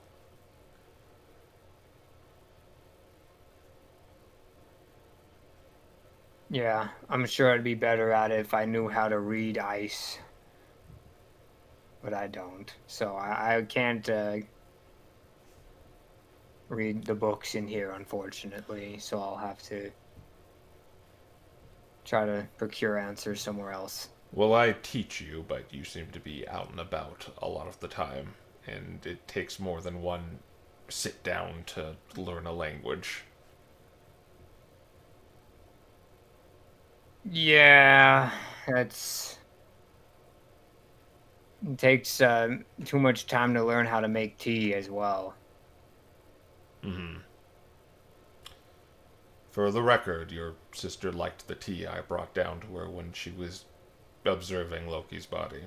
Speaker 5: Yeah, I'm sure I'd be better at it if I knew how to read ice. But I don't. So I can't read the books in here, unfortunately. So I'll have to try to procure answers somewhere else.
Speaker 1: Well, I teach you, but you seem to be out and about a lot of the time. And it takes more than one sit down to learn a language.
Speaker 5: Yeah, it takes too much time to learn how to make tea as well.
Speaker 1: Mm-hmm. For the record, your sister liked the tea I brought down to her when she was observing Loki's body.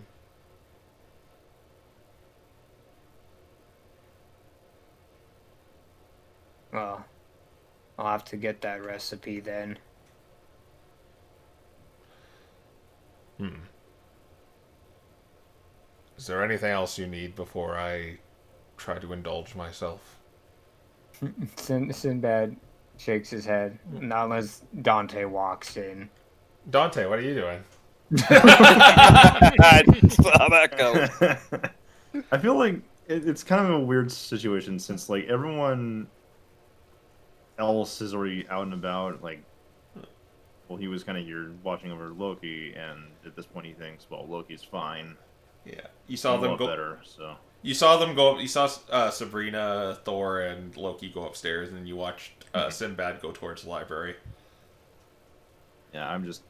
Speaker 5: Well, I'll have to get that recipe then.
Speaker 1: Is there anything else you need before I try to indulge myself?
Speaker 5: Sinbad shakes his head, not unless Dante walks in.
Speaker 1: Dante, what are you doing?
Speaker 4: I saw that go.
Speaker 2: I feel like it's kind of a weird situation since like everyone else is already out and about. Like, well, he was kind of here watching over Loki, and at this point he thinks, well, Loki's fine.
Speaker 1: Yeah, you saw
Speaker 2: I'm a
Speaker 1: them
Speaker 2: lot
Speaker 1: go.
Speaker 2: better, so.
Speaker 1: You saw them go. You saw Sabrina, Thor, and Loki go upstairs, and you watched Sinbad go towards the library.
Speaker 2: Yeah, I'm just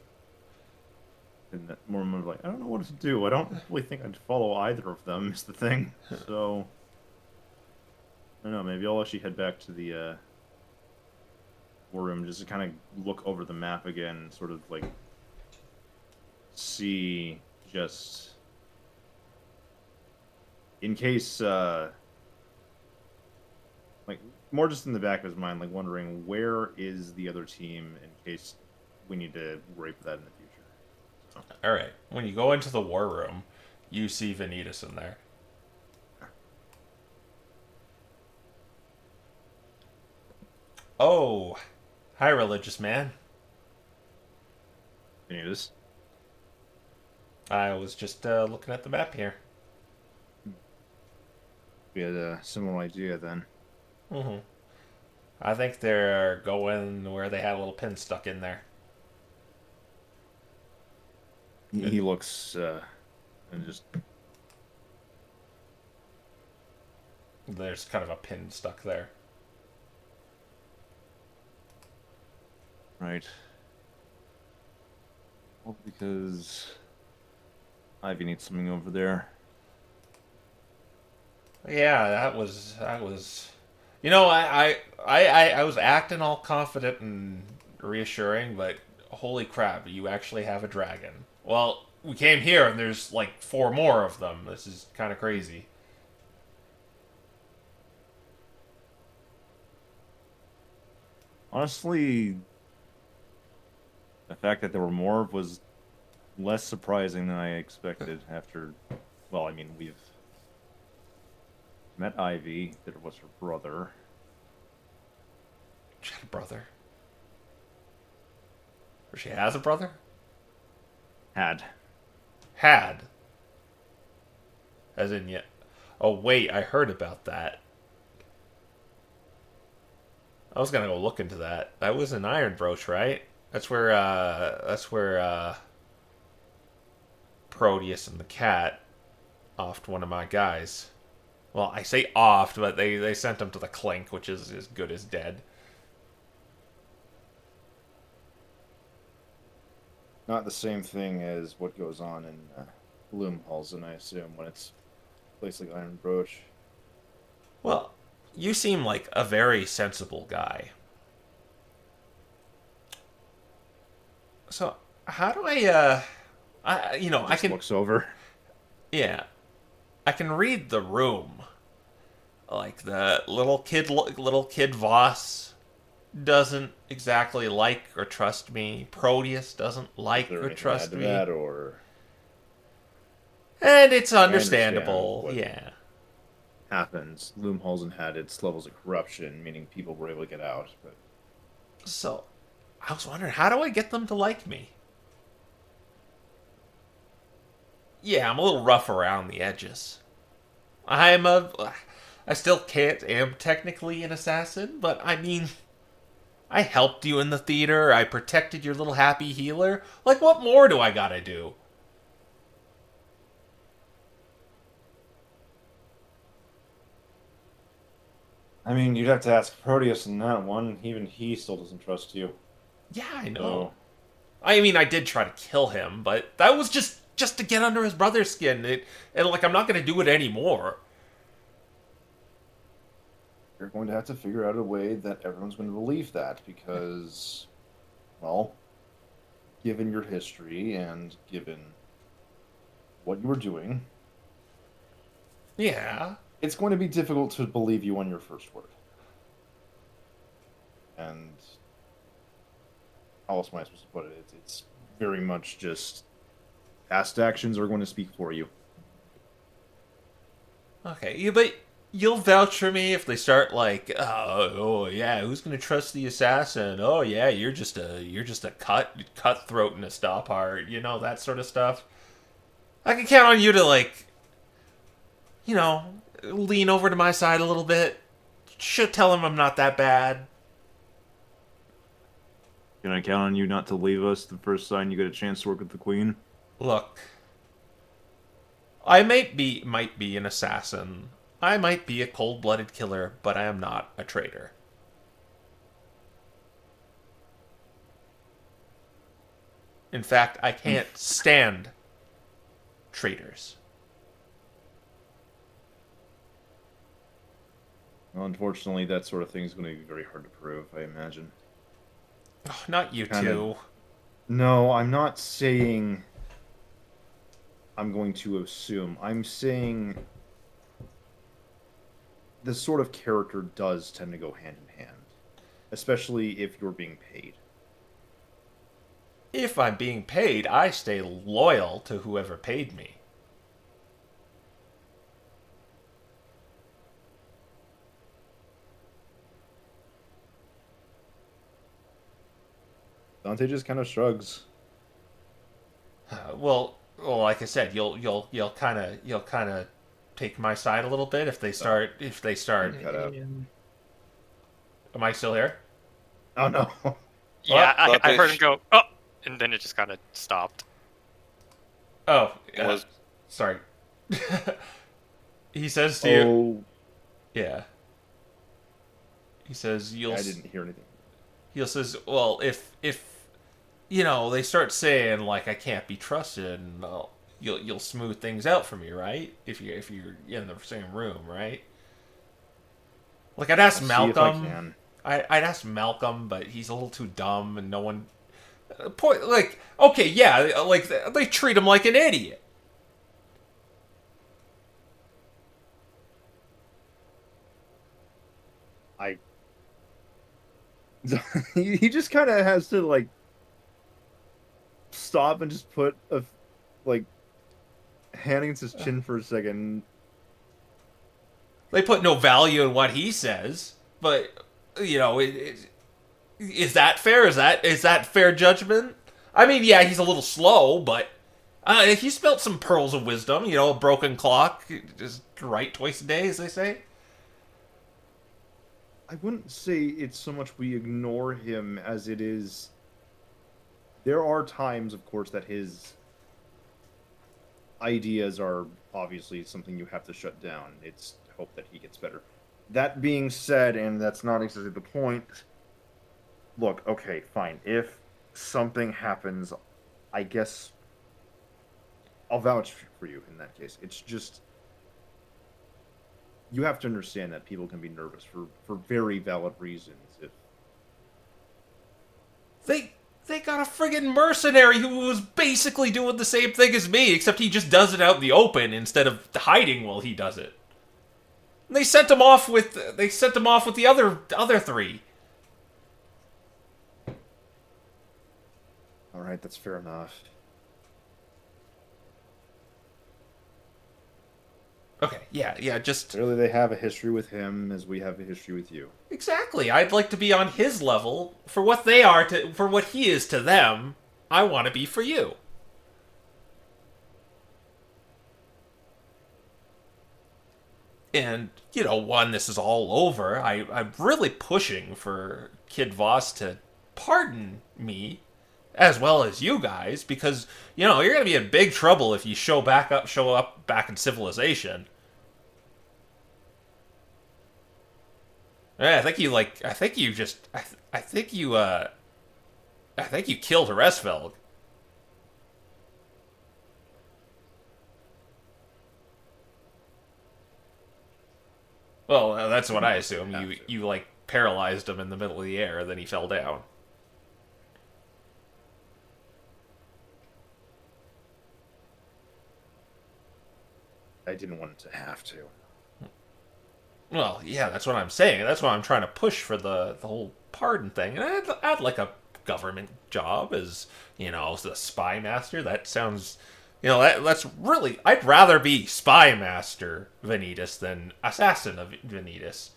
Speaker 2: in that moment of like, I don't know what to do. I don't really think I'd follow either of them, is the thing. So, I don't know, maybe I'll actually head back to the war room just to kind of look over the map again, sort of like see just in case, like, more just in the back of his mind, like wondering where is the other team in case we need to worry for that in the future. So.
Speaker 1: All right. When you go into the war room, you see Vanitas in there. Oh, hi, religious man.
Speaker 2: Any of this?
Speaker 1: I was just looking at the map here.
Speaker 2: We had a similar idea then.
Speaker 1: Mm-hmm. I think they're going where they had a little pin stuck in there.
Speaker 2: He looks and just
Speaker 1: There's kind of a pin stuck there.
Speaker 2: right. Well, because Ivy needs something over there.
Speaker 1: Yeah, that was. You know, I was acting all confident and reassuring, but holy crap, you actually have a dragon. Well, we came here and there's like 4 more of them. This is kind of crazy.
Speaker 7: Honestly, the fact that there were more was less surprising than I expected after, well, I mean, we've met Ivy, that was her brother.
Speaker 1: She had a brother. Or she has a brother?
Speaker 7: Had.
Speaker 1: Had. As in yet. Oh wait, I heard about that. I was gonna go look into that. That was an Iron Brooch, right? That's where Proteus and the cat offed one of my guys. Well, I say offed, but they sent him to the clink, which is as good as dead.
Speaker 2: Not the same thing as what goes on in Gloomhalsen, I assume, when it's a place like Iron Brooch.
Speaker 1: Well, you seem like a very sensible guy. So, how do I
Speaker 2: Just
Speaker 1: can,
Speaker 2: looks over.
Speaker 1: yeah, I can read the room. Like the little kid Voss doesn't exactly like or trust me. Proteus doesn't like
Speaker 2: Is there
Speaker 1: or
Speaker 2: anything to
Speaker 1: trust
Speaker 2: add to
Speaker 1: me.
Speaker 2: that, or
Speaker 1: And it's
Speaker 2: understand
Speaker 1: understandable,
Speaker 2: what-
Speaker 1: yeah.
Speaker 2: happens? Gloomhalsen had its levels of corruption, meaning people were able to get out. But
Speaker 1: So, I was wondering, how do I get them to like me? Yeah, I'm a little rough around the edges. I still am technically an assassin, but I mean, I helped you in the theater, I protected your little happy healer. Like, what more do I gotta do?
Speaker 2: I mean, you'd have to ask Proteus in that one. Even he still doesn't trust you.
Speaker 1: Yeah, I know.
Speaker 2: So,
Speaker 1: I mean, I did try to kill him, but that was just to get under his brother's skin. And like, I'm not gonna do it anymore.
Speaker 2: you're going to have to figure out a way that everyone's going to believe that, because, well, given your history and given what you were doing,
Speaker 1: Yeah.
Speaker 2: it's going to be difficult to believe you on your first word. And how else am I supposed to put it? It's very much just past actions are going to speak for you.
Speaker 1: Okay, but you'll vouch for me if they start like, oh yeah, who's gonna trust the assassin? Oh yeah, you're just a cutthroat and a stophart, that sort of stuff. I can count on you to like, lean over to my side a little bit. Should tell him I'm not that bad.
Speaker 7: Can I count on you not to leave us the first sign you get a chance to work with the Queen?
Speaker 1: Look, I might be an assassin. I might be a cold-blooded killer, but I am not a traitor. In fact, I can't stand traitors.
Speaker 2: Well, unfortunately, that sort of thing is going to be very hard to prove, I imagine.
Speaker 1: Oh, not you
Speaker 2: Kinda.
Speaker 1: two.
Speaker 2: No, I'm not saying I'm going to assume. I'm saying this sort of character does tend to go hand in hand, especially if you're being paid.
Speaker 1: If I'm being paid, I stay loyal to whoever paid me.
Speaker 2: Dante just kind of shrugs.
Speaker 1: Well, like I said, you'll kind of take my side a little bit if they start.
Speaker 2: Cut out.
Speaker 1: Am I still here?
Speaker 2: Oh no.
Speaker 6: Yeah,
Speaker 4: But
Speaker 6: I
Speaker 4: they
Speaker 6: heard him
Speaker 4: sh-
Speaker 6: go, oh, and then it just kind of stopped.
Speaker 1: Oh,
Speaker 4: Was-
Speaker 1: sorry. He says to you,
Speaker 2: Oh,
Speaker 1: yeah. He says you'll.
Speaker 2: I didn't hear anything.
Speaker 1: He says, well, if they start saying like I can't be trusted, and you'll smooth things out for me, right? If you're in the same room, right? Like I'd ask
Speaker 2: I'll see if I
Speaker 1: Malcolm.
Speaker 2: can.
Speaker 1: I'd ask Malcolm, but he's a little too dumb, and no one. Point like okay, yeah, like they treat him like an idiot.
Speaker 2: I. He just kind of has to like stop and just put a like hand against his chin for a second.
Speaker 1: They put no value in what he says, but you know, is that fair? Is that fair judgment? I mean, yeah, he's a little slow, but he spelt some pearls of wisdom. You know, a broken clock is right twice a day, as they say.
Speaker 2: I wouldn't say it's so much we ignore him as it is. There are times, of course, that his ideas are obviously something you have to shut down. It's hope that he gets better. That being said, and that's not exactly the point. Look, okay, fine. If something happens, I guess I'll vouch for you in that case. It's just you have to understand that people can be nervous for very valid reasons. If
Speaker 1: They got a friggin' mercenary who was basically doing the same thing as me, except he just does it out in the open instead of hiding while he does it. And they sent him off with the other three.
Speaker 2: all right, that's fair enough.
Speaker 1: Okay, yeah, just
Speaker 2: Clearly, they have a history with him as we have a history with you.
Speaker 1: exactly. I'd like to be on his level for what they are for what he is to them. I want to be for you. And you know, when this is all over, I'm really pushing for Kid Voss to pardon me, as well as you guys, because you know you're gonna be in big trouble if you show up back in civilization. Yeah, I think you like. I think you just. I think you. I think you killed Resfeld. Well, that's what I assume. You like paralyzed him in the middle of the air, then he fell down.
Speaker 2: I didn't want to have to.
Speaker 1: Well, yeah, that's what I'm saying. That's why I'm trying to push for the whole pardon thing. And I'd like a government job as, you know, as the spy master. That sounds, you know, that's really. I'd rather be spy master Vanitas than assassin of Vanitas.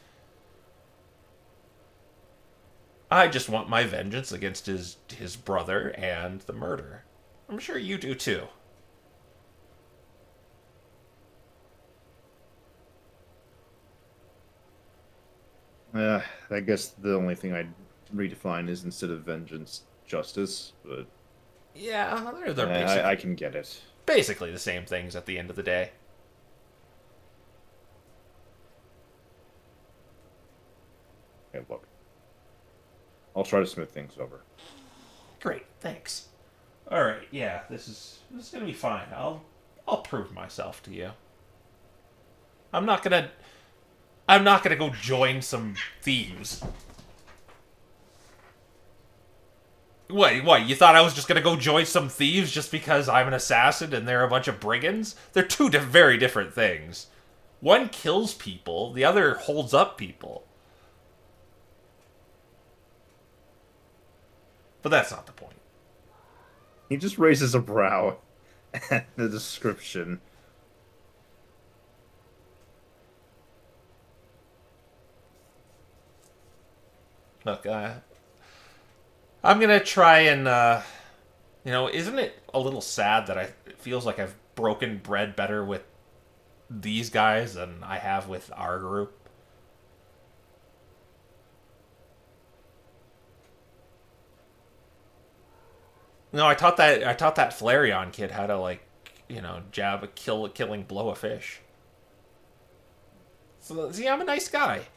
Speaker 1: I just want my vengeance against his brother and the murder. I'm sure you do too.
Speaker 2: I guess the only thing I'd redefine is instead of vengeance, justice. But
Speaker 1: Yeah, they're
Speaker 2: I can get it.
Speaker 1: basically the same things at the end of the day.
Speaker 2: Okay, look. I'll try to smooth things over.
Speaker 1: Great, thanks. All right, yeah, this is gonna be fine. I'll prove myself to you. I'm not gonna go join some thieves. What? You thought I was just gonna go join some thieves just because I'm an assassin and they're a bunch of brigands? They're two very different things. One kills people, the other holds up people. But that's not the point.
Speaker 2: He just raises a brow at the description.
Speaker 1: Look, I'm gonna try and, you know, isn't it a little sad that it feels like I've broken bread better with these guys than I have with our group? No, I taught that Flareon kid how to, like, you know, jab a killing blow a fish. So see, I'm a nice guy.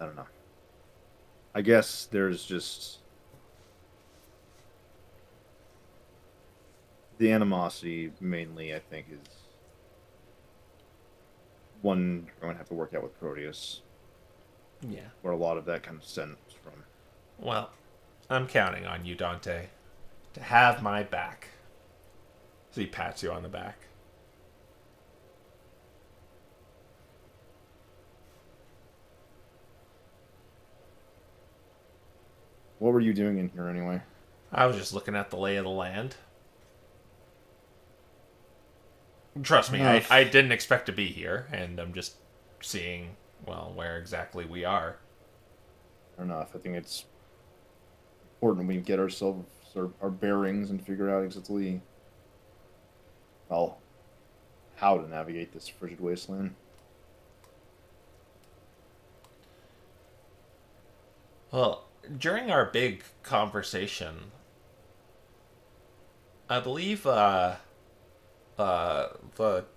Speaker 2: I don't know. I guess there's just the animosity mainly. I think is one we're going to have to work out with Proteus,
Speaker 1: Yeah.
Speaker 2: where a lot of that kind of stems from.
Speaker 1: Well, I'm counting on you, Dante, to have my back. So he pats you on the back.
Speaker 2: What were you doing in here anyway?
Speaker 1: I was just looking at the lay of the land. Trust me, I didn't expect to be here, and I'm just seeing, well, where exactly we are.
Speaker 2: Fair enough. I think it's important we get ourselves our bearings and figure out exactly, well, how to navigate this frigid wasteland.
Speaker 1: Well, during our big conversation, I believe, the, what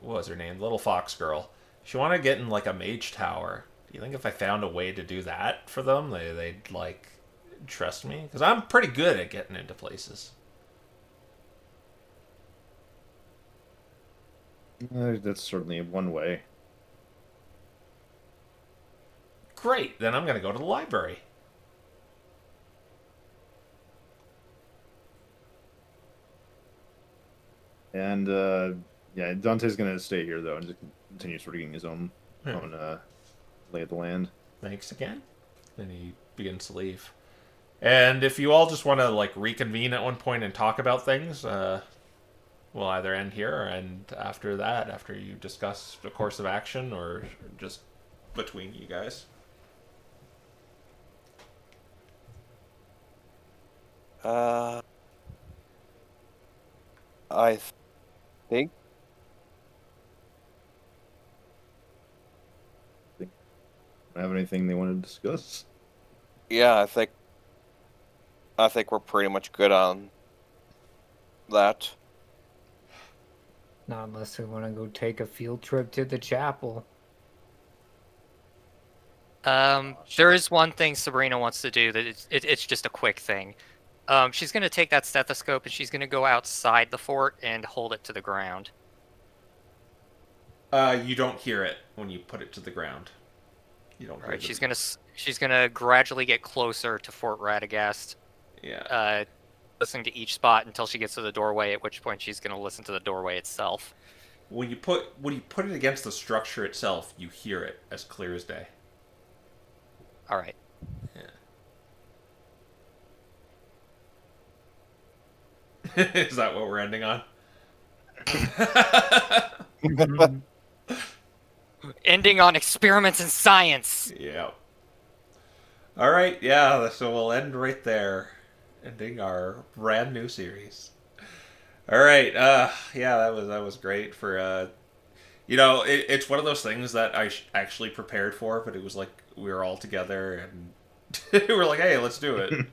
Speaker 1: was her name? The little fox girl. She wanted to get in, like, a mage tower. Do you think if I found a way to do that for them, they'd like, trust me? Because I'm pretty good at getting into places.
Speaker 2: That's certainly one way.
Speaker 1: Great, then I'm going to go to the library.
Speaker 2: And yeah, Dante's gonna stay here though and just continue sort of getting his own lay of the land.
Speaker 1: Thanks again. Then he begins to leave. And if you all just want to like reconvene at one point and talk about things, we'll either end here and after that, after you discuss the course of action, or just between you guys.
Speaker 4: I think.
Speaker 2: Have anything they want to discuss?
Speaker 4: Yeah, I think we're pretty much good on that.
Speaker 5: Not unless we want to go take a field trip to the chapel.
Speaker 6: There is one thing Sabrina wants to do that it's just a quick thing. She's going to take that stethoscope and she's going to go outside the fort and hold it to the ground.
Speaker 1: You don't hear it when you put it to the ground. You don't.
Speaker 6: Right. She's gonna gradually get closer to Fort Radagast.
Speaker 1: Yeah.
Speaker 6: Listening to each spot until she gets to the doorway. At which point she's gonna listen to the doorway itself.
Speaker 1: When you put it against the structure itself, you hear it as clear as day.
Speaker 6: All right.
Speaker 1: Yeah. Is that what we're ending on?
Speaker 6: Ending on experiments in science.
Speaker 1: Yeah. All right. Yeah. So we'll end right there, ending our brand new series. All right. Yeah. That was great for. It's one of those things that I actually prepared for, but it was like we were all together and we were like, "Hey, let's do it."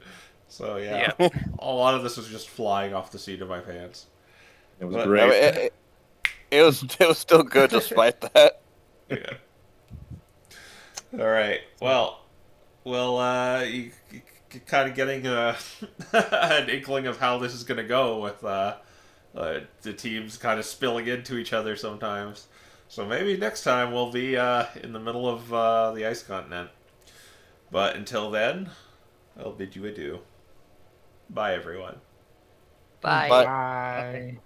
Speaker 1: So yeah, a lot of this was just flying off the seat of my pants.
Speaker 2: It was great.
Speaker 4: It was still good despite that.
Speaker 1: Yeah. All right. Well, you kind of getting an inkling of how this is going to go with the teams kind of spilling into each other sometimes. So maybe next time we'll be in the middle of the ice continent. But until then, I'll bid you adieu. Bye, everyone.
Speaker 6: Bye.
Speaker 4: Bye.
Speaker 5: Bye.